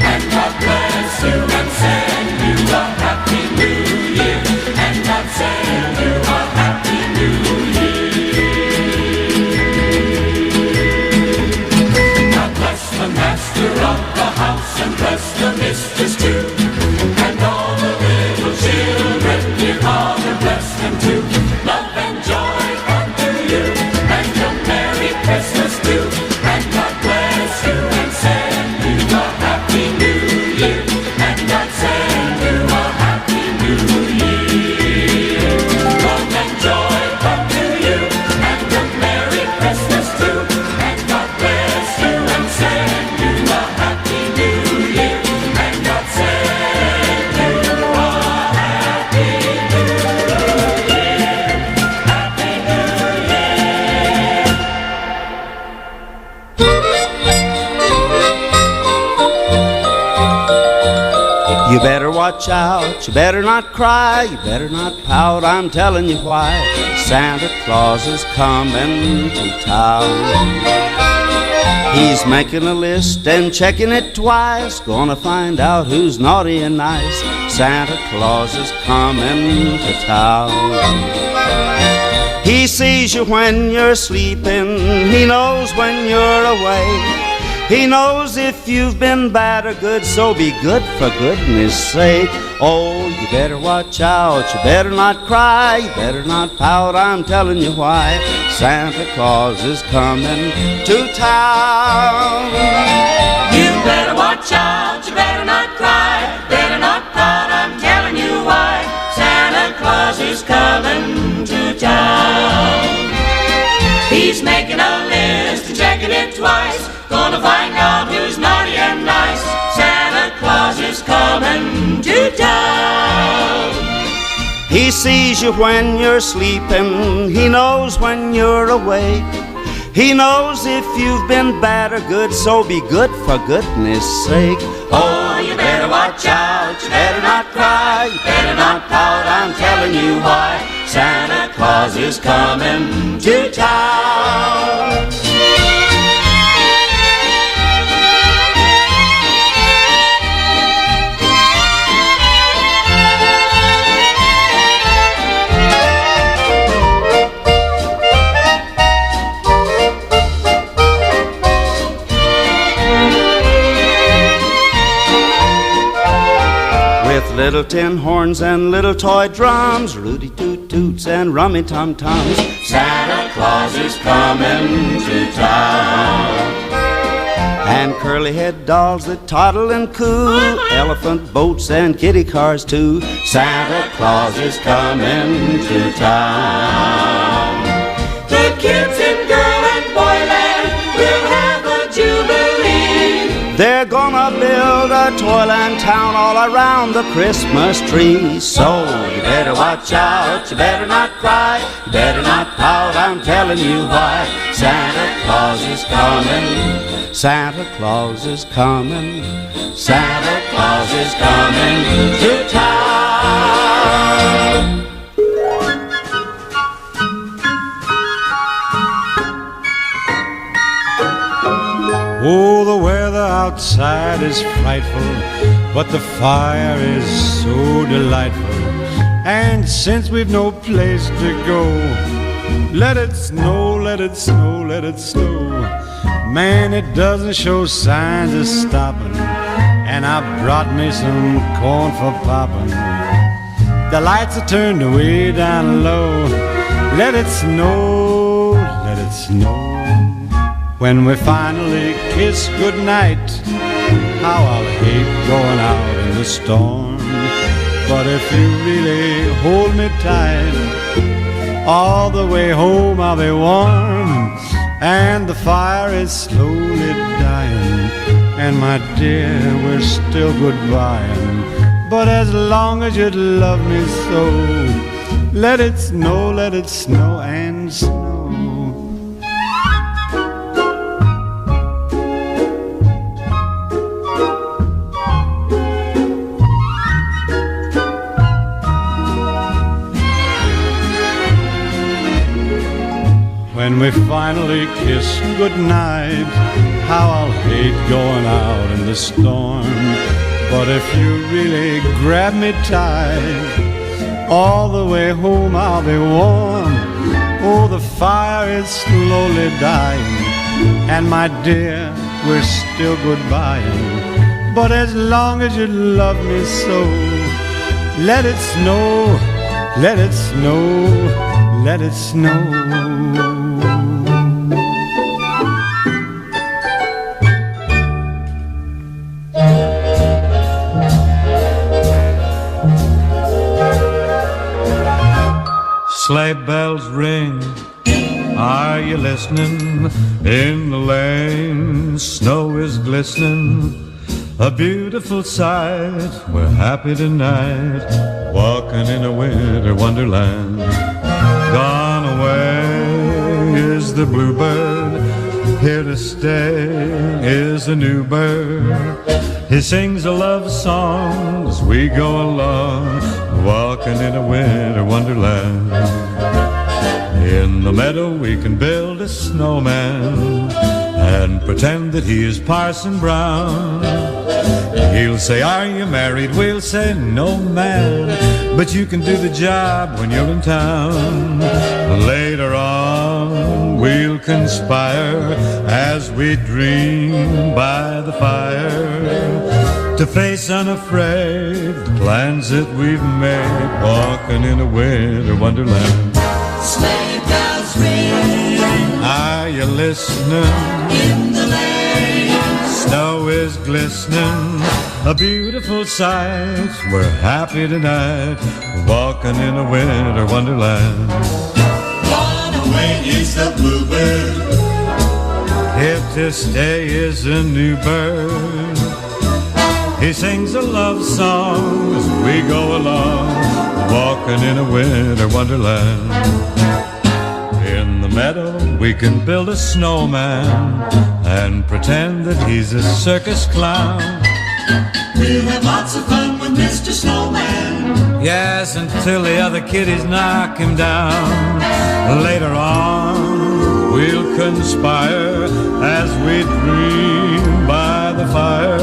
and God bless you and send you a happy new year, and God send you a happy new year. God bless the master of the house and bless the mistress too, and all the little children, dear Father, bless them too. Love and joy come to you, and a Merry Christmas too, and God bless you and send you a happy new year, and God send you a happy new year. Love and joy come to you, and a Merry Christmas too, and God bless you and send you a happy new year, and God send you a happy new year. Happy New Year. You better watch out, you better not cry, you better not pout, I'm telling you why. Santa Claus is coming to town. He's making a list and checking it twice, gonna find out who's naughty and nice. Santa Claus is coming to town. He sees you when you're sleeping, he knows when you're awake. He knows if you've been bad or good, so be good for goodness sake. Oh, you better watch out, you better not cry, you better not pout, I'm telling you why. Santa Claus is coming to town. You better watch out, you better not cry, better not pout, I'm telling you why. Santa Claus is coming to town. He's making a list and checking it twice, gonna find out who's naughty and nice. Santa Claus is coming to town. He sees you when you're sleeping, he knows when you're awake. He knows if you've been bad or good, so be good for goodness sake. Oh, you better watch out, you better not cry, you better not pout, I'm telling you why. Santa Claus is coming to town. With little tin horns and little toy drums, Rudy toot toots and rummy tum tums, Santa Claus is coming to town. and curly head dolls that toddle and coo, elephant boats and kitty cars too. Santa Claus is coming to town. The kids in girl and boyland will have a jubilee. They're gonna build a toyland town all around the Christmas tree. So you better watch out, you better not cry, you better not pout, I'm telling you why. Santa Claus is coming, Santa Claus is coming, Santa Claus is coming to town. Oh, the weather outside is frightful, but the fire is so delightful. And since we've no place to go, let it snow, let it snow, let it snow. Man, it doesn't show signs of stopping, and I brought me some corn for popping. The lights are turned way down low. Let it snow, let it snow. When we finally kiss goodnight, how I'll hate going out in the storm. But if you really hold me tight, all the way home I'll be warm. And the fire is slowly dying, and my dear, we're still goodbying. But as long as you love me so, let it snow and snow. When when we finally kiss goodnight, how I'll hate going out in the storm. But if you really grab me tight, all the way home I'll be warm. Oh, the fire is slowly dying, and my dear, we're still goodbying. But as long as you love me so, let it snow, let it snow, let it snow. Sleigh bells ring, are you listening? In the lane, snow is glistening, a beautiful sight. We're happy tonight, walking in a winter wonderland. Gone away is the bluebird, here to stay is a new bird. He sings a love song as we go along, walking in a winter wonderland. In the meadow we can build a snowman and pretend that he is Parson Brown. He'll say, are you married? We'll say, no, man, but you can do the job when you're in town. Later on we'll conspire as we dream by the fire, to face unafraid the plans that we've made, walking in a winter wonderland. Sleigh bells ring, are you listening? In the lane, snow is glistening, a beautiful sight. We're happy tonight, walking in a winter wonderland. gone away is the bluebird, here to stay is a new bird. He sings a love song as we go along, walking in a winter wonderland. In the meadow we can build a snowman and pretend that he's a circus clown. we'll have lots of fun with Mr. Snowman. Yes, until the other kiddies knock him down. Later on we'll conspire as we dream by the fire,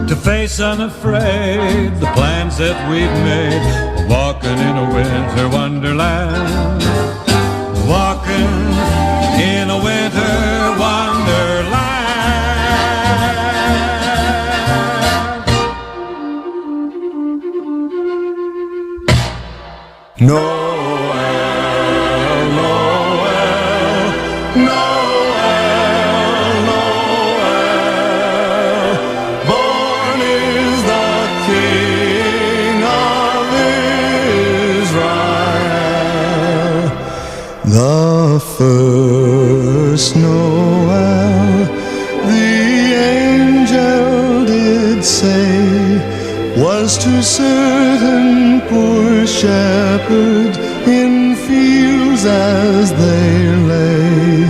to face unafraid the plans that we've made, walking in a winter wonderland, walking in a winter wonderland. Noel, Noel, Noel, Noel, born is the King of Israel. The first Noel, the angel did say, was to certain poor shepherds in fields as they lay,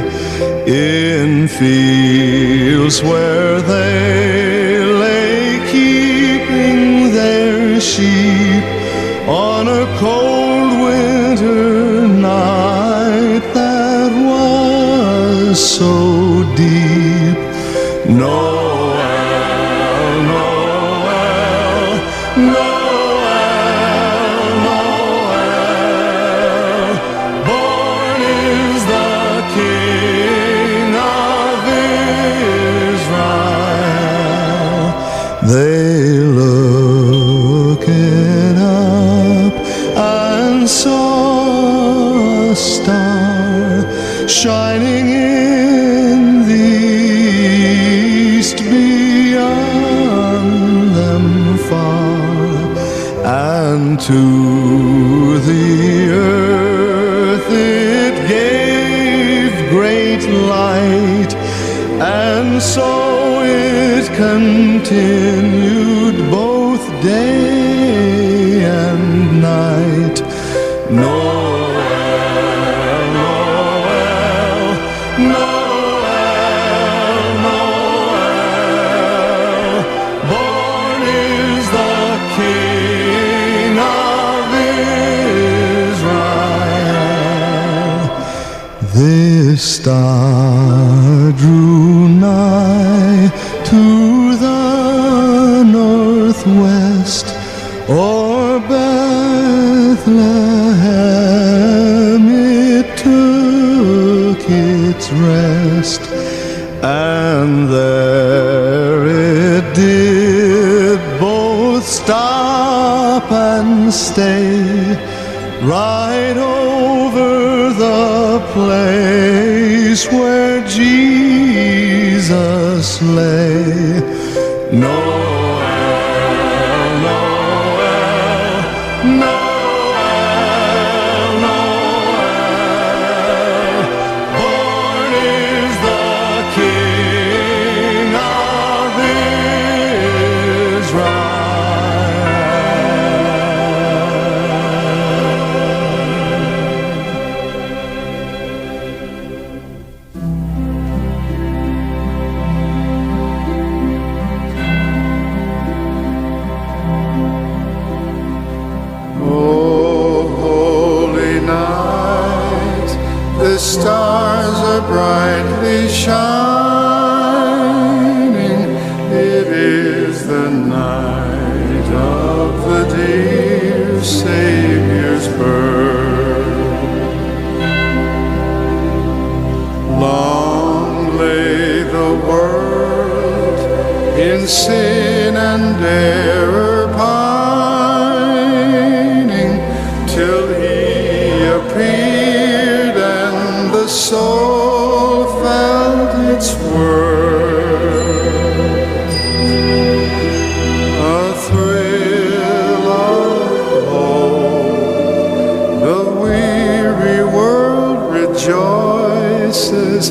in fields where they lay keeping their sheep on a cold winter night that was so deep. Noel, Noel, Noel, Noel, born is the King of Israel. They looked up and saw a star shining in the east beyond them far, and to the earth it gave great light, and so it continued both day and night. Noel, Noel, Noel, Noel, born is the King of Israel. They star drew nigh to the northwest, o'er Bethlehem it took its rest, and there it did both stop and stay, right over the place where Jesus lay. Noel, Noel, Noel, Noel, born is the King of Israel. The stars are brightly shining. It is the night of the dear Savior's birth. Long lay the world in sin and error pining, till He appeared, the soul felt its worth. A thrill of hope, the weary world rejoices,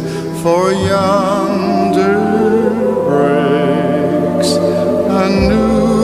for yonder breaks a new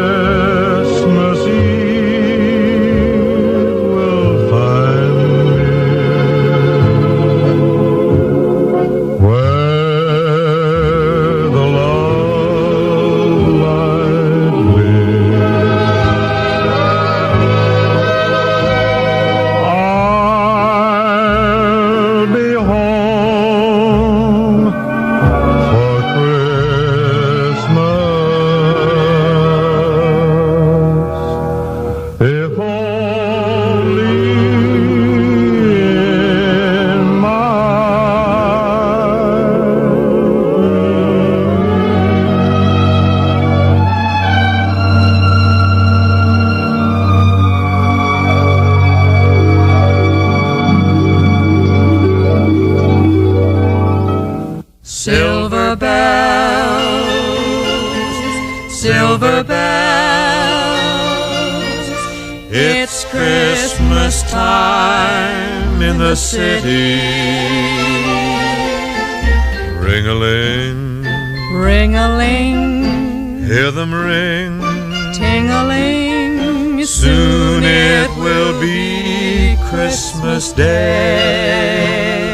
Christmas Eve will find me where the love light gleams. I'll be home for Christmas, if only in my Silver bells, silver bells, it's Christmas time in the city. Ring-a-ling, Ring-a-ling, hear them ring. ting-a-ling, Soon it will be Christmas Day.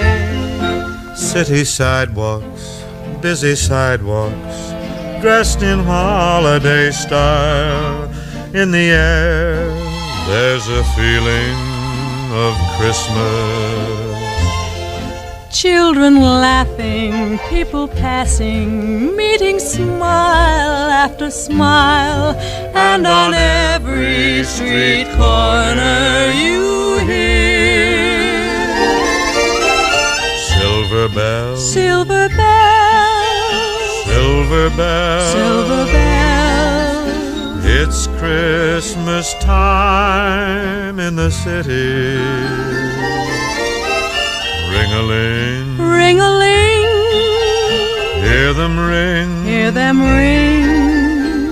City sidewalks, busy sidewalks, dressed in holiday style. In the air, there's a feeling of Christmas. Children laughing, people passing, meeting smile after smile, and on every street corner you hear Silver bells, silver bells, silver bells, silver bells. It's Christmas time in the city. Ring-a-ling, Ring-a-ling, hear them ring. hear them ring.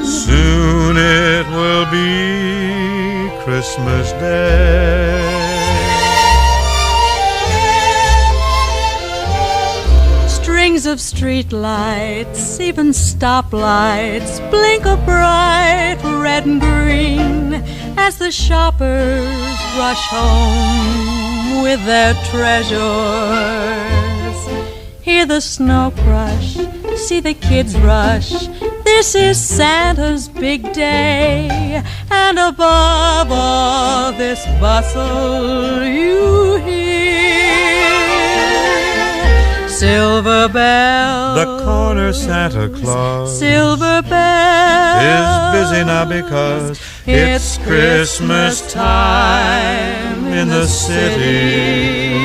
Soon it will be Christmas Day. Strings of street lights, even stoplights, blink a bright red and green as the shoppers rush home with their treasures. Hear the snow crush, see the kids rush. This is Santa's big day, and above all this bustle you hear silver bells. The corner Santa Claus Silver bells is busy now because it's Christmas time in the city.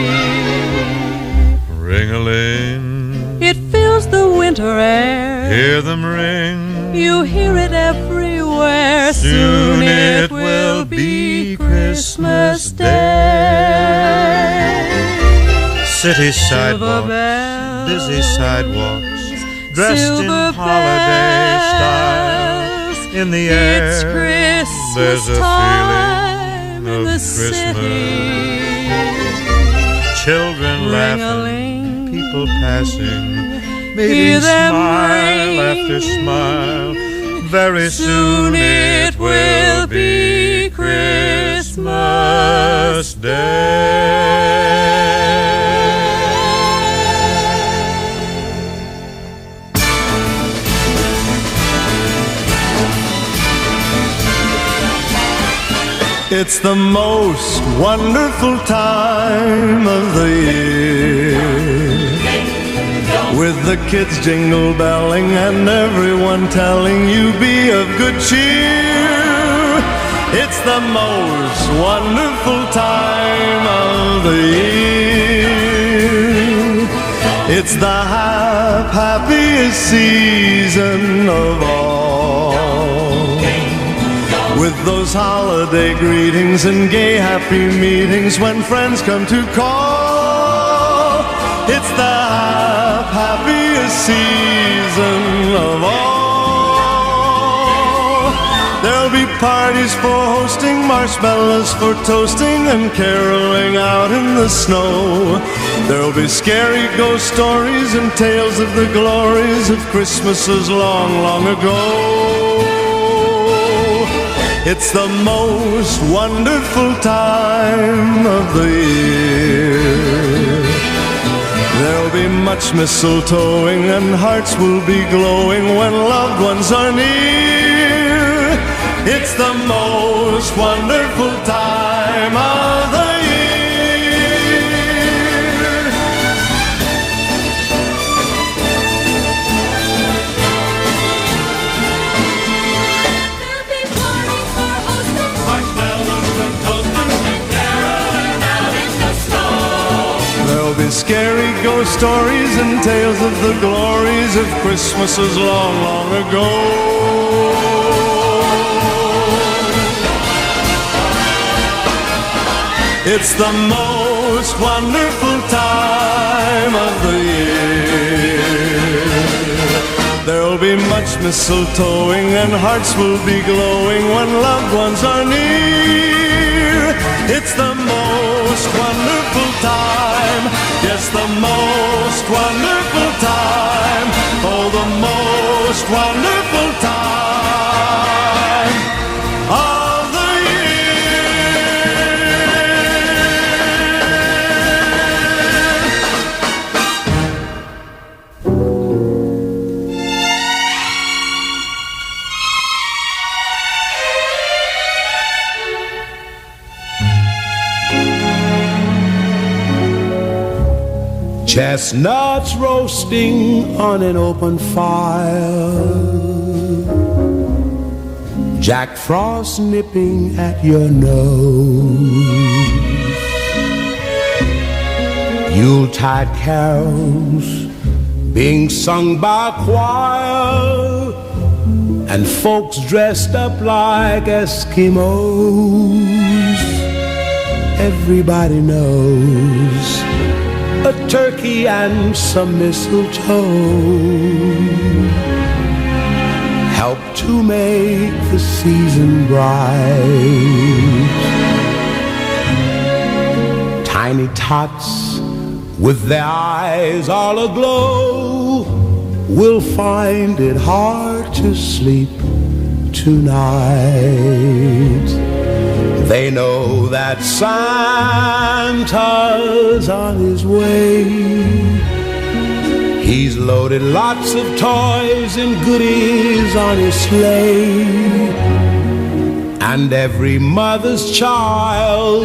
Ring-a-ling, It fills the winter air. hear them ring. You hear it everywhere. Soon it will be Christmas Day. City sidewalks, busy sidewalks, dressed in Silver holiday style. In the air, It's Christmas there's a time feeling in of the Christmas. Children laughing, people passing, meeting Hear them smile ring. after smile. Very soon it will be Christmas Day. It's the most wonderful time of the year, with the kids jingle belling and everyone telling you be of good cheer. It's the most wonderful time of the year. It's the happiest season of all, with those holiday greetings and gay happy meetings when friends come to call. It's the happiest season of all. There'll be parties for hosting, marshmallows for toasting, and caroling out in the snow. There'll be scary ghost stories and tales of the glories of Christmases long, long ago. It's the most wonderful time of the year. There'll be much mistletoeing and hearts will be glowing when loved ones are near. It's the most wonderful time of the year. There'll be scary ghost stories and tales of the glories of Christmases long, long ago. It's the most wonderful time of the year. There'll be much mistletoeing and hearts will be glowing when loved ones are near. It's the most wonderful time, yes, the most wonderful time, oh, the most wonderful time of the Chestnuts roasting on an open fire, Jack Frost nipping at your nose, Yuletide carols being sung by a choir, and folks dressed up like Eskimos. Everybody knows a turkey and some mistletoe help to make the season bright. Tiny tots with their eyes all aglow will find it hard to sleep tonight. They know that Santa's on his way. He's loaded lots of toys and goodies on his sleigh, and every mother's child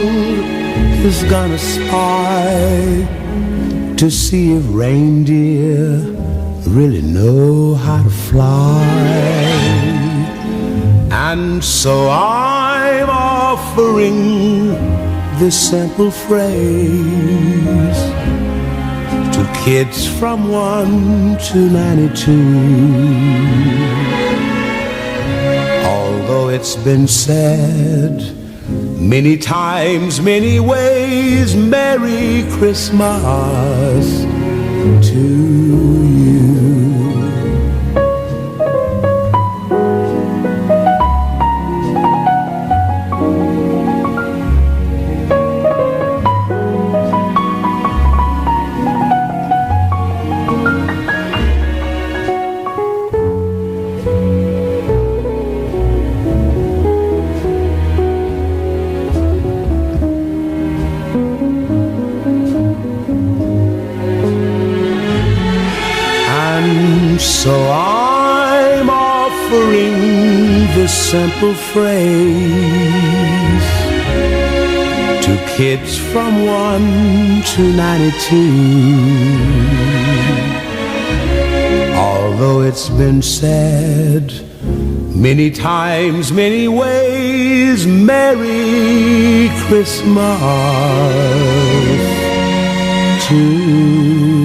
is gonna spy to see if reindeer really know how to fly. And so I'm offering this simple phrase to kids from 1 to 92. Although it's been said many times, many ways, Merry Christmas to you. So I'm offering this simple phrase to kids from 1 to 92. Although it's been said many times, many ways, Merry Christmas to you.